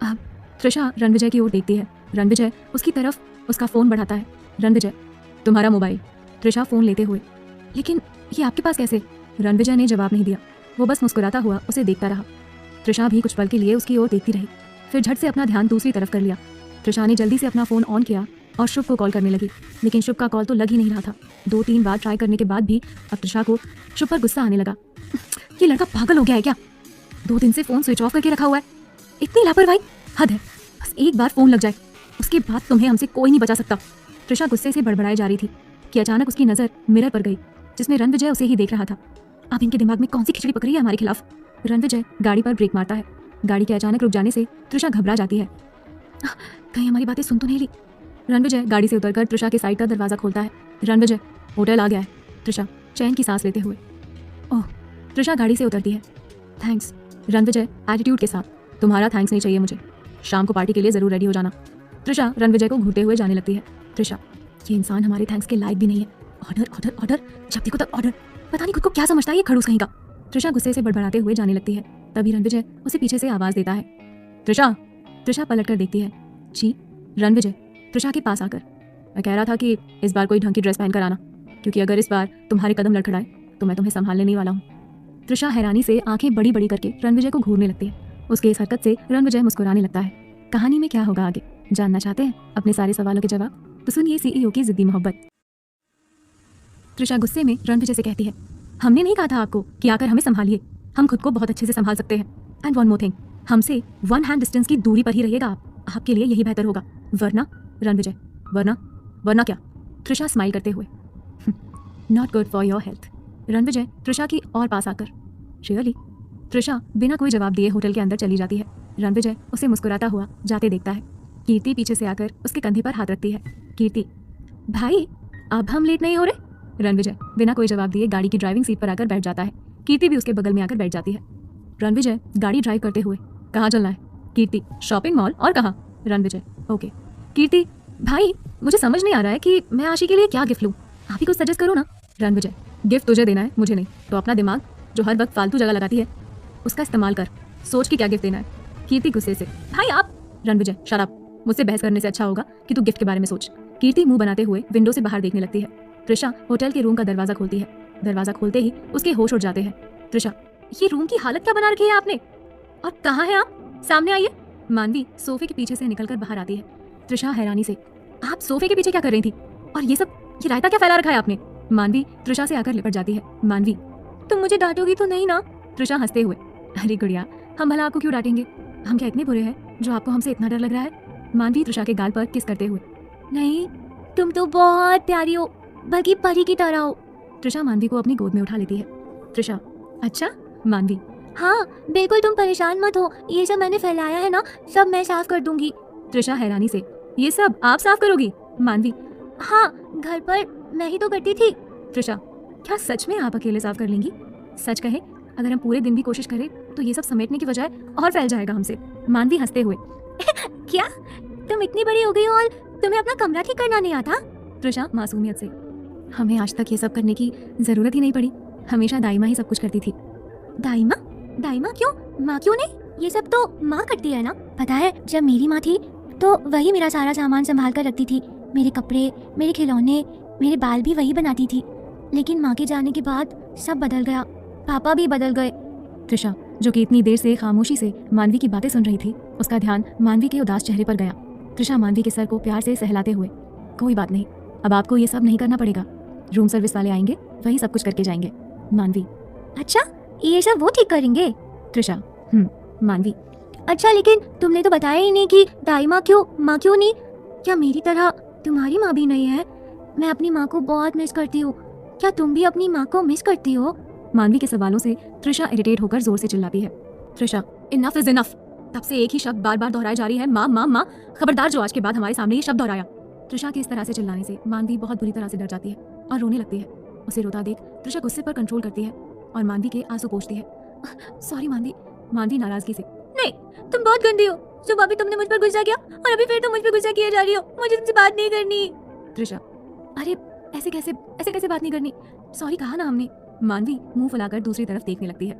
आप। त्रिशा रणविजय की ओर देखती है। रणविजय उसकी तरफ उसका फ़ोन बढ़ाता है। रणविजय, तुम्हारा मोबाइल। त्रिशा फ़ोन लेते हुए, लेकिन ये आपके पास कैसे? रणविजय ने जवाब नहीं दिया, वो बस मुस्कुराता हुआ उसे देखता रहा। त्रिशा भी कुछ पल के लिए उसकी ओर देखती रही, फिर झट से अपना ध्यान दूसरी तरफ कर लिया। त्रिशा ने जल्दी से अपना फ़ोन ऑन किया और शुभ को कॉल करने लगी, लेकिन शुभ का कॉल तो लग ही नहीं रहा था। 2-3 बार ट्राई करने के बाद भी अब त्रिशा को शुभ पर गुस्सा आने लगा। ये लड़का पागल हो गया है क्या? 2 दिन से फ़ोन स्विच ऑफ करके रखा हुआ है। इतनी लापरवाही, हद है। बस एक बार फ़ोन लग जाए, उसके बाद तुम्हें हमसे कोई नहीं बचा सकता। त्रिशा गुस्से से बड़बड़ाई जा रही थी कि अचानक उसकी नज़र मिरर पर गई, जिसमें रणविजय उसे ही देख रहा था। अब इनके दिमाग में कौन सी खिचड़ी पकड़ी है हमारे खिलाफ? रणविजय गाड़ी पर ब्रेक मारता है। गाड़ी के अचानक रुक जाने से त्रिशा घबरा जाती है। कहीं हमारी बातें सुन तो नहीं रही? रणविजय गाड़ी से उतरकर त्रिशा के साइड का दरवाज़ा खोलता है। रणविजय, होटल आ गया है। त्रिशा चैन की सांस लेते हुए। ओह। त्रिशा गाड़ी से उतरती है। थैंक्स। रणविजय एटीट्यूड के साथ, तुम्हारा थैंक्स नहीं चाहिए मुझे, शाम को पार्टी के लिए ज़रूर रेडी हो जाना। त्रिशा रणविजय को घूरते हुए जाने लगती है। त्रिशा, ये इंसान हमारे थैंक्स के लायक भी नहीं है। ऑर्डर ऑर्डर ऑर्डर, जब देखो तब ऑर्डर। पता नहीं खुद को क्या समझता है ये खड़ूस कहीं का। त्रिशा गुस्से से बड़बड़ाते हुए जाने लगती है। तभी रणविजय उसे पीछे से आवाज़ देता है, त्रिशा। त्रिशा पलट कर देखती है। जी। रणविजय त्रिशा के पास आकर, मैं कह रहा था कि इस बार कोई ढंग की ड्रेस पहन कर आना, क्योंकि अगर इस बार तुम्हारे कदम लड़खड़ाए तो मैं तुम्हें संभालने नहीं वाला हूँ। त्रिशा हैरानी से आंखें बड़ी बड़ी करके रणविजय को घूरने लगती है। उसके इस हरकत से रणविजय मुस्कुराने लगता है। कहानी में क्या होगा आगे जानना चाहते हैं अपने सारे सवालों के जवाब? तो सुनिए सीईओ की जिद्दी मोहब्बत। त्रिशा गुस्से में रणविजय से कहती है, हमने नहीं कहा था आपको कि आकर हमें संभालिए, हम खुद को बहुत अच्छे से संभाल सकते हैं। एंड वन मोर थिंग, हमसे 1 हैंड डिस्टेंस की दूरी पर ही रहिएगा आप, आपके लिए यही बेहतर होगा, वरना। रणविजय, वरना क्या? त्रिशा स्माइल करते हुए, not good for your health. Ranvijay Trisha की और पास आकर, रियली? त्रिशा बिना कोई जवाब दिए होटल के अंदर चली जाती है। रणविजय उसे मुस्कुराता हुआ जाते देखता है। कीर्ति पीछे से आकर उसके कंधे पर हाथ रखती है। कीर्ति, भाई अब हम लेट नहीं हो रहे? रणविजय बिना कोई जवाब दिए गाड़ी की ड्राइविंग सीट पर आकर बैठ जाता है। कीर्ति भी उसके बगल में आकर बैठ जाती है। रणविजय गाड़ी ड्राइव करते हुए, कहाँ चलना है? कीर्ति, शॉपिंग मॉल। और कहाँ? रणविजय, ओके। कीर्ति, भाई मुझे समझ नहीं आ रहा है कि मैं आशी के लिए क्या गिफ्ट लूँ, आप ही कुछ सजेस्ट करो ना। रणविजय, गिफ्ट तुझे देना है, मुझे नहीं, तो अपना दिमाग जो हर वक्त फालतू जगह लगाती है उसका इस्तेमाल कर, सोच के क्या गिफ्ट देना है। कीर्ति गुस्से से, भाई आप। रणविजय, शट अप, मुझसे बहस करने से अच्छा होगा कि तू गिफ्ट के बारे में सोच। कीर्ति मुंह बनाते हुए विंडो से बाहर देखने लगती है। त्रिशा होटल के रूम का दरवाजा खोलती है। दरवाजा खोलते ही उसके होश उड़ जाते हैं। त्रिशा, ये रूम की हालत क्या बना रखी है आपने, और कहाँ है आप? सामने आइए। मानवी सोफे के पीछे से निकलकर बाहर आती है। त्रिशा हैरानी से, आप सोफे के पीछे क्या कर रही थी, और ये रायता क्या फैला रखा है आपने? मानवी त्रिशा से आकर लिपट जाती है। मानवी, तुम मुझे डांटोगी तो नहीं ना? त्रिशा हंसते हुए, अरे गुड़िया, हम भला आपको क्यों डांटेंगे, हम क्या इतने बुरे हैं जो आपको हमसे इतना डर लग रहा है? मानवी त्रिशा के गाल पर किस करते हुए, नहीं, तुम तो बहुत प्यारी हो, बल्कि परी की तरह हो। त्रिशा मानवी को अपनी गोद में उठा लेती है। त्रिशा, अच्छा? मानवी, हाँ बिल्कुल, तुम परेशान मत हो, ये सब मैंने फैलाया है ना, सब मैं साफ कर दूंगी। त्रिशा हैरानी से, ये सब आप साफ करोगी? मानवी, हाँ, घर पर मैं ही तो करती थी। त्रिशा, क्या सच में आप अकेले साफ कर लेंगी? सच कहे, अगर हम पूरे दिन भी कोशिश करें तो ये सब समेटने की बजाय और फैल जाएगा हमसे। मानवी हंसते हुए, क्या तुम इतनी बड़ी हो गई हो और तुम्हें अपना कमरा ठीक करना नहीं आता? त्रिशा मासूमियत से, हमें आज तक ये सब करने की जरूरत ही नहीं पड़ी, हमेशा दाइमा ही सब कुछ करती थी। दाइमा? दाइमा क्यों? माँ क्यों नहीं? ये सब तो माँ करती है ना। पता है, जब मेरी माँ थी तो वही मेरा सारा सामान संभाल कर रखती थी, मेरे कपड़े, मेरे खिलौने, मेरे बाल भी वही बनाती थी। लेकिन माँ के जाने के बाद सब बदल गया, पापा भी बदल गए। त्रिशा, जो कि इतनी देर से खामोशी से मानवी की बातें सुन रही थी, उसका ध्यान मानवी के उदास चेहरे पर गया। त्रिशा मानवी के सर को प्यार से सहलाते हुए, कोई बात नहीं, अब आपको ये सब नहीं करना पड़ेगा, रूम सर्विस वाले आएंगे, वही सब कुछ करके जाएंगे। मानवी, अच्छा, ये सब वो ठीक करेंगे? त्रिशा, मानवी, अच्छा, लेकिन तुमने तो बताया ही नहीं कि दाई क्यों, माँ क्यों नहीं? क्या मेरी तरह तुम्हारी माँ भी नहीं है? मैं अपनी माँ को बहुत मिस करती हूँ, क्या तुम भी अपनी माँ को मिस करती हो? मानवी के सवालों से त्रिशा इरिटेट होकर जोर से चिल्लाती है। त्रिशा, इनफ इज इनफ, तब से एक ही शब्द बार बार दोहराई जा रही है, माँ माँ माँ, खबरदार जो आज के बाद हमारे सामने ये शब्द दोहराया। त्रिशा के इस तरह से चिल्लाने से मानवी बहुत बुरी तरह से डर जाती है और रोने लगती है। उसे रोता देख त्रिशा गुस्से पर कंट्रोल करती है और मानवी के आंसू पोंछती है। सॉरी मानवी। मानवी नाराजगी से, नहीं, तुम बहुत गंदी हो, सुबह भी तुमने मुझ पर गुस्सा किया और अभी फिर तुम मुझ पर गुस्सा किए जा रही हो, मुझे तुमसे बात नहीं करनी। त्रिशा, अरे ऐसे कैसे बात नहीं करनी, सॉरी कहा ना हमने। मानवी मुंह फुलाकर दूसरी तरफ देखने लगती है।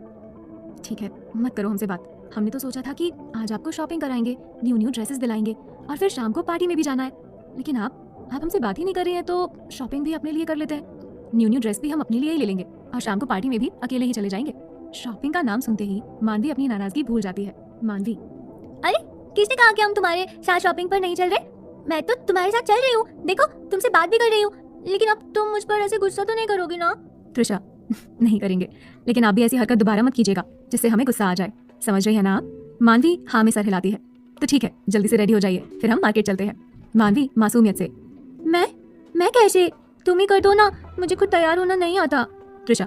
ठीक है, मत करो हमसे बात, हमने तो सोचा था कि आज आपको शॉपिंग कराएंगे, न्यू ड्रेसेस दिलाएंगे और फिर शाम को पार्टी में भी जाना है, लेकिन आप हमसे बात ही नहीं कर रही हैं, तो शॉपिंग भी अपने लिए कर लेते हैं, न्यू ड्रेस भी हम अपने लिए ही ले लेंगे और शाम को पार्टी में भी अकेले ही चले जाएंगे। शॉपिंग का नाम सुनते ही मानवी अपनी नाराजगी भूल जाती है। मानवी, अरे किसने कहा कि हम तुम्हारे साथ शॉपिंग पर नहीं चल रहे? मैं तो तुम्हारे साथ चल रही हूँ, देखो तुमसे बात भी कर रही हूँ, लेकिन अब तुम मुझ पर ऐसे गुस्सा तो नहीं करोगी ना? त्रिशा नहीं करेंगे, लेकिन आप भी ऐसी हरकत दोबारा मत कीजिएगा जिससे हमें गुस्सा आ जाए, समझ रही है ना आप? मानवी हाँ में सर हिलाती है। तो ठीक है, जल्दी से रेडी हो जाइए, फिर हम मार्केट चलते हैं। मानवी मासूमियत से। मैं कैसे? तुम ही कर दो ना, मुझे खुद तैयार होना नहीं आता। त्रिशा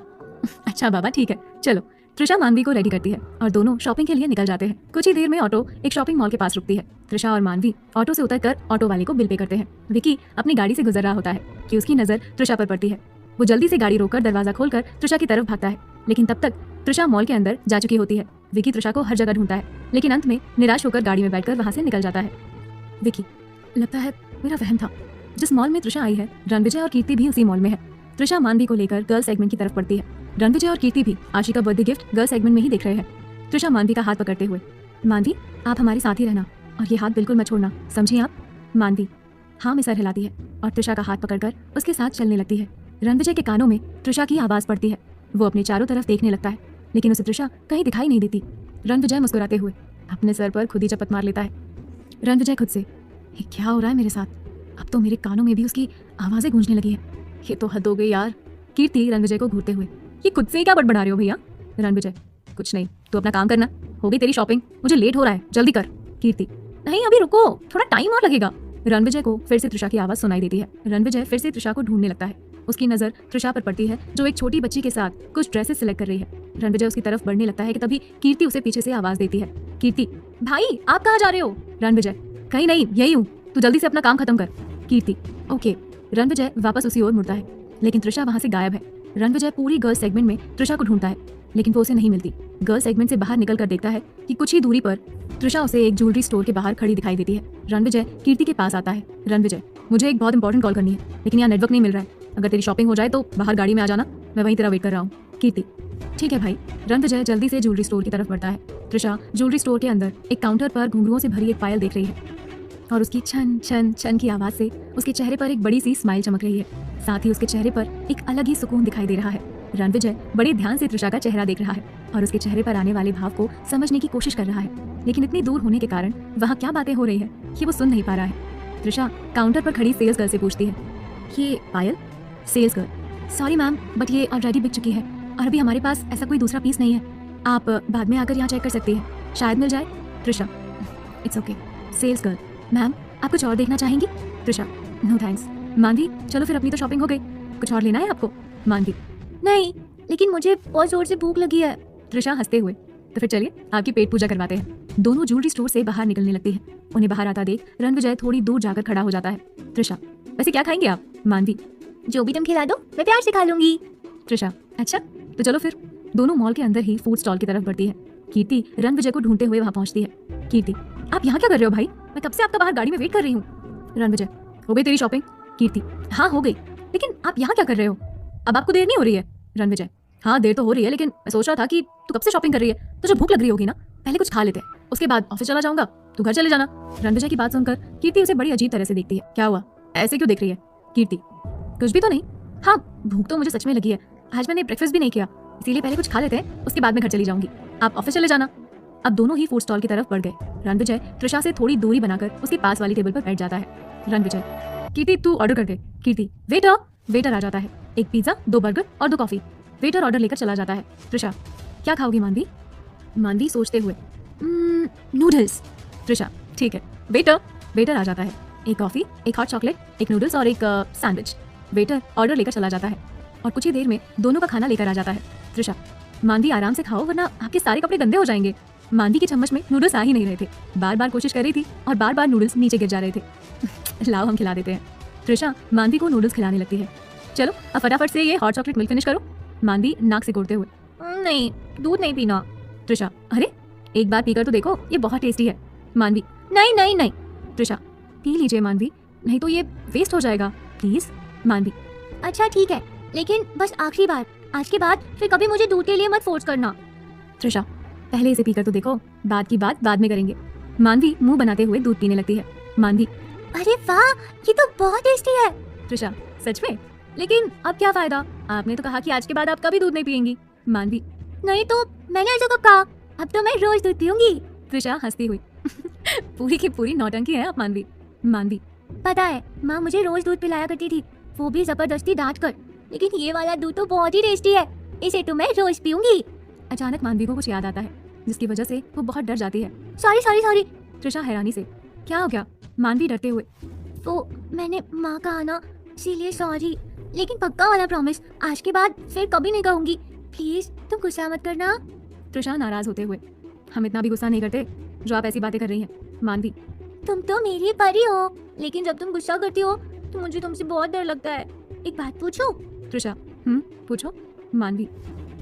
अच्छा बाबा ठीक है चलो। त्रिशा मानवी को रेडी करती है और दोनों शॉपिंग के लिए निकल जाते हैं। कुछ ही देर में ऑटो एक शॉपिंग मॉल के पास रुकती है। त्रिशा और मानवी ऑटो से उतरकर ऑटो वाले को बिल पे करते हैं। विकी अपनी गाड़ी से गुजर रहा होता है कि उसकी नजर त्रिशा पर पड़ती है। वो जल्दी से गाड़ी रोककर दरवाजा खोलकर त्रिशा की तरफ भागता है, लेकिन तब तक त्रिशा मॉल के अंदर जा चुकी होती है। विकी त्रिशा को हर जगह ढूंढता है, लेकिन अंत में निराश होकर गाड़ी में बैठकर वहां से निकल जाता है। विकी लगता है मेरा वहम था। जिस मॉल में त्रिशा आई है, रणविजय और कीर्ति भी उसी मॉल में है। त्रिशा मानवी को लेकर गर्ल सेगमेंट की तरफ बढ़ती है। रणविजय और कीर्ति भी आशी का बर्थडे गिफ्ट गर्ल सेगमेंट में ही देख रहे हैं। त्रिशा मानवी का हाथ पकड़ते हुए, मानवी आप हमारे साथ ही रहना और ये हाथ बिल्कुल मत छोड़ना, समझी आप? मानवी हाँ में सर हिलाती है और त्रिशा का हाथ पकड़कर उसके साथ चलने लगती है। रणविजय के कानों में त्रिशा की आवाज़ पड़ती है। वो अपने चारों तरफ देखने लगता है, लेकिन उसे त्रिशा कहीं दिखाई नहीं देती। रणविजय मुस्कुराते हुए अपने सर पर खुद ही चपत मार लेता है। रणविजय खुद से, ये क्या हो रहा है मेरे साथ? अब तो मेरे कानों में भी उसकी आवाज़ें गूंजने लगी है। ये तो हद हो गई यार। कीर्ति रणविजय को घूरते हुए, ये खुद से ही क्या बड़बड़ा रहे हो भैया? रणविजय कुछ नहीं, तू अपना काम करना, हो गई तेरी शॉपिंग, मुझे लेट हो रहा है, जल्दी कर। कीर्ति नहीं अभी रुको, थोड़ा टाइम और लगेगा। रणविजय को फिर से त्रिशा की आवाज़ सुनाई देती है। रणविजय फिर से त्रिशा को ढूंढने लगता है। उसकी नज़र त्रिशा पर पड़ती है जो एक छोटी बच्ची के साथ कुछ ड्रेसेस सिलेक्ट कर रही है। रणविजय उसकी तरफ बढ़ने लगता है कि तभी कीर्ति उसे पीछे से आवाज़ देती है। कीर्ति भाई आप कहाँ जा रहे हो? रणविजय कहीं नहीं, यही हूँ, तू जल्दी से अपना काम खत्म कर। कीर्ति ओके। रणविजय वापस उसी ओर मुड़ता है, लेकिन त्रिशा वहाँ से गायब है। रणविजय पूरी गर्ल सेगमेंट में त्रिशा को ढूंढता है, लेकिन वो उसे नहीं मिलती। गर्ल सेगमेंट से बाहर निकल कर देखता है कि कुछ ही दूरी पर त्रिशा उसे एक ज्वेलरी स्टोर के बाहर खड़ी दिखाई देती है। रणविजय कीर्ति के पास आता है। रणविजय मुझे एक बहुत इंपॉर्टेंट कॉल करनी है, लेकिन यहाँ नेटवर्क नहीं मिल रहा है। अगर तेरी शॉपिंग हो जाए तो बाहर गाड़ी में आ जाना, मैं वहीं तेरा वेट कर रहा हूँ। कीर्ति ठीक है भाई। रणविजय जल्दी से ज्वेलरी स्टोर की तरफ बढ़ता है। त्रिशा ज्वेलरी स्टोर के अंदर एक काउंटर पर घुंघरुओं से भरी एक पायल देख रही है और उसकी छन छन छन की आवाज़ से उसके चेहरे पर एक बड़ी सी स्माइल चमक रही है। साथ ही उसके चेहरे पर एक अलग ही सुकून दिखाई दे रहा है। रणविजय बड़े ध्यान से त्रिशा का चेहरा देख रहा है और उसके चेहरे पर आने वाले भाव को समझने की कोशिश कर रहा है, लेकिन इतनी दूर होने के कारण वहाँ क्या बातें हो रही है कि वो सुन नहीं पा रहा है। त्रिशा काउंटर पर खड़ी सेल्स गर्ल से पूछती है, ये पायल? Sales girl sorry ma'am, but ये ऑलरेडी बिक चुकी है और अभी हमारे पास ऐसा कोई दूसरा पीस नहीं है। आप बाद में आकर यहाँ चेक कर सकती हैं, शायद मिल जाए। Trisha it's okay. Sales girl ma'am आप कुछ और देखना चाहेंगी? Trisha no thanks. मानवी चलो फिर, अपनी तो शॉपिंग हो गई, कुछ और लेना है आपको? मानवी नहीं, लेकिन मुझे बहुत जोर से भूख लगी है। त्रिशा हंसते हुए तो फिर चलिए आपकी पेट पूजा करवाते हैं। दोनों ज्वेलरी स्टोर से बाहर निकलने लगती है। उन्हें बाहर आता देख रणविजय थोड़ी दूर जाकर खड़ा हो जाता है। त्रिशा वैसे क्या खाएंगे आप? मानवी जो भी तुम खिला दो मैं प्यार से खा लूंगी। त्रिशा अच्छा तो चलो फिर। दोनों मॉल के अंदर ही फूड स्टॉल की तरफ बढ़ती है। कीर्ति रणविजय को ढूंढते हुए वहां पहुंचती है। कीर्ति आप यहाँ क्या कर रहे हो भाई? मैं कब से आपका बाहर गाड़ी में वेट कर रही हूँ। रणविजय हो गई तेरी शॉपिंग? कीर्ति हाँ हो गई, लेकिन आप यहाँ क्या कर रहे हो? अब आपको देर नहीं हो रही है? रणविजय हाँ देर तो हो रही है, लेकिन मैं सोच रहा था कि तू कब से शॉपिंग कर रही है, तुझे भूख लग रही होगी ना, पहले कुछ खा लेते हैं, उसके बाद ऑफिस चला जाऊंगा, तू घर चले जाना। रणविजय की बात सुनकर कीर्ति उसे बड़ी अजीब तरह से देखती है। क्या हुआ, ऐसे क्यों देख रही है? कीर्ति कुछ भी तो नहीं। हाँ भूख तो मुझे सच में लगी है, आज मैंने ब्रेकफास्ट भी नहीं किया, इसीलिए पहले कुछ खा लेते हैं, उसके बाद मैं घर चली जाऊंगी, आप ऑफिस चले जाना। अब दोनों ही फूड स्टॉल की तरफ बढ़ गए। रणविजय त्रिशा से थोड़ी दूरी बनाकर उसके पास वाली टेबल पर बैठ जाता है। रणविजय कीर्ति तू ऑर्डर कर दे। कीर्ति वेटर। वेटर आ जाता है, एक पिज्जा, 2 बर्गर और 2 कॉफी। वेटर ऑर्डर लेकर चला जाता है। त्रिशा क्या खाओगी मानवी? मानवी सोचते हुए नूडल्स। त्रिशा ठीक है। वेटर। वेटर आ जाता है, एक कॉफी, एक हॉट चॉकलेट, एक नूडल्स और एक सैंडविच। वेटर ऑर्डर लेकर चला जाता है और कुछ ही देर में दोनों का खाना लेकर आ जाता है। त्रिशा मानवी आराम से खाओ वरना आपके सारे कपड़े गंदे हो जाएंगे। मानवी की चम्मच में नूडल्स आ ही नहीं रहे थे, बार बार कोशिश कर रही थी और बार बार नूडल्स नीचे गिर जा रहे थे। लाओ हम खिला देते हैं। त्रिशा मानवी को नूडल्स खिलाने लगती है। चलो अब फटाफट से ये हॉट चॉकलेट मिल्क फिनिश करो। मानवी नाक से घोटते हुए नहीं, दूध नहीं पीना। त्रिशा अरे एक बार पीकर तो देखो, ये बहुत टेस्टी है। मानवी नहीं नहीं नहीं। त्रिशा पी लीजिए मानवी, नहीं तो ये वेस्ट हो जाएगा प्लीज। मानवी अच्छा ठीक है, लेकिन बस आखिरी बार, आज के बाद फिर कभी मुझे दूध के लिए मत फोर्स करना। त्रिशा पहले इसे पीकर तो देखो, बाद की बात बाद में करेंगे। मानवी मुंह बनाते हुए दूध पीने लगती है। मानवी अरे वाह, ये तो बहुत टेस्टी है। त्रिशा सच में? लेकिन अब क्या फायदा, आपने तो कहा कि आज के बाद आप कभी दूध नहीं पिएंगी। मानवी नहीं तो मैंने ऐसा कब कहा, अब तो मैं रोज दूध पीऊंगी। त्रिशा हंसती हुई पूरी की पूरी नौटंकी है आप मानवी। मानवी पता है, माँ मुझे रोज दूध पिलाया करती थी, वो भी जबरदस्ती डांट कर। लेकिन ये वाला दूध तो बहुत ही टेस्टी है, इसे तो मैं रोज पीऊंगी। अचानक मानवी को कुछ याद आता है जिसकी वजह से वो बहुत डर जाती है। Sorry sorry sorry. त्रिशा हैरानी से, क्या हो गया? मानवी डरते हुए, वो मैंने माँ कहा ना, इसीलिए सॉरी। लेकिन पक्का वाला प्रॉमिस, आज के बाद फिर कभी नहीं कहूंगी। प्लीज तुम गुस्सा मत करना। त्रिशा नाराज होते हुए, हम इतना भी गुस्सा नहीं करते जो आप ऐसी बातें कर रही हैं। मानवी, तुम तो मेरी परी हो, लेकिन जब तुम गुस्सा करती हो तो मुझे तुमसे बहुत डर लगता है। एक बात पूछूं? त्रिशा, पूछो। मानवी,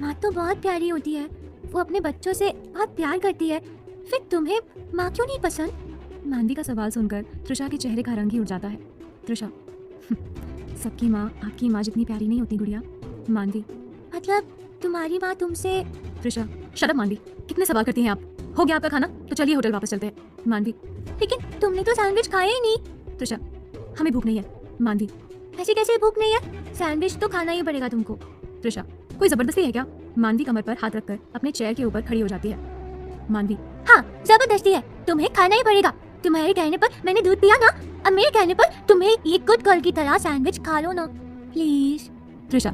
माँ तो बहुत प्यारी होती है, वो अपने बच्चों से बहुत प्यार करती है, फिर तुम्हें माँ क्यों नहीं पसंद? मानवी का सवाल सुनकर त्रिशा के चेहरे का रंग ही उड़ जाता है। त्रिशा, सबकी माँ आपकी माँ जितनी प्यारी नहीं होती गुड़िया। मानवी, मतलब तुम्हारी माँ तुमसे? त्रिशा, शट अप मानवी, कितने सवाल करती हैं आप? हो गया आपका खाना? तो चलिए होटल वापस चलते हैं। मानवी, लेकिन तुमने तो सैंडविच खाया ही नहीं। त्रिशा, हमें भूख नहीं है। मानवी, ऐसे कैसे भूख नहीं है? सैंडविच तो खाना ही पड़ेगा तुमको। त्रिशा, कोई जबरदस्ती है क्या? मानवी कमर पर हाथ रखकर अपने चेयर के ऊपर खड़ी हो जाती है। मानवी, हाँ जबरदस्ती है, तुम्हें खाना ही पड़ेगा। तुम्हारे कहने पर मैंने दूध पिया ना, अब मेरे कहने पर तुम्हें ये गुड गर्ल की तरह सैंडविच खा लो ना प्लीज। त्रिशा,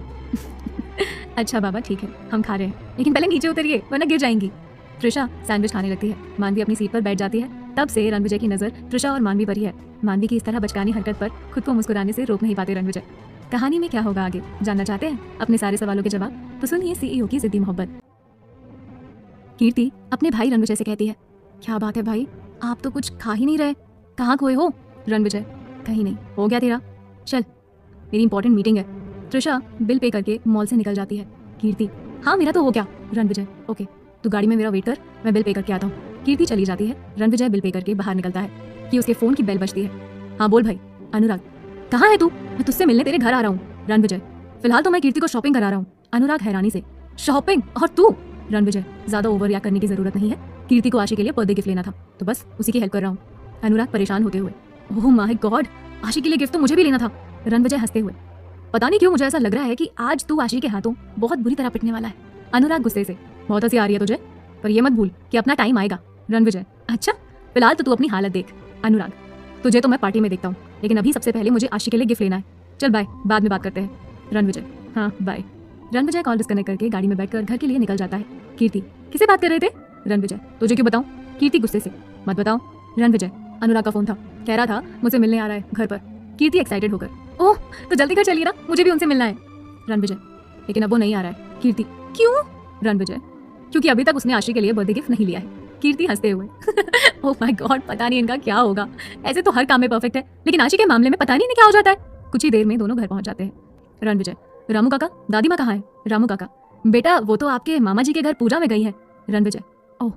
अच्छा बाबा ठीक है, हम खा रहे हैं, लेकिन पहले नीचे उतरिए वरना गिर जाएंगी। त्रिशा सैंडविच खाने लगती है। मानवी अपनी सीट पर बैठ जाती है। तब से रणविजय की नज़र त्रिशा और मानवी पर ही है। मानवी की इस तरह बचकानी हरकत पर खुद को मुस्कुराने से रोक नहीं पाते रणविजय। कहानी में क्या होगा आगे जानना चाहते हैं अपने सारे सवालों के जवाब? तो सुनिए सीईओ की जिद्दी मोहब्बत। कीर्ति अपने भाई रणविजय से कहती है, क्या बात है भाई, आप तो कुछ खा ही नहीं रहे, कहाँ खोए हो? रणविजय, कहीं नहीं, हो गया तेरा, चल मेरी इंपॉर्टेंट मीटिंग है। त्रिशा बिल पे करके मॉल से निकल जाती है। कीर्ति, हाँ मेरा तो हो गया। रणविजय, ओके तू गाड़ी में मेरा वेट कर, मैं बिल पे करके आता हूँ। कीर्ति चली जाती है। रणविजय बिल पे करके बाहर निकलता है कि उसके फोन की बेल बजती है। हाँ बोल भाई। अनुराग, कहाँ है तू? मैं तुझसे मिलने तेरे घर आ रहा हूँ। रणविजय, फिलहाल तो मैं कीर्ति को शॉपिंग करा रहा हूँ। अनुराग हैरानी से, शॉपिंग और तू? रणविजय, ज्यादा ओवर रिएक्ट करने की जरूरत नहीं है, कीर्ति को आशी के लिए बर्थडे गिफ्ट लेना था तो बस उसी की हेल्प कर रहा हूँ। अनुराग परेशान होते हुए, ओह माय गॉड, आशी के लिए गिफ्ट तो मुझे भी लेना था। रणविजय हंसते हुए, पता नहीं क्यों मुझे ऐसा लग रहा है कि आज तू आशी के हाथों बहुत बुरी तरह पिटने वाला है। अनुराग गुस्से से, बहुत हंसी आ रही है तुझे, पर ये मत भूल कि अपना टाइम आएगा। रणविजय, अच्छा फिलहाल तो तू अपनी हालत देख। अनुराग, तुझे तो मैं पार्टी में देखता हूँ, लेकिन अभी सबसे पहले मुझे आशी के लिए गिफ्ट लेना है। चल बाय, बाद में बात करते हैं। रणविजय, हाँ बाय। रणविजय कॉल डिस्कनेक्ट करके गाड़ी में बैठकर घर के लिए निकल जाता है। कीर्ति, किसे बात कर रहे थे? रणविजय, तुझे क्यों बताऊं? कीर्ति गुस्से से, मत बताओ। रणविजय, अनुराग का फोन था, कह रहा था मुझसे मिलने आ रहा है घर पर। कीर्ति एक्साइटेड होकर, ओह तो जल्दी घर चलिए ना, मुझे भी उनसे मिलना है। रणविजय, लेकिन अब वो नहीं आ रहा है। कीर्ति, क्यों? रणविजय, क्योंकि अभी तक उसने आशी के लिए बर्थडे गिफ्ट नहीं लिया है। कीर्ति हंसते हुए, ओह माय गॉड, पता नहीं इनका क्या होगा, ऐसे तो हर काम में परफेक्ट है, लेकिन आशी के मामले में पता नहीं इन्हें क्या हो जाता है। कुछ ही देर में दोनों घर पहुंच जाते हैं। रणविजय, रामू काका, दादी माँ कहाँ है? रामू काका, बेटा वो तो आपके मामा जी के घर पूजा में गई है। रणविजय, ओह।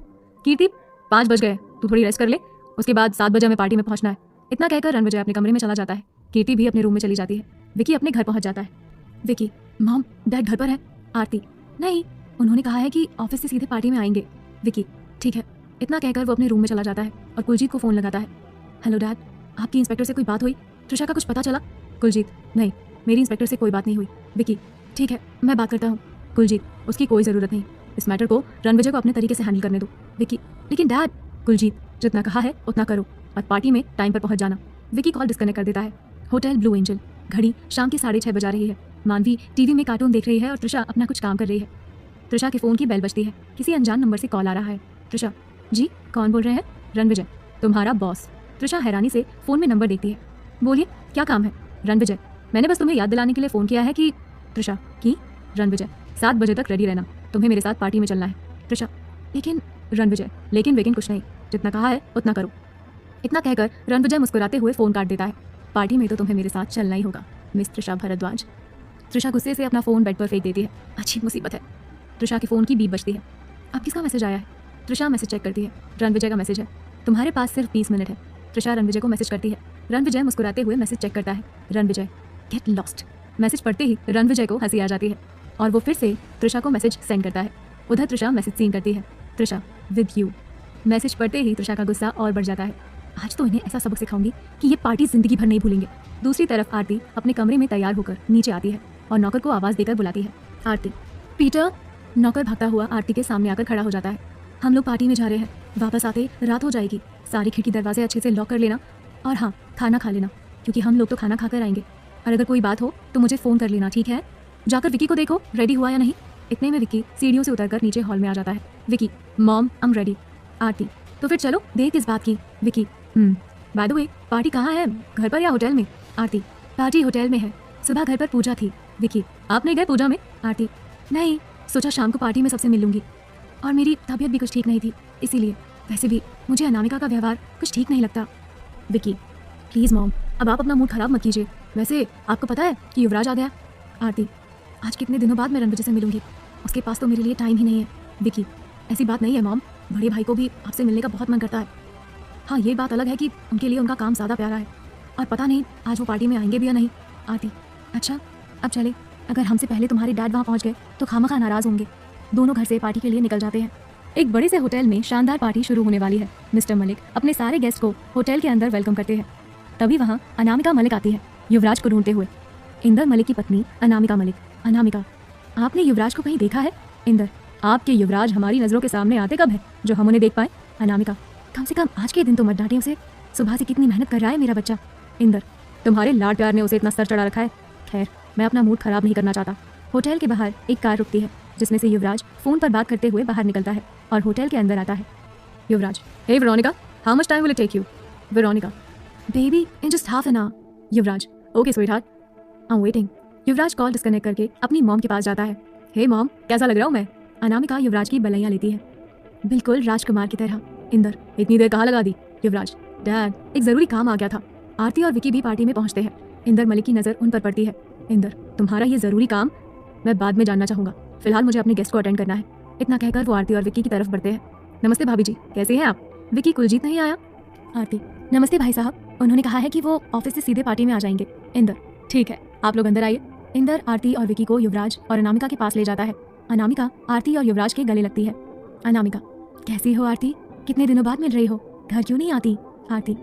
कीर्ति, 5 बज गए, तू थोड़ी रेस्ट कर ले, उसके बाद 7 बजे हमें पार्टी में पहुंचना है। इतना कहकर रणविजय अपने कमरे में चला जाता है। कीर्ति भी अपने रूम में चली जाती है। विकी अपने घर पहुंच जाता है। विकी, मॉम डैड घर पर है। आरती, नहीं, उन्होंने कहा है कि ऑफिस से सीधे पार्टी में आएंगे। विकी, ठीक है। इतना कहकर वो अपने रूम में चला जाता है और कुलजीत को फोन लगाता है। हेलो डैड, आपकी इंस्पेक्टर से कोई बात हुई? त्रिशा का कुछ पता चला? कुलजीत, नहीं, मेरी इंस्पेक्टर से कोई बात नहीं हुई। विकी, ठीक है, मैं बात करता हूँ। कुलजीत, उसकी कोई ज़रूरत नहीं, इस मैटर को रणविजय को अपने तरीके से हैंडल करने दो। विकी, लेकिन डैड। कुलजीत, जितना कहा है उतना करो और पार्टी में टाइम पर पहुंच जाना। विकी कॉल डिस्कनेक्ट कर देता है। होटल ब्लू एंजल, घड़ी शाम के 6:30 बजा रही है। मानवी टीवी में कार्टून देख रही है और त्रिशा अपना कुछ काम कर रही है। त्रिशा के फ़ोन की बेल बजती है, किसी अनजान नंबर से कॉल आ रहा है। त्रिशा, जी कौन बोल रहे हैं? रणविजय, तुम्हारा बॉस। त्रिशा हैरानी से फ़ोन में नंबर देखती है। बोलिए, क्या काम है? रणविजय, मैंने बस तुम्हें याद दिलाने के लिए फ़ोन किया है कि। त्रिशा, की? रणविजय, 7 बजे तक रेडी रहना, तुम्हें मेरे साथ पार्टी में चलना है। त्रिशा, लेकिन। रणविजय, लेकिन कुछ नहीं, जितना कहा है उतना करो। इतना कहकर रणविजय मुस्कुराते हुए फ़ोन काट देता है। पार्टी में तो तुम्हें मेरे साथ चलना ही होगा, मिस त्रिशा भारद्वाज। त्रिशा गुस्से से अपना फ़ोन बेड पर फेंक देती है। अच्छी मुसीबत है। त्रिशा के फ़ोन की बीप बजती है। अब किसका मैसेज आया है? त्रिशा मैसेज चेक करती है। रणविजय का मैसेज है। तुम्हारे पास सिर्फ 20 मिनट है। त्रिशा रणविजय को मैसेज करती है। रणविजय मुस्कुराते हुए मैसेज चेक करता है। Ranvijay, get lost. मैसेज पढ़ते ही रणविजय को हंसी आ जाती है और वो फिर से त्रिशा को मैसेज सेंड करता है। उधर त्रिशा मैसेज सीन करती है। Trisha, with you. मैसेज पढ़ते ही त्रिशा का गुस्सा और बढ़ जाता है। आज तो इन्हें ऐसा सबक सिखाऊंगी कि ये पार्टी जिंदगी भर नहीं भूलेंगे। दूसरी तरफ आरती अपने कमरे में तैयार होकर नीचे आती है और नौकर को आवाज़ देकर बुलाती है। आरती, पीटर। नौकर भागता हुआ आरती के सामने आकर खड़ा हो जाता है। हम लोग पार्टी में जा रहे हैं, वापस आते रात हो जाएगी, सारी खिड़की दरवाजे अच्छे से लॉक कर लेना। और हाँ, खाना खा लेना, क्योंकि हम लोग तो खाना खाकर आएंगे। और अगर कोई बात हो तो मुझे फ़ोन कर लेना, ठीक है? जाकर विकी को देखो रेडी हुआ या नहीं। इतने में विकी सीढ़ियों से उतरकर नीचे हॉल में आ जाता है। Vicky, mom I am ready. Aarti, तो फिर चलो, देर किस बात की। Vicky, by the way, party कहाँ है, घर पर या होटल में? आरती, पार्टी होटल में है, सुबह घर पर पूजा थी। विकी, आप नहीं गए पूजा में? आरती, नहीं, सोचा शाम को पार्टी में सबसे मिल लूंगी, और मेरी तबीयत भी कुछ ठीक नहीं थी, इसीलिए। वैसे भी मुझे अनामिका का व्यवहार कुछ ठीक नहीं लगता। विकी, प्लीज़ मॉम, अब आप अपना मूड खराब मत कीजिए। वैसे आपको पता है कि युवराज आ गया? आरती, आज कितने दिनों बाद मैं रणविजय से मिलूंगी, उसके पास तो मेरे लिए टाइम ही नहीं है। विकी, ऐसी बात नहीं है मॉम, बड़े भाई को भी आपसे मिलने का बहुत मन करता है। हाँ, ये बात अलग है कि उनके लिए उनका काम ज़्यादा प्यारा है, और पता नहीं आज वो पार्टी में आएंगे भी या नहीं। आरती, अच्छा, अब चले, अगर हमसे पहले तुम्हारे डैड वहाँ पहुँच गए तो खामखा नाराज़ होंगे। दोनों घर से पार्टी के लिए निकल जाते हैं। एक बड़े से होटल में शानदार पार्टी शुरू होने वाली है। मिस्टर मलिक अपने सारे गेस्ट को होटल के अंदर वेलकम करते हैं। तभी वहाँ अनामिका मलिक आती है, युवराज को ढूंढते हुए। इंदर मलिक की पत्नी अनामिका मलिक। अनामिका, आपने युवराज को कहीं देखा है? इंदर, आपके युवराज हमारी नज़रों के सामने आते कब है जो हम उन्हें देख पाए? अनामिका, कम से कम आज के दिन तो मत डांटिए उसे, सुबह से कितनी मेहनत कर रहा है मेरा बच्चा। इंदर, तुम्हारे लाड प्यार ने उसे इतना सर चढ़ा रखा है। खैर, मैं अपना मूड खराब नहीं करना चाहता। होटल के बाहर एक कार रुकती है, जिसमें से युवराज फ़ोन पर बात करते हुए बाहर निकलता है और होटल के अंदर आता है। Yuvraj, hey Veronica, how much time will it take you? Veronica, baby, in just half an hour. Yuvraj, okay sweetheart, I am waiting. Yuvraj call disconnect करके अपनी मॉम के पास जाता है। हे मॉम, कैसा लग रहा हूँ मैं? अनामिका युवराज की बलैया लेती है। बिल्कुल राजकुमार की तरह। इंदर, इतनी देर कहाँ लगा दी? युवराज, डैड, एक ज़रूरी काम आ गया था। आरती और विकी भी पार्टी में पहुँचते हैं। इंदर मलिक की नज़र उन पर पड़ती है। इंदर, तुम्हारा ये ज़रूरी काम मैं बाद में जानना चाहूँगा, फिलहाल मुझे अपने गेस्ट को अटेंड करना है। इतना कहकर वो आरती और विकी की तरफ बढ़ते हैं। नमस्ते भाभी जी, कैसे हैं आप? विकी, कुलजीत नहीं आया? आरती, नमस्ते भाई साहब, उन्होंने कहा है कि वो ऑफिस से सीधे पार्टी में आ जाएंगे। इंदर, ठीक है, आप लोग अंदर आइए। इंदर आरती और विकी को युवराज और अनामिका के पास ले जाता है। अनामिका आरती और युवराज के गले लगती है। अनामिका, कैसी हो आरती, कितने दिनों बाद मिल रही हो, घर क्यों नहीं आती? आरती,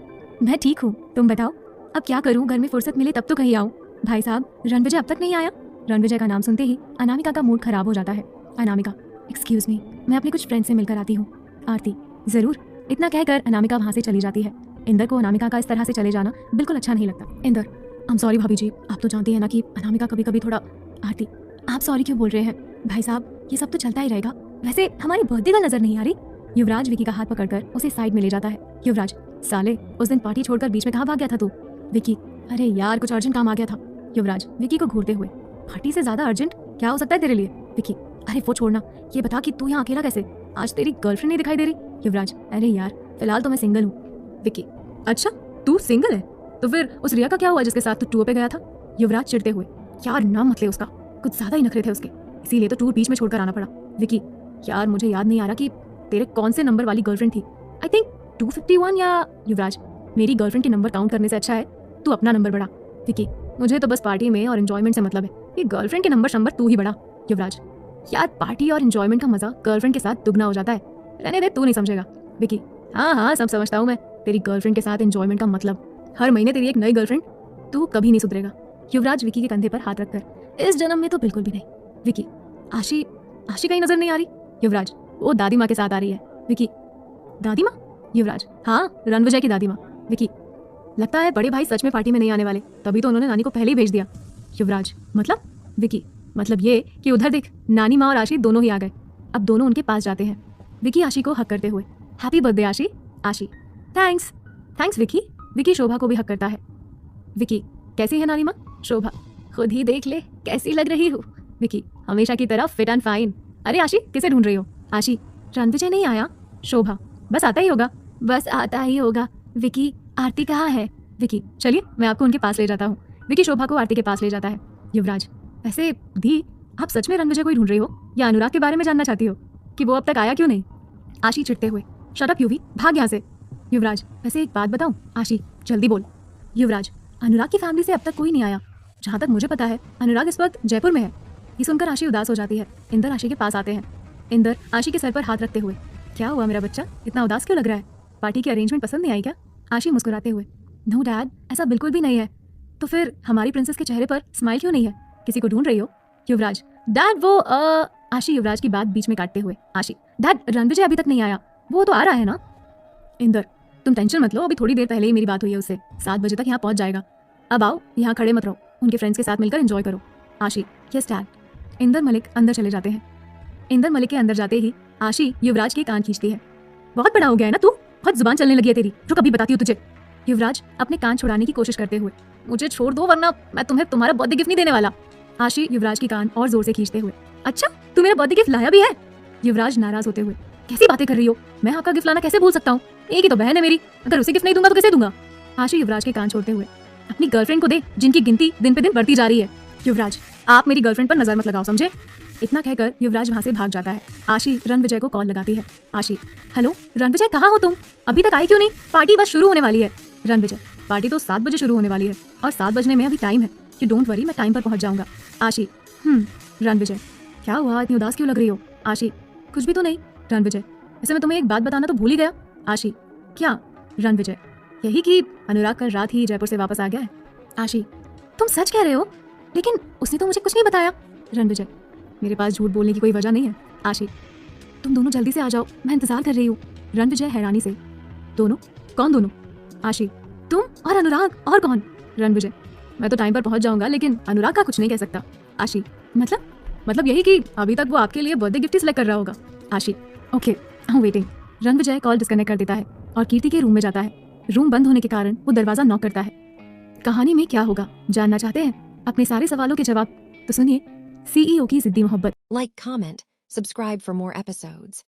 मैं ठीक हूँ, तुम बताओ, अब क्या करूँ, घर में फुर्सत मिले तब तो कहीं आऊँ। भाई साहब, रणविजय अब तक नहीं आया? रणविजय का नाम सुनते ही अनामिका का मूड खराब हो जाता है। अनामिका, एक्सक्यूज मी, मैं अपने कुछ फ्रेंड से मिलकर आती हूँ। आरती, ज़रूर। इतना कहकर अनामिका वहाँ से चली जाती है। इंदर को अनामिका का इस तरह से चले जाना बिल्कुल अच्छा नहीं लगता। इंदर, आई एम सॉरी भाभी जी, आप तो जानती हैं ना कि अनामिका कभी कभी थोड़ा। आरती, आप सॉरी क्यों बोल रहे हैं? भाई साहब, ये सब तो चलता ही रहेगा। वैसे हमारी बर्थडे का नजर नहीं आ रही। युवराज विकी का हाथ पकड़कर उसे साइड में ले जाता है। युवराज, साले, उस दिन पार्टी छोड़कर बीच में कहाँ भाग गया था तू? विकी, अरे यार, कुछ अर्जेंट काम आ गया था। युवराज विकी को घूरते हुए, पार्टी से ज्यादा अर्जेंट क्या हो सकता है तेरे लिए? विकी, अरे वो छोड़ना, ये बता कि तू यहाँ अकेला कैसे? आज तेरी गर्लफ्रेंड नहीं दिखाई दे रही? युवराज, अरे यार, फिलहाल तो मैं सिंगल हूँ। विकी, अच्छा, तू सिंगल है? तो फिर उस रिया का क्या हुआ जिसके साथ तू टूर पे गया था? युवराज चिढ़ते हुए, यार नाम मत ले उसका, कुछ ज्यादा ही नखरे थे उसके, इसीलिए तो टूर बीच में छोड़कर आना पड़ा। विकी, यार मुझे याद नहीं आ रहा कि तेरे कौन से नंबर वाली गर्लफ्रेंड थी। आई थिंक 251 या। युवराज, मेरी गर्लफ्रेंड के नंबर काउंट करने से अच्छा है तू अपना नंबर बढ़ा। विकी, मुझे तो बस पार्टी में और एंजॉयमेंट से मतलब है, ये गर्लफ्रेंड के नंबर तू ही बढ़ा। युवराज, यार पार्टी और एंजॉयमेंट का मजा गर्लफ्रेंड के साथ दुगना हो जाता है, रहने दे, तू नहीं समझेगा। विकी, हाँ हाँ, सब समझता हूँ मैं, तेरी गर्लफ्रेंड के साथ एंजॉयमेंट का मतलब हर महीने तेरी एक नई गर्लफ्रेंड, तू कभी नहीं सुधरेगा। युवराज विकी के कंधे पर हाथ रखकर, इस जन्म में तो बिल्कुल भी नहीं। विकी, आशी कहीं नजर नहीं आ रही? युवराज, वो दादी माँ के साथ आ रही है। विकी, दादी माँ? युवराज, हाँ, रणविजय की दादी माँ। विकी, लगता है बड़े भाई सच में पार्टी में नहीं आने वाले, तभी तो उन्होंने नानी को पहले ही भेज दिया। युवराज, मतलब? विकी, मतलब ये कि उधर देख, नानी माँ और आशी दोनों ही आ गए। अब दोनों उनके पास जाते हैं। विकी आशी को हक करते हुए, हैप्पी बर्थडे आशी। आशी, थैंक्स विकी। विकी शोभा को भी हक करता है। विकी, कैसी है नानी माँ? शोभा, खुद ही देख ले कैसी लग रही हूँ। विकी, हमेशा की तरह फिट एंड फाइन। अरे आशी, किसे ढूंढ रही हो? आशी, रणविजय नहीं आया। शोभा, बस आता ही होगा। विकी, आरती कहाँ है? विकी, चलिए मैं आपको उनके पास ले जाता हूँ। विकी शोभा को आरती के पास ले जाता है। युवराज, वैसे दी, आप सच में रणविजय को ही ढूंढ रही हो या अनुराग के बारे में जानना चाहती हो कि वो अब तक आया क्यों नहीं? आशी चिढ़ते हुए, शट अप यूवी, भाग यहाँ से। युवराज, वैसे एक बात बताऊं? आशी, जल्दी बोल। युवराज, अनुराग की फैमिली से अब तक कोई नहीं आया, जहाँ तक मुझे पता है अनुराग इस वक्त जयपुर में है। ये सुनकर आशी उदास हो जाती है। इंदर आशी के पास आते हैं। इंदर आशी के सर पर हाथ रखते हुए, क्या हुआ मेरा बच्चा, इतना उदास क्यों लग रहा है? पार्टी की अरेंजमेंट पसंद नहीं आई क्या? आशी मुस्कुराते हुए, नो डैड, ऐसा बिल्कुल भी नहीं है। तो फिर हमारी प्रिंसेस के चेहरे पर स्माइल क्यों नहीं है? किसी को ढूंढ रही हो? युवराज, डैड वो आशी युवराज की बात बीच में काटते हुए, आशी, डैड रणविजय अभी तक नहीं आया, वो तो आ रहा है ना? इंदर, तुम टेंशन मत लो, अभी थोड़ी देर पहले ही मेरी बात हुई है उससे, 7 बजे तक यहाँ पहुँच जाएगा। अब आओ, यहाँ खड़े मत रहो, उनके फ्रेंड्स के साथ मिलकर एंजॉय करो। आशी, यस डैड। इंदर मलिक अंदर चले जाते हैं। इंदर मलिक के अंदर जाते ही आशी युवराज के कान खींचती है। बहुत बड़ा हो गया है ना तू, बहुत जुबान चलने लगी है तेरी, जो कभी बताती हूँ तुझे। युवराज अपने कान छुड़ाने की कोशिश करते हुए, मुझे छोड़ दो वरना मैं तुम्हें तुम्हारा बर्थडे गिफ्ट नहीं देने वाला। आशी युवराज की कान और जोर से खींचते हुए, अच्छा तू मेरा बर्थडे गिफ्ट लाया भी है? युवराज नाराज होते हुए, कैसी बातें कर रही हो, मैं आपका गिफ्ट लाना कैसे भूल सकता हूँ, एक ही तो बहन है मेरी, अगर उसे गिफ्ट नहीं दूंगा तो कैसे दूंगा। आशी युवराज के कान छोड़ते हुए, अपनी गर्लफ्रेंड को दे जिनकी गिनती दिन पे दिन बढ़ती जा रही है। युवराज, आप मेरी गर्लफ्रेंड पर नजर मत लगाओ, समझे? इतना कहकर युवराज वहां से भाग जाता है। आशी रणविजय को कॉल लगाती है। आशी, हेलो रणविजय, कहाँ हो तुम? अभी तक आई क्यों नहीं? पार्टी बस शुरू होने वाली है। रणविजय, पार्टी तो 7 बजे शुरू होने वाली है और 7 बजने में अभी टाइम है। यू डोंट वरी, मैं टाइम पर पहुंच जाऊंगा। आशी, रणविजय, क्या हुआ, इतनी उदास क्यों लग रही हो? आशी, कुछ भी तो नहीं। रणविजय, वैसे मैं तुम्हें एक बात बताना तो भूल ही गया। आशी, क्या? रणविजय, यही कि अनुराग कल रात ही जयपुर से वापस आ गया है। आशी, तुम सच कह रहे हो? लेकिन उसने तो मुझे कुछ नहीं बताया। रणविजय, मेरे पास झूठ बोलने की कोई वजह नहीं है। आशी, तुम दोनों जल्दी से आ जाओ, मैं इंतजार कर रही हूँ। रणविजय हैरानी से, दोनों? कौन दोनों? आशी, तुम और अनुराग, और कौन? रणविजय, मैं तो टाइम पर पहुंच जाऊंगा लेकिन अनुराग का कुछ नहीं कह सकता। आशी, मतलब यही कि अभी तक वो आपके लिए बर्थडे गिफ्ट ही सिलेक्ट कर रहा होगा। आशी, okay, I am waiting. Ranvijay call disconnect कर देता है और कीर्ति के रूम में जाता है। रूम बंद होने के कारण वो दरवाजा नॉक करता है। कहानी में क्या होगा जानना चाहते हैं? अपने सारे सवालों के जवाब तो सुनिए सीईओ की जिद्दी मोहब्बत। Like, comment, subscribe for more episodes.